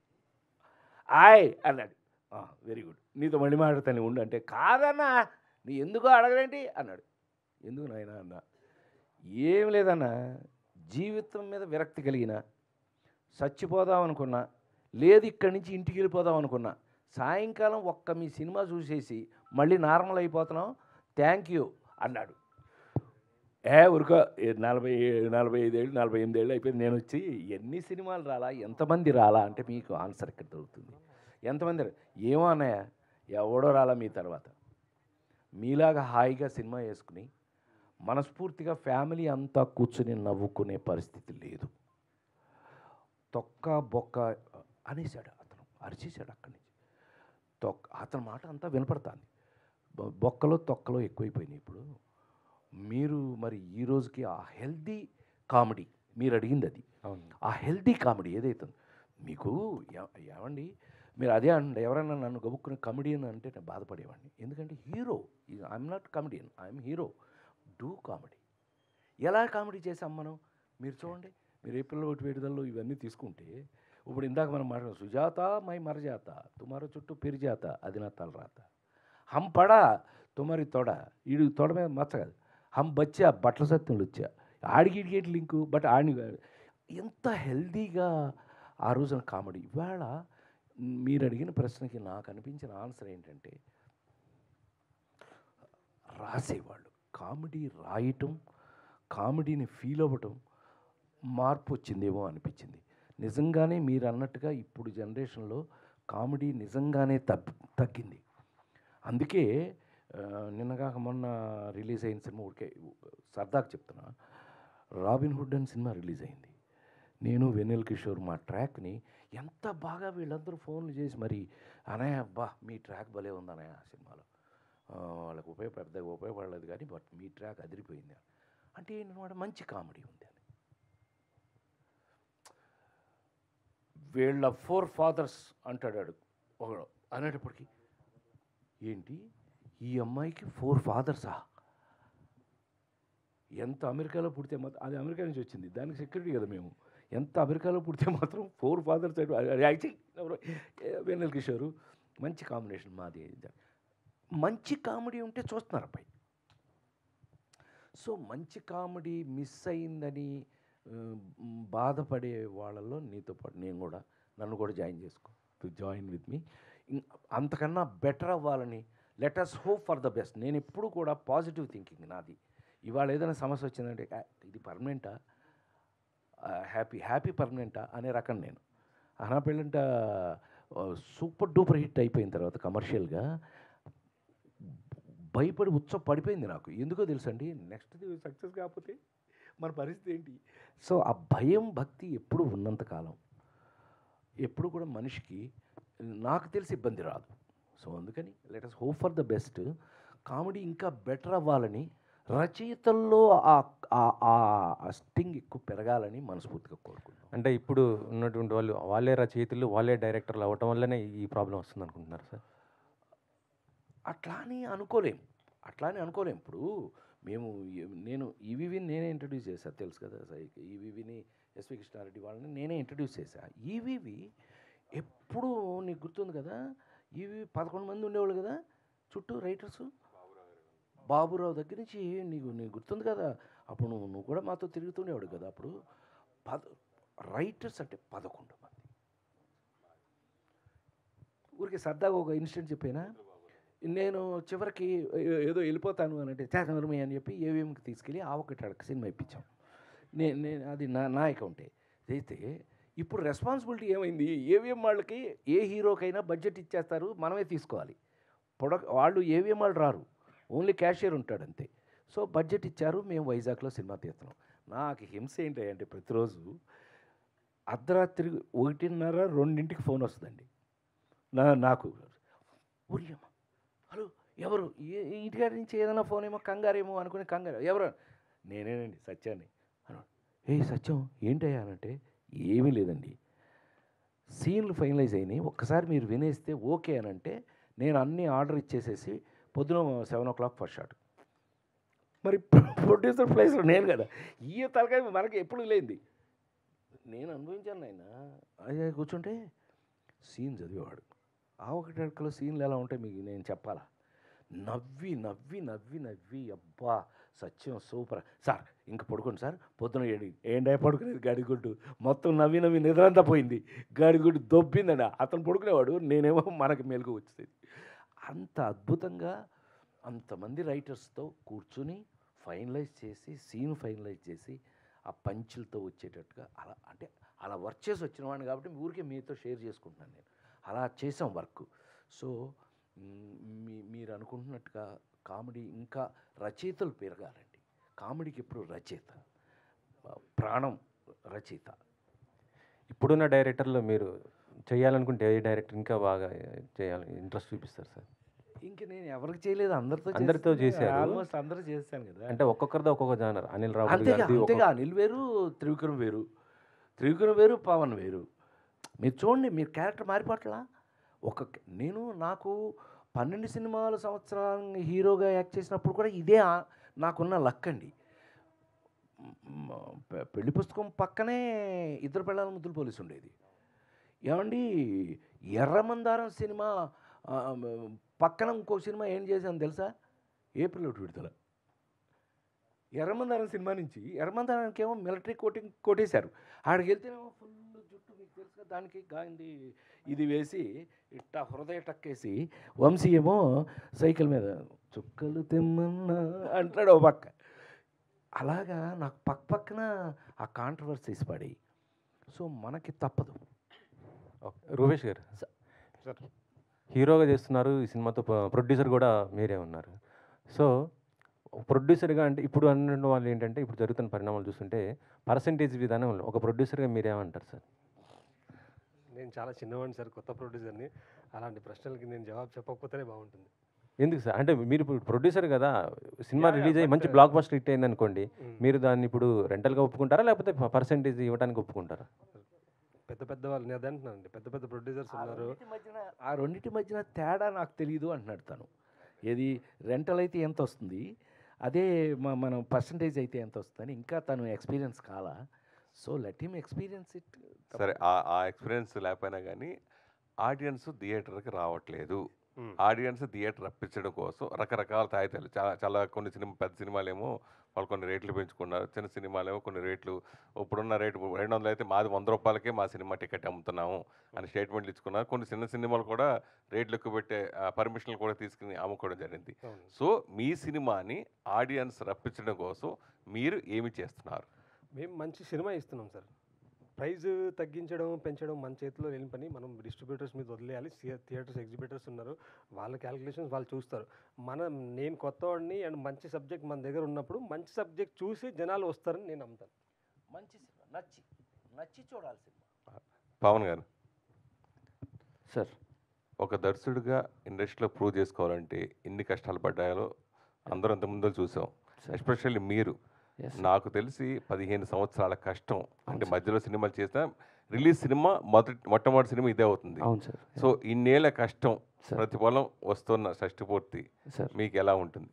ఆయ్ అన్నాడు. వెరీ గుడ్, నీతో మళ్ళీ మాట్లాడతాను ఉండు అంటే, కాదన్నా నీ ఎందుకో అడగలేంటి అన్నాడు. ఎందుకు నాయన అన్నా, ఏం లేదన్నా, జీవితం మీద విరక్తి కలిగిన, చచ్చిపోదాం అనుకున్నా, లేదు ఇక్కడి నుంచి ఇంటికి వెళ్ళిపోదాం అనుకున్నా, సాయంకాలం ఒక్క మీ సినిమా చూసేసి మళ్ళీ నార్మల్ అయిపోతున్నాం, థ్యాంక్ యూ అన్నాడు. ఊరుకో 45 ఏళ్ళు 48 ఏళ్ళు అయిపోయింది నేను వచ్చి, ఎన్ని సినిమాలు రాలా, ఎంతమంది రాలా అంటే మీకు ఆన్సర్ ఇక్కడ దొరుకుతుంది. ఎంతమంది ఏమో అన్నయ్య, ఎవడో రాలా మీ తర్వాత. మీలాగా హాయిగా సినిమా వేసుకుని మనస్ఫూర్తిగా ఫ్యామిలీ అంతా కూర్చుని నవ్వుకునే పరిస్థితి లేదు. తొక్క బొక్క అనేసాడు అతను, అరిచేశాడు అక్కడి నుంచి. అతని మాట అంతా వినపడుతుంది. బొక్కలో తొక్కలో ఎక్కువైపోయినాయి ఇప్పుడు. మీరు మరి ఈ రోజుకి ఆ హెల్దీ కామెడీ మీరు అడిగింది అది, ఆ హెల్దీ కామెడీ ఏదైతే మీకు ఏమండి, మీరు అదే అండి, ఎవరైనా నన్ను గబుక్కుని కమెడియన్ అంటే నేను బాధపడేవాడిని. ఎందుకంటే hero, I'm not comedian, I'm hero. Do comedy. ఎలా కామెడీ చేసాం మనం మీరు చూడండి. మీరు ఏప్రిల్ 1 విడుదలలో ఇవన్నీ తీసుకుంటే, ఇప్పుడు ఇందాక మనం మాట్లాడాం, సుజాత మై మరజాత తుమారో చుట్టూ పెరిజాత అది నా తలరాత, హమ్ పడా తుమారి తొడ, ఈడు తొడ మీద మచ్చ కాదు, హమ్ బచ్చా బట్టల సత్యంలో వచ్చా, ఆడిగిడిగేటి లింకు బట్ ఆడి. ఎంత హెల్దీగా ఆ రోజున కామెడీ. ఇవాళ మీరు అడిగిన ప్రశ్నకి నాకు అనిపించిన ఆన్సర్ ఏంటంటే, రాసేవాళ్ళు కామెడీ రాయటం, కామెడీని ఫీల్ అవ్వటం మార్పు వచ్చిందేమో అనిపించింది. నిజంగానే మీరు అన్నట్టుగా ఇప్పుడు జనరేషన్లో కామెడీ నిజంగానే తగ్గింది. అందుకే నిన్నగాక మొన్న రిలీజ్ అయిన సినిమా ఊరికే సరదాగా చెప్తున్నా, రాబిన్ హుడ్ అని సినిమా రిలీజ్ అయింది. నేను వెన్నెల కిషోర్ మా ట్రాక్ని ఎంత బాగా వీళ్ళందరూ ఫోన్లు చేసి మరి, అనయ్య అబ్బా మీ ట్రాక్ భలే ఉంది అనయ్య ఆ సినిమాలో, వాళ్ళకి పెద్దగా ఉపయోగపడలేదు కానీ బట్ మీ ట్రాక్ అదిరిపోయింది అంటే ఏంటన్నమాట, మంచి కామెడీ ఉంది అని. వీళ్ళ 4 ఫాదర్స్ అంటాడు ఒకడు అనేటప్పటికి, ఏంటి ఈ అమ్మాయికి 4 ఫాదర్సా, ఎంత అమెరికాలో పుడితే మాత్రం, అది అమెరికా నుంచి వచ్చింది దానికి సెక్యూరిటీ కదా మేము, ఎంత అమెరికాలో పుడితే మాత్రం 4 ఫాదర్స్ వెన్నెల కిషోరు. మంచి కాంబినేషన్ మాది. మంచి కామెడీ ఉంటే చూస్తున్నారు అబ్బాయి. సో మంచి కామెడీ మిస్ అయిందని బాధపడే వాళ్ళల్లో నీతో పాటు నేను కూడా, నన్ను కూడా జాయిన్ విత్ మీ. అంతకన్నా బెటర్ అవ్వాలని, let us hope for the best. నేను ఎప్పుడు కూడా పాజిటివ్ థింకింగ్ నాది. ఇవాళ ఏదైనా సమస్య వచ్చిందంటే ఇది పర్మనెంటా, హ్యాపీ పర్మనెంటా అనే రకం నేను. అనా పెళ్ళంట సూపర్ డూపర్ హిట్ అయిపోయిన తర్వాత కమర్షియల్గా భయపడి పడిపోయింది నాకు. ఎందుకో తెలుసండి, నెక్స్ట్ సక్సెస్ కాకపోతే మన పరిస్థితి ఏంటి. సో ఆ భయం భక్తి ఎప్పుడు ఉన్నంతకాలం ఎప్పుడు కూడా మనిషికి నాకు తెలిసి ఇబ్బంది రాదు. సో అందుకని let us hope for the best. Comedy ఇంకా బెటర్ అవ్వాలని, రచయితల్లో ఆ స్టింగ్ ఎక్కువ పెరగాలని మనస్ఫూర్తిగా కోరుకుంటున్నాను. అంటే ఇప్పుడు ఉన్నటువంటి వాళ్ళే రచయితలు, వాళ్ళే డైరెక్టర్లు అవ్వటం వల్లనే ఈ ప్రాబ్లం వస్తుంది అనుకుంటున్నారు సార్? అట్లా అని అనుకోలేం. ఇప్పుడు నేను ఈవీవిని నేనే ఇంట్రడ్యూస్ చేశాను, తెలుసు కదా ఈవీవిని ఎస్వి కృష్ణారెడ్డి వాళ్ళని నేనే ఇంట్రడ్యూస్ చేశా. ఈవీవి ఎప్పుడు నీకు గుర్తుంది కదా, ఈవీవి 11 మంది ఉండేవాళ్ళు కదా చుట్టూ రైటర్సు. బాబురావు దగ్గర నుంచి నీకు గుర్తుంది కదా, అప్పుడు నువ్వు కూడా మాతో తిరుగుతుండేవాడు కదా. అప్పుడు రైటర్స్ అంటే 11 మంది. ఊరికి సరదాగా ఒక ఇన్సిడెంట్ చెప్పానా, నేను చివరికి ఏదో వెళ్ళిపోతాను అని అంటే చేతనరమి అని చెప్పి ఏవిఎంకి తీసుకెళ్ళి ఆ ఒకటి అడగ సినిమా ఇప్పించాం. నేను అది నా అకౌంటే అయితే. ఇప్పుడు రెస్పాన్సిబిలిటీ ఏమైంది, ఏవిఎం వాళ్ళకి ఏ హీరోకైనా బడ్జెట్ ఇచ్చేస్తారు, మనమే తీసుకోవాలి. వాళ్ళు ఏవిఎం వాళ్ళు రారు, ఓన్లీ క్యాషియర్ ఉంటాడు అంతే. సో బడ్జెట్ ఇచ్చారు, మేము వైజాగ్లో సినిమా తీస్తున్నాం. నాకు హింస ఏంటంటే ప్రతిరోజు అర్ధరాత్రి 1:30, 2ంటికి ఫోన్ వస్తుందండి నాకు. ఊరియమ్మ, హలో ఎవరు, ఇంటికాడి నుంచి ఏదైనా ఫోన్ ఏమో కంగారేమో అనుకుని కంగారు, ఎవరు, నేనేనండి సత్యాన్ని అన్నాడు. ఏ సత్యం ఏంటయ్యా అనంటే, ఏమీ లేదండి, సీన్లు ఫైనలైజ్ అయినాయి, ఒక్కసారి మీరు వినేస్తే ఓకే అని అంటే నేను అన్నీ ఆర్డర్ ఇచ్చేసేసి పొద్దున 7 o'clock ఫస్ట్ షాట్. మరి ప్రొడ్యూసర్ ప్లేస్లో నేను కదా, ఈ తలకాయ మనకి ఎప్పుడు లేనిది నేను అనుభవించాను. ఆయన అదే కూర్చుంటే సీన్ చదివేవాడు. ఆ ఒకటి అడకలో సీన్లు ఎలా ఉంటాయి మీకు నేను చెప్పాలా, నవ్వి నవ్వి నవ్వి నవ్వి అబ్బా సత్యం సూపర్ సార్, ఇంక పడుకోండి సార్, పొద్దున ఏంటో పడుకునేది గాడిగుడ్డు, మొత్తం నవ్వి నవ్వి నిద్రంతా పోయింది, గాడిగుడ్డు దొబ్బిందండి. అతను పడుకునేవాడు, నేనేమో మనకి మెలకు వచ్చేది. అంత అద్భుతంగా అంతమంది రైటర్స్తో కూర్చుని ఫైనలైజ్ చేసి సీన్ ఫైనలైజ్ చేసి ఆ పంచులతో వచ్చేటట్టుగా అలా అంటే అలా వర్క్ చేసి వచ్చిన వాడిని కాబట్టి ఊరికే మీతో షేర్ చేసుకుంటున్నాను నేను. అలా చేసాం వర్క్. సో మీరు అనుకుంటున్నట్టుగా కామెడీ ఇంకా రచయితలు పెరగాలండి. కామెడీకి ఎప్పుడు రచయిత ప్రాణం, రచయిత. ఇప్పుడున్న డైరెక్టర్లో మీరు చేయాలనుకుంటే ఏ డైరెక్టర్ ఇంకా బాగా చేయాలని ఇంట్రెస్ట్ చూపిస్తారు సార్? ఇంక నేను ఎవరికి చేయలేదు, అందరితో చేశారు, ఆల్మోస్ట్ అందరూ చేశాను కదా. అంటే ఒక్కొక్కరితో ఒక్కొక్క జానర్. అనిల్ రావు అంతేగా అనిల్ వేరు, త్రివిక్రమ్ వేరు, పవన్ వేరు. మీరు చూడండి, మీరు క్యారెక్టర్ మారిపోట్లా. నాకు 12 సినిమాల సంవత్సరాలు హీరోగా యాక్ట్ చేసినప్పుడు కూడా ఇదే నాకున్న లక్ అండి. పెళ్లి పుస్తకం పక్కనే ఇద్దరు పిల్లల ముద్దులు పోలీసు ఉండేది. ఏమండి ఎర్రమందారం సినిమా పక్కన ఇంకో సినిమా ఏం చేశాను తెలుసా, ఏప్రిల్ 1 విడుదల. ఎర్రమందారం సినిమా నుంచి ఎర్రమందారానికి ఏమో మిలిటరీ కోటింగ్ కొట్టేశారు. ఆడికి వెళ్తేనేమో ఫుల్ జుట్టు, మీకు తెలుసుగా, దానికి గాంధీ ఇది వేసి ఇట్టా హృదయ టక్కేసి, వంశీ ఏమో సైకిల్ మీద చుక్కలు తెమ్మన్నా అంటాడు ఓ పక్క. అలాగా నాకు పక్కన ఆ కాంట్రవర్సీస్ పడి, సో మనకి తప్పదు. రూపేష్ గారు సార్ హీరోగా చేస్తున్నారు, ఈ సినిమాతో ప్రొడ్యూసర్ కూడా మీరే ఉన్నారు. సో ప్రొడ్యూసర్గా అంటే ఇప్పుడు అన్న వాళ్ళు ఏంటంటే, ఇప్పుడు జరుగుతున్న పరిణామాలు చూస్తుంటే పర్సంటేజ్ విధానం ఒక ప్రొడ్యూసర్గా మీరేమంటారు సార్? నేను చాలా చిన్నవాడిని సార్, కొత్త ప్రొడ్యూసర్ని. అలాంటి ప్రశ్నలకి నేను జవాబు చెప్పకపోతేనే బాగుంటుంది. ఎందుకు సార్? అంటే మీరు ఇప్పుడు ప్రొడ్యూసర్ కదా, సినిమా రిలీజ్ అయ్యి మంచి బ్లాక్ బస్టర్ హిట్ అయింది అనుకోండి, మీరు దాన్ని ఇప్పుడు రెంటల్గా ఒప్పుకుంటారా లేకపోతే పర్సంటేజ్ ఇవ్వడానికి ఒప్పుకుంటారా? పెద్ద వాళ్ళు నేను అదంటున్నానండి, పెద్ద ప్రొడ్యూసర్స్ ఉన్నారు. ఆ రెండింటి మధ్యన తేడా నాకు తెలియదు అంటున్నాడు తను. ఏది రెంటల్ అయితే ఎంత వస్తుంది, అదే మనం పర్సంటేజ్ అయితే ఎంత వస్తుందని ఇంకా తను ఎక్స్పీరియన్స్ కాలా. So let him experience it. సరే, ఆ ఎక్స్పీరియన్స్ లేకపోయినా కానీ ఆడియన్స్ థియేటర్కి రావట్లేదు. ఆడియన్స్ థియేటర్ రప్పించడం కోసం రకరకాల తాయితాలు చాలా కొన్ని పెద్ద సినిమాలేమో వాళ్ళు కొన్ని రేట్లు పెంచుకున్నారు, చిన్న సినిమాలేమో కొన్ని రేట్లు, ఇప్పుడున్న రేటు 200 అయితే మాది 100 రూపాయలకే మా సినిమా టికెట్ అమ్ముతున్నాము అని స్టేట్మెంట్లు ఇచ్చుకున్నారు. కొన్ని చిన్న సినిమాలు కూడా రేట్లు ఎక్కువ పెట్టే పర్మిషన్లు కూడా తీసుకుని అమ్ముకోవడం జరిగింది. సో మీ సినిమాని ఆడియన్స్ రప్పించడం కోసం మీరు ఏమి చేస్తున్నారు? మేము మంచి సినిమా ఇస్తున్నాం సార్. ప్రైజ్ తగ్గించడం పెంచడం మన చేతిలో లేని పని. మనం డిస్ట్రిబ్యూటర్స్ మీద వదిలేయాలి. థియేటర్స్ ఎగ్జిబిటర్స్ ఉన్నారు, వాళ్ళ క్యాలిక్యులేషన్స్ వాళ్ళు చూస్తారు. నేను కొత్తవాడిని అండ్ మంచి సబ్జెక్ట్ మన దగ్గర ఉన్నప్పుడు మంచి సబ్జెక్ట్ చూసి జనాలు వస్తారని నేను నమ్ముతాను. మంచి సినిమా నచ్చి చూడాలి సినిమా. పవన్ గారు సార్, ఒక దర్శకుడిగా ఇండస్ట్రీలో ప్రూవ్ చేసుకోవాలంటే ఎన్ని కష్టాలు పడ్డాయో అందరూ అంతకుముందు చూసాం. ఎస్పెషల్లీ మీరు, నాకు తెలిసి 15 సంవత్సరాల కష్టం. అంటే మధ్యలో సినిమాలు చేసినా రిలీజ్ సినిమా మొట్టమొదటి సినిమా ఇదే అవుతుంది. అవును సార్. సో ఇన్నేళ్ల కష్టం ప్రతిఫలం వస్తున్న షష్టిపూర్తి మీకు ఎలా ఉంటుంది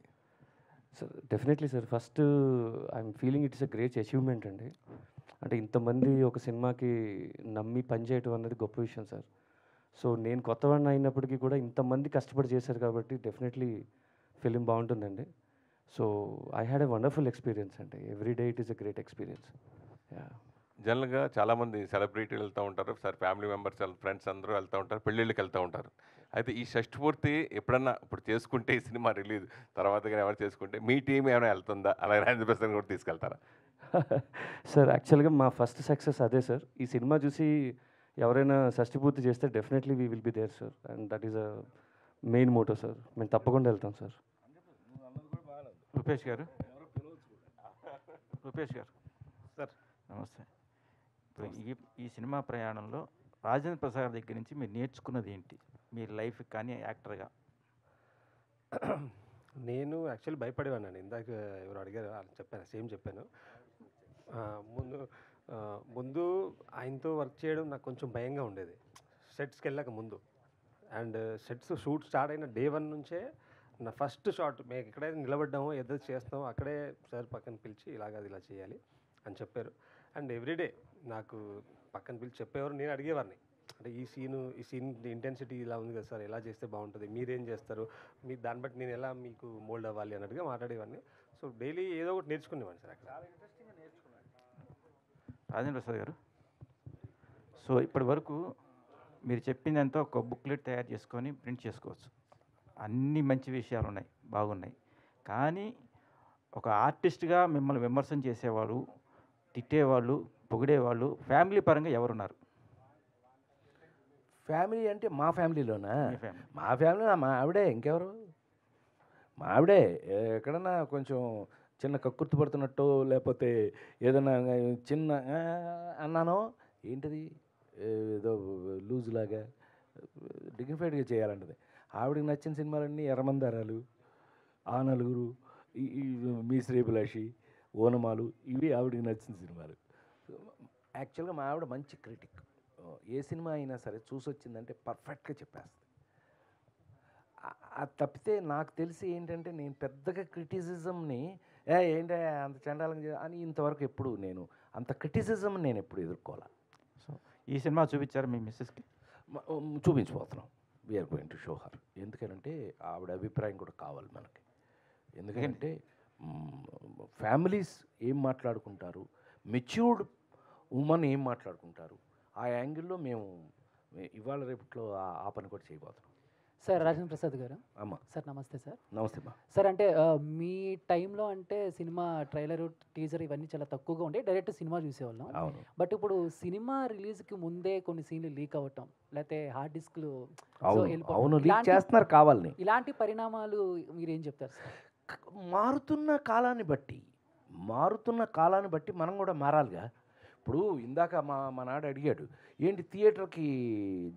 sir? Definitely sir, first I'm feeling it's a great achievement అండి. అంటే ఇంతమంది ఒక సినిమాకి నమ్మి పనిచేయటం అనేది గొప్ప విషయం సార్. సో నేను కొత్తవాడిని అయినప్పటికీ కూడా ఇంతమంది కష్టపడి చేశారు కాబట్టి డెఫినెట్లీ ఫిలిం బాగుంటుందండి. So I had a wonderful experience అండి. Every day it is a great experience. జనరల్గా చాలామంది సెలబ్రిటీలు వెళ్తూ ఉంటారు సార్, ఫ్యామిలీ మెంబర్స్ ఫ్రెండ్స్ అందరూ వెళ్తూ ఉంటారు, పెళ్ళిళ్ళకి వెళ్తూ ఉంటారు. అయితే ఈ షష్ఠపూర్తి ఎప్పుడన్నా ఇప్పుడు చేసుకుంటే ఈ సినిమా రిలీజ్ తర్వాత కానీ ఎవరు చేసుకుంటే మీ టీం ఏమైనా వెళ్తుందా, అలాగే రాజేంద్ర ప్రసాద్ కూడా తీసుకెళ్తారా? సార్ యాక్చువల్గా మా ఫస్ట్ సక్సెస్ అదే సార్. ఈ సినిమా చూసి ఎవరైనా షష్ఠపూర్తి చేస్తే definitely we will be there sir, and that is a main motto sir. మేము తప్పకుండా వెళ్తాం సార్. రూపేష్ గారు సార్ నమస్తే. ఇప్పుడు ఈ సినిమా ప్రయాణంలో రాజేంద్ర ప్రసాద్ దగ్గర నుంచి మీరు నేర్చుకున్నది ఏంటి మీ లైఫ్ కానీ యాక్టర్గా? నేను యాక్చువల్లీ భయపడేవాడిని. ఇందాక ఎవరు అడిగారు చెప్పాను, సేమ్ చెప్పాను. ముందు ఆయనతో వర్క్ చేయడం నాకు కొంచెం భయంగా ఉండేది సెట్స్కి వెళ్ళాక ముందు. అండ్ సెట్స్ షూట్ స్టార్ట్ అయిన డే 1 నుంచే నా ఫస్ట్ షాట్ మేము ఎక్కడైతే నిలబడ్డామో ఏదో చేస్తామో అక్కడే సార్ పక్కన పిలిచి ఇలాగ ఇలా చేయాలి అని చెప్పారు. అండ్ ఎవ్రీడే నాకు పక్కన పిలిచి చెప్పేవారు, నేను అడిగేవాడిని. అంటే ఈ సీన్ ఇంటెన్సిటీ ఇలా ఉంది కదా సార్, ఎలా చేస్తే బాగుంటుంది, మీరేం చేస్తారు, మీ దాన్ని బట్టి నేను ఎలా మీకు మోల్డ్ అవ్వాలి అన్నట్టుగా మాట్లాడేవాడిని. సో డైలీ ఏదో ఒకటి నేర్చుకునేవాడిని సార్ అక్కడ. రాజేంద్ర ప్రసాద్ గారు, సో ఇప్పటి వరకు మీరు చెప్పిందంతా ఒక బుక్లెట్ తయారు చేసుకొని ప్రింట్ చేసుకోవచ్చు. అన్ని మంచి విషయాలు ఉన్నాయి, బాగున్నాయి. కానీ ఒక ఆర్టిస్ట్గా మిమ్మల్ని విమర్శన చేసేవాళ్ళు, తిట్టేవాళ్ళు, పొగిడేవాళ్ళు ఫ్యామిలీ పరంగా ఎవరున్నారు? ఫ్యామిలీ అంటే మా ఫ్యామిలీలోనా? మా ఫ్యామిలీ మా ఆవిడే, ఇంకెవరు? మా ఆవిడే. ఎక్కడన్నా కొంచెం చిన్న కక్కుర్తి పడుతున్నట్టు లేకపోతే ఏదైనా చిన్న అన్నానో ఏంటిది ఏదో లూజ్ లాగా డిగ్నిఫైడ్గా చేయాలంటది. ఆవిడకి నచ్చిన సినిమాలన్నీ ఎర్రమందారాలు, ఆ నలుగురు, ఈ మీ శ్రీభిలాషి, ఓనమాలు, ఇవి ఆవిడకి నచ్చిన సినిమాలు. యాక్చువల్గా మా ఆవిడ మంచి క్రిటిక్. ఏ సినిమా అయినా సరే చూసి వచ్చిందంటే పర్ఫెక్ట్గా చెప్పేస్తుంది. అది తప్పితే నాకు తెలిసి ఏంటంటే నేను పెద్దగా క్రిటిసిజంని ఏంటంటే అంత చండాలంగా అని ఇంతవరకు ఎప్పుడు నేను అంత క్రిటిసిజం నేను ఎప్పుడు ఎదుర్కోవాలి. సో ఈ సినిమా చూపించారు మీ మిస్సెస్కి? చూపించబోతున్నాం. We're going to show her. ఎందుకంటే ఆవిడ అభిప్రాయం కూడా కావాలి మనకి. ఎందుకంటే ఫ్యామిలీస్ ఏం మాట్లాడుకుంటారు, మెచ్యూర్డ్ ఉమెన్ ఏం మాట్లాడుకుంటారు, ఆ యాంగిల్లో మేము ఇవాళ రేపట్లో ఆ పని కూడా చేయబోతున్నాం. సార్ రాజేంద్ర ప్రసాద్ గారు. అమ్మా సార్ నమస్తే సార్. నమస్తే అమ్మా. సార్ అంటే మీ టైంలో అంటే సినిమా ట్రైలర్ టీజర్ ఇవన్నీ చాలా తక్కువగా ఉండే, డైరెక్ట్ సినిమా చూసేవాళ్ళం. అవును. బట్ ఇప్పుడు సినిమా రిలీజ్కి ముందే కొన్ని సీన్లు లీక్ అవ్వటం, లేకపోతే హార్డ్ డిస్క్లు అవును లీక్ చేస్తున్నారు కావాలని. ఇలాంటి పరిణామాలు మీరేం చెప్తారు సార్? మారుతున్న కాలాన్ని బట్టి మనం కూడా మారాలిగా. ఇప్పుడు ఇందాక మా నాడు అడిగాడు, ఏంటి థియేటర్కి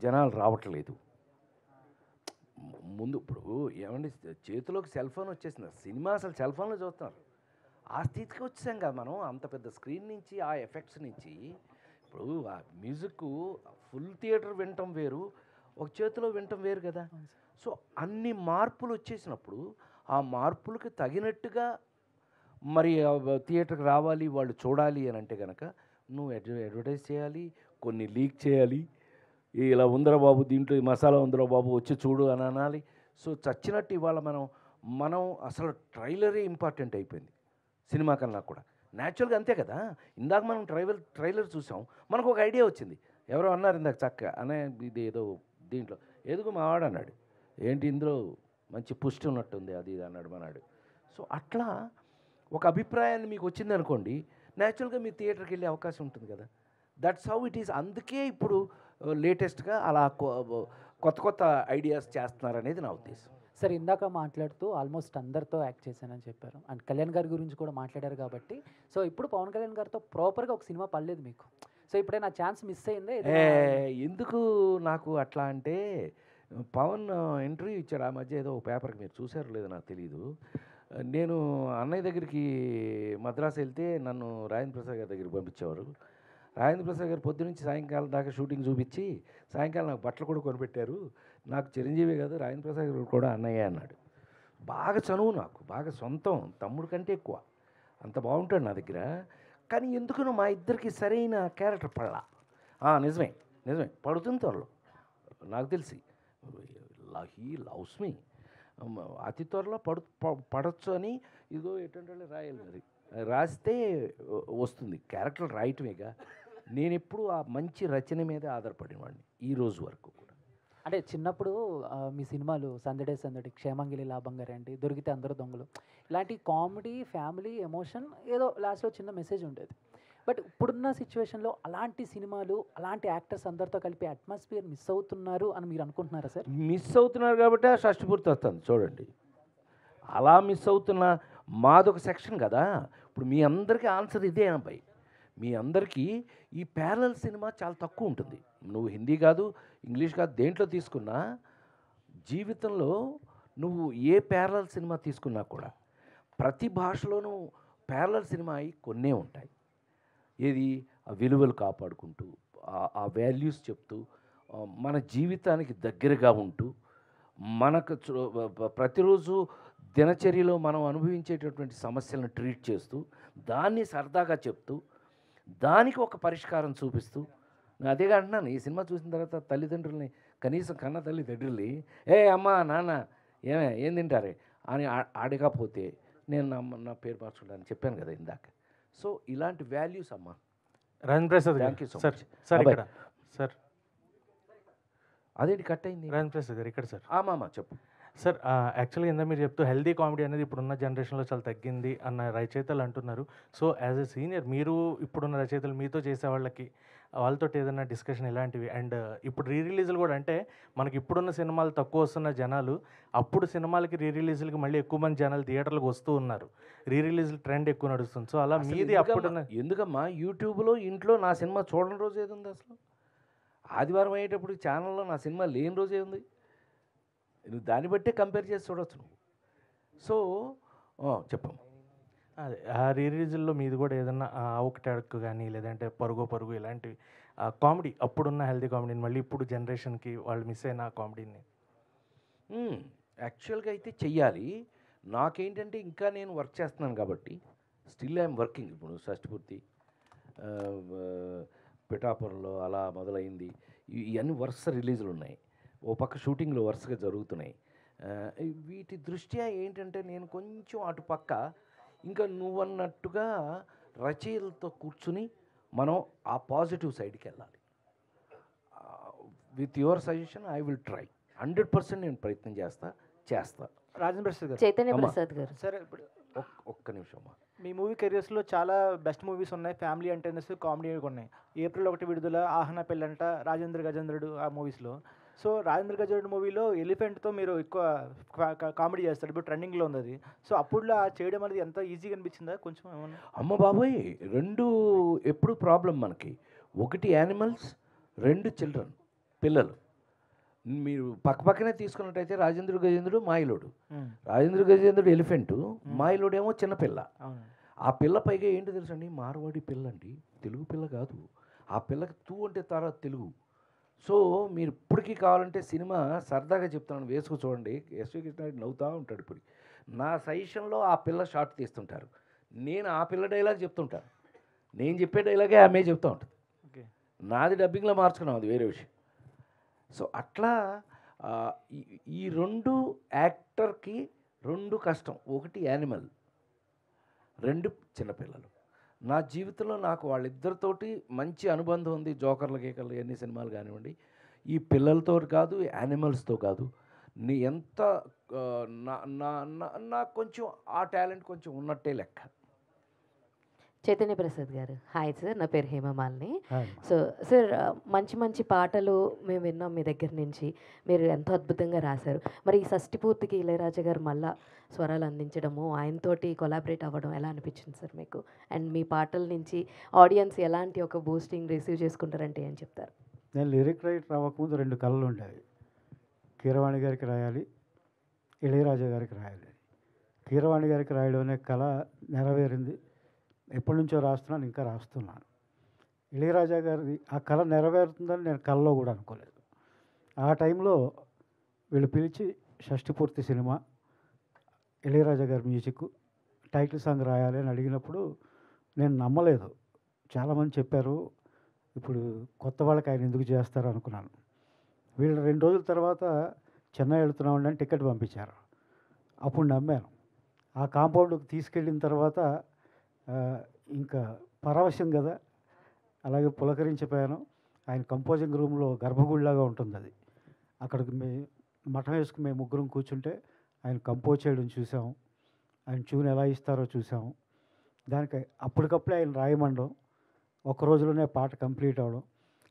జనాలు రావట్లేదు. ముందు ఇప్పుడు ఏమండి చేతిలోకి సెల్ ఫోన్ వచ్చేసింది, సినిమా అసలు సెల్ ఫోన్లో చూస్తున్నారు. ఆ స్థితికి వచ్చేసాం కదా మనం. అంత పెద్ద స్క్రీన్ నుంచి ఆ ఎఫెక్ట్స్ నుంచి ఇప్పుడు ఆ మ్యూజిక్ ఫుల్ థియేటర్ వినటం వేరు, ఒక చేతిలో వినటం వేరు కదా. సో అన్ని మార్పులు వచ్చేసినప్పుడు ఆ మార్పులకి తగినట్టుగా మరి థియేటర్కి రావాలి, వాళ్ళు చూడాలి అని అంటే కనుక నువ్వు అడ్వర్టైజ్ చేయాలి, కొన్ని లీక్ చేయాలి. ఇలా ఉందరా బాబు, దీంట్లో ఈ మసాలా ఉందరా బాబు, వచ్చి చూడు అని అనాలి. సో చచ్చినట్టు ఇవాళ మనం అసలు ట్రైలరే ఇంపార్టెంట్ అయిపోయింది సినిమా కన్నా కూడా. న్యాచురల్గా అంతే కదా. ఇందాక మనం ట్రైలర్ చూసాం, మనకు ఒక ఐడియా వచ్చింది. ఎవరో అన్నారు ఇందాక చక్క అనే ఇది ఏదో దీంట్లో ఏదో మావాడు అన్నాడు, ఏంటి ఇందులో మంచి పుష్టి ఉన్నట్టుంది అది ఇది అన్నాడు మనాడు. సో అట్లా ఒక అభిప్రాయాన్ని మీకు వచ్చింది అనుకోండి, న్యాచురల్గా మీ థియేటర్కి వెళ్ళే అవకాశం ఉంటుంది కదా. That's how it is. అందుకే ఇప్పుడు లేటెస్ట్గా అలా కొత్త ఐడియాస్ చేస్తున్నారనేది నా ఉద్దేశం. సార్ ఇందాక మాట్లాడుతూ ఆల్మోస్ట్ అందరితో యాక్ట్ చేశానని చెప్పారు, అండ్ కళ్యాణ్ గారి గురించి కూడా మాట్లాడారు కాబట్టి. సో ఇప్పుడు పవన్ కళ్యాణ్ గారితో ప్రాపర్గా ఒక సినిమా పడలేదు మీకు. సో ఇప్పుడే నా ఛాన్స్ మిస్ అయిందే. ఎందుకు నాకు అట్లా అంటే, పవన్ ఇంటర్వ్యూ ఇచ్చాడు ఆ మధ్య ఏదో పేపర్కి, మీరు చూసారో లేదో నాకు తెలియదు. నేను అన్నయ్య దగ్గరికి మద్రాసు వెళ్తే నన్ను రాజేంద్ర ప్రసాద్ గారి దగ్గరికి పంపించేవారు. రాజేంద్ర ప్రసాద్ గారు పొద్దునుంచి సాయంకాలం దాకా షూటింగ్ చూపించి సాయంకాలం నాకు బట్టలు కూడా కొనిపెట్టారు. నాకు చిరంజీవి కాదు రాజేంద్ర ప్రసాద్ గారు కూడా అన్నయ్య అన్నాడు. బాగా చనువు నాకు, బాగా సొంతం తమ్ముడు కంటే ఎక్కువ, అంత బాగుంటాడు నా దగ్గర. కానీ ఎందుకనో మా ఇద్దరికి సరైన క్యారెక్టర్ పడలా. నిజమే నిజమే పడుతుంది త్వరలో, నాకు తెలిసి హీ లవ్స్ మీ, అతి త్వరలో పడచ్చు అని ఇదిగో ఎటువంటి రాయాలి, మరి రాస్తే వస్తుంది. క్యారెక్టర్ రాయటమేగా, నేను ఎప్పుడు ఆ మంచి రచన మీద ఆధారపడినవాడిని ఈ రోజు వరకు కూడా. అంటే చిన్నప్పుడు మీ సినిమాలు సందడే సందడి, క్షేమంగిలి లాభంగారండి, దొరికితే అందరూ దొంగలు, ఇలాంటి కామెడీ, ఫ్యామిలీ, ఎమోషన్, ఏదో లాస్ట్లో చిన్న మెసేజ్ ఉండేది. బట్ ఇప్పుడున్న సిచ్యువేషన్లో అలాంటి సినిమాలు, అలాంటి యాక్టర్స్ అందరితో కలిపి అట్మాస్ఫియర్ మిస్ అవుతున్నారు అని మీరు అనుకుంటున్నారా సార్? మిస్ అవుతున్నారు కాబట్టి ఆ షష్టిపూర్తి వస్తుంది చూడండి. అలా మిస్ అవుతున్న మాదొక సెక్షన్ కదా. ఇప్పుడు మీ అందరికీ ఆన్సర్ ఇదే అబ్బాయి. మీ అందరికీ ఈ ప్యారలల్ సినిమా చాలా తక్కువ ఉంటుంది. నువ్వు హిందీ కాదు, ఇంగ్లీష్ కాదు, దేంట్లో తీసుకున్నా జీవితంలో నువ్వు ఏ ప్యారలల్ సినిమా తీసుకున్నా కూడా ప్రతి భాషలోనూ ప్యారలల్ సినిమా అయి కొన్నే ఉంటాయి. ఏది ఆ విలువలు కాపాడుకుంటూ, ఆ వాల్యూస్ చెప్తూ, మన జీవితానికి దగ్గరగా ఉంటూ, మనకు ప్రతిరోజు దినచర్యలో మనం అనుభవించేటటువంటి సమస్యలను ట్రీట్ చేస్తూ, దాన్ని సరదాగా చెప్తూ, దానికి ఒక పరిష్కారం చూపిస్తూ, అదేగా అంటున్నాను. ఈ సినిమా చూసిన తర్వాత తల్లిదండ్రుల్ని, కనీసం కన్న తల్లిదండ్రుల్ని అమ్మ నాన్న ఏం తింటారే అని అడగకపోతే నేను నా పేరు మార్చుకుంటాను చెప్పాను కదా ఇందాక. సో ఇలాంటి వాల్యూస్ అమ్మా. Rajendra Prasad thank you so sir. Much. Sir ఇక్కడ సార్, అదేంటి కట్ అయింది? రాజేంద్ర ప్రసాద్ గారు ఇక్కడ సార్. మామ చెప్పు సార్. యాక్చువల్గా ఇందా మీరు చెప్తూ హెల్దీ కామెడీ అనేది ఇప్పుడున్న జనరేషన్లో చాలా తగ్గింది అన్న రచయితలు అంటున్నారు. సో యాజ్ ఎ సీనియర్ మీరు ఇప్పుడున్న రచయితలు మీతో చేసే వాళ్ళకి వాళ్ళతో ఏదైనా డిస్కషన్ ఇలాంటివి, అండ్ ఇప్పుడు రీ రిలీజులు కూడా, అంటే మనకి ఇప్పుడున్న సినిమాలు తక్కువ వస్తున్న జనాలు అప్పుడు సినిమాలకి రీ రిలీజులకి మళ్ళీ ఎక్కువ మంది జనాలు థియేటర్లకు వస్తూ ఉన్నారు. రీ రిలీజుల ట్రెండ్ ఎక్కువ నడుస్తుంది. సో అలా మీది అప్పుడున్న ఎందుకమ్మా యూట్యూబ్లో ఇంట్లో నా సినిమా చూడని రోజు ఏది ఉంది అసలు? ఆదివారం అయ్యేటప్పుడు ఛానల్లో నా సినిమా లేని రోజు ఏముంది? నువ్వు దాన్ని బట్టే కంపేర్ చేసి చూడవచ్చు నువ్వు. సో చెప్పమ్మా. అదే ఆ రీ రిలీజుల్లో మీది కూడా ఏదన్నా ఒకటడక్కు కానీ, లేదంటే పరుగో పరుగు, ఇలాంటివి కామెడీ, అప్పుడున్న హెల్దీ కామెడీని మళ్ళీ ఇప్పుడు జనరేషన్కి వాళ్ళు మిస్ అయిన కామెడీని యాక్చువల్గా అయితే చెయ్యాలి. నాకేంటంటే ఇంకా నేను వర్క్ చేస్తున్నాను కాబట్టి స్టిల్ ఐఎమ్ వర్కింగ్. ఇప్పుడు షష్టిపూర్తి, పిఠాపురంలో అలా మొదలైంది. ఇవన్నీ వరుస రిలీజులు ఉన్నాయి. ఓ పక్క షూటింగ్లు వరుసగా జరుగుతున్నాయి. వీటి దృష్ట్యా ఏంటంటే నేను కొంచెం అటుపక్క ఇంకా నువ్వన్నట్టుగా రచయితలతో కూర్చుని మనం ఆ పాజిటివ్ సైడ్కి వెళ్ళాలి. With your suggestion I will try. 100% నేను ప్రయత్నం చేస్తా. రాజేంద్ర ప్రసాద్ గారు, చైతన్య ప్రసాద్ గారు సరే ఇప్పుడు ఒక్క నిమిషం. మీ మూవీ కెరియర్స్లో చాలా బెస్ట్ మూవీస్ ఉన్నాయి, ఫ్యామిలీ ఎంటర్టైనర్స్, కామెడీ ఉన్నాయి. ఏప్రిల్ 1 విడుదల, ఆహనా పెళ్ళంట, రాజేంద్ర గజేంద్రుడు ఆ మూవీస్లో. సో రాజేంద్ర గజేంద్రుడు మూవీలో ఎలిఫెంట్తో మీరు ఎక్కువ కామెడీ చేస్తారు, ఇప్పుడు ట్రెండింగ్లో ఉంది అది. సో అప్పుడులో చేయడం అనేది ఎంత ఈజీగా అనిపించిందా కొంచెం ఏమన్నా? అమ్మ బాబోయ్, రెండు ఎప్పుడు ప్రాబ్లం మనకి. ఒకటి యానిమల్స్, రెండు చిల్డ్రన్, పిల్లలు. మీరు పక్కనే తీసుకున్నట్టయితే రాజేంద్ర గజేంద్రుడు మాయిలోడు. రాజేంద్ర గజేంద్రుడు ఎలిఫెంటు, మాయిలోడేమో చిన్నపిల్ల. ఆ పిల్ల పైగా ఏంటి తెలుసండి, మార్వాడి పిల్ల అండి, తెలుగు పిల్ల కాదు. ఆ పిల్లకి తూ అంటే తర్వాత తెలుగు. సో మీరు ఇప్పటికీ కావాలంటే సినిమా సరదాగా చెప్తున్నాను, వేసుకు చూడండి. ఎస్వి కృష్ణారెడ్డి నవ్వుతూ ఉంటాడు. ఇప్పుడు నా సజెషన్లో ఆ పిల్ల షార్ట్ తీస్తుంటారు, నేను ఆ పిల్ల డైలాగ్ చెప్తుంటాను. నేను చెప్పే డైలాగే ఆమె చెప్తూ ఉంటుంది. నాది డబ్బింగ్లో మార్చుకున్నాం, అది వేరే విషయం. సో అట్లా ఈ రెండు యాక్టర్కి రెండు కష్టం. ఒకటి యానిమల్, రెండు చిన్నపిల్లలు. నా జీవితంలో నాకు వాళ్ళిద్దరితోటి మంచి అనుబంధం ఉంది. జోకర్ల గీకర్లు ఎన్ని సినిమాలు కానివ్వండి. ఈ పిల్లలతో కాదు, యానిమల్స్తో కాదు. నీ ఎంత నాకు కొంచెం ఆ టాలెంట్ కొంచెం ఉన్నట్టే లెక్క. చైతన్య ప్రసాద్ గారు, హాయ్ సార్, నా పేరు హేమమాలిని. సో సార్, మంచి మంచి పాటలు మేము విన్నాం మీ దగ్గర నుంచి, మీరు ఎంతో అద్భుతంగా రాశారు. మరి ఈ షష్టిపూర్తికి ఇళయరాజా గారు మళ్ళా స్వరాలు అందించడము, ఆయనతోటి కొలాబరేట్ అవ్వడం ఎలా అనిపించింది సార్ మీకు? అండ్ మీ పాటల నుంచి ఆడియన్స్ ఎలాంటి ఒక బూస్టింగ్ రిసీవ్ చేసుకుంటారంటే ఏం చెప్తారు? నేను లిరిక్ రైటర్ అవ్వకముందు 2 కళలు ఉండేవి. కీరవాణి గారికి రాయాలి, ఇళయరాజా గారికి రాయాలి. కీరవాణి గారికి రాయడం అనే కళ నెరవేరింది. ఎప్పటి నుంచో రాస్తున్నాను, ఇంకా రాస్తున్నాను. ఇళయరాజా గారి ఆ కళ నెరవేరుతుందని నేను కళలో కూడా అనుకోలేదు. ఆ టైంలో వీళ్ళు పిలిచి షష్టిపూర్తి సినిమా, ఇళయరాజా గారి మ్యూజిక్, టైటిల్ సాంగ్ రాయాలి అని అడిగినప్పుడు నేను నమ్మలేదు. చాలామంది చెప్పారు ఇప్పుడు కొత్త వాళ్ళకి ఆయన ఎందుకు చేస్తారు అనుకున్నాను. వీళ్ళు 2 రోజుల తర్వాత చెన్నై వెళ్తున్నామండి అని టికెట్ పంపించారు. అప్పుడు నమ్మాను. ఆ కాంపౌండ్కి తీసుకెళ్ళిన తర్వాత ఇంకా పరవశం కదా, అలాగే పులకరించిపోయాను. ఆయన కంపోజింగ్ రూమ్లో గర్భగుడిలాగా ఉంటుంది అది. అక్కడికి మఠం వేసుకుని మేము ముగ్గురం కూర్చుంటే ఆయన కంపోజ్ చేయడం చూసాము. ఆయన ట్యూన్ ఎలా ఇస్తారో చూసాము. దానికి అప్పటికప్పుడే ఆయన రాయమండం, ఒక రోజులోనే పాట కంప్లీట్ అవ్వడం,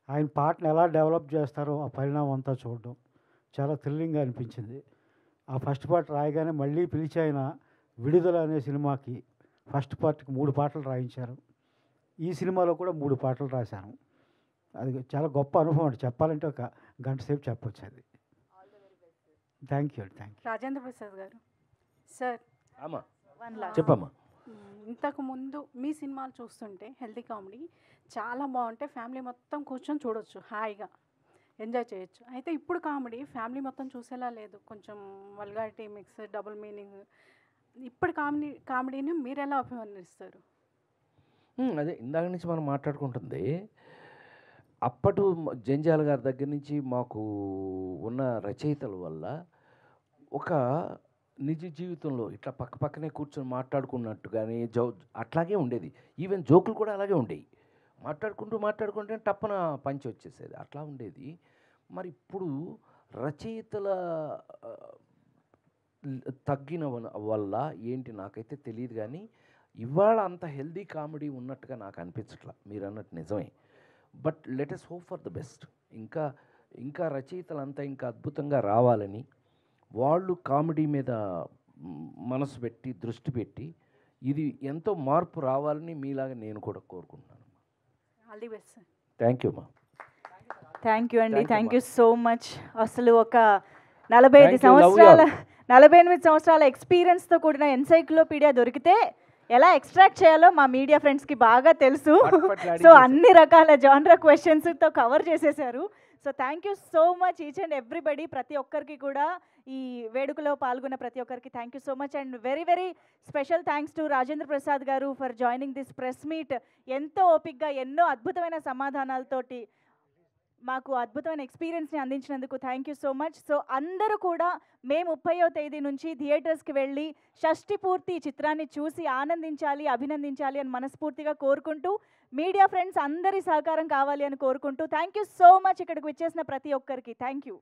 ఆయన పాటను ఎలా డెవలప్ చేస్తారో ఆ పరిణామం అంతా చూడడం చాలా థ్రిల్లింగ్గా అనిపించింది. ఆ ఫస్ట్ పాట రాయగానే మళ్ళీ పిలిచి ఆయన విడుదల అనే సినిమాకి ఫస్ట్ పార్ట్కి 3 పాటలు రాయించారు. ఈ సినిమాలో కూడా 3 పాటలు రాశాను. అది చాలా గొప్ప అనుభవం అండి. చెప్పాలంటే ఒక గంట సేపు చెప్పొచ్చు అది. Thank you. రాజేంద్ర ప్రసాద్ గారు సార్. అమ్మా చెప్పమ్మా. ఇంతకు ముందు మీ సినిమాలు చూస్తుంటే హెల్తీ కామెడీ చాలా బాగుంటాయి, ఫ్యామిలీ మొత్తం కూర్చొని చూడొచ్చు, హాయిగా ఎంజాయ్ చేయొచ్చు. అయితే ఇప్పుడు కామెడీ ఫ్యామిలీ మొత్తం చూసేలా లేదు, కొంచెం వల్గారిటీ మిక్స్, డబుల్ మీనింగ్. ఇప్పుడు కామెడీని మీరు ఎలా అభివర్ణిస్తారు? అదే ఇందాక నుంచి మనం మాట్లాడుకుంటుంది. అప్పటి జంజాల గారి దగ్గర నుంచి మాకు ఉన్న రచయితల వల్ల ఒక నిజ జీవితంలో ఇట్లా పక్కనే కూర్చొని మాట్లాడుకున్నట్టు కానీ అట్లాగే ఉండేది. ఈవెన్ జోకులు కూడా అలాగే ఉండేవి. మాట్లాడుకుంటే టప్పన పంచి వచ్చేసేది, అట్లా ఉండేది. మరి ఇప్పుడు రచయితల తగ్గిన వల్ల ఏంటి నాకైతే తెలియదు, కానీ ఇవాళ అంత హెల్దీ కామెడీ ఉన్నట్టుగా నాకు అనిపించట్లా. మీరు అన్నట్టు నిజమే. But let us hope for the best. ఇంకా రచయితలంతా ఇంకా అద్భుతంగా రావాలని, వాళ్ళు కామెడీ మీద మనసు పెట్టి దృష్టి పెట్టి ఇది ఎంతో మార్పు రావాలని మీలాగా నేను కూడా కోరుకుంటున్నాను. All the best. Thank you అమ్మా. థ్యాంక్ యూ అండి. Thank you so much. అసలు ఒక 48 సంవత్సరాల ఎక్స్పీరియన్స్తో కూడిన ఎన్సైక్లోపీడియా దొరికితే ఎలా ఎక్స్ట్రాక్ట్ చేయాలో మా మీడియా ఫ్రెండ్స్కి బాగా తెలుసు. సో అన్ని రకాల జానరా క్వశ్చన్స్తో కవర్ చేసేసారు. So thank you so much each and everybody. ప్రతి ఒక్కరికి కూడా ఈ వేడుకలో పాల్గొన్న ప్రతి ఒక్కరికి thank you so much. And very very special thanks to Rajendra Prasad గారు for joining this press meet. ఎంతో ఓపిక్గా ఎన్నో అద్భుతమైన సమాధానాలతోటి మాకు అద్భుతమైన ఎక్స్పీరియన్స్ని అందించినందుకు thank you so much. So అందరూ కూడా మే 30వ తేదీ నుంచి థియేటర్స్కి వెళ్ళి షష్ఠి పూర్తి చిత్రాన్ని చూసి ఆనందించాలి, అభినందించాలి అని మనస్ఫూర్తిగా కోరుకుంటూ, మీడియా ఫ్రెండ్స్ అందరి సహకారం కావాలి అని కోరుకుంటూ థ్యాంక్ యూ సో మచ్. ఇక్కడికి వచ్చేసిన ప్రతి ఒక్కరికి థ్యాంక్ యూ.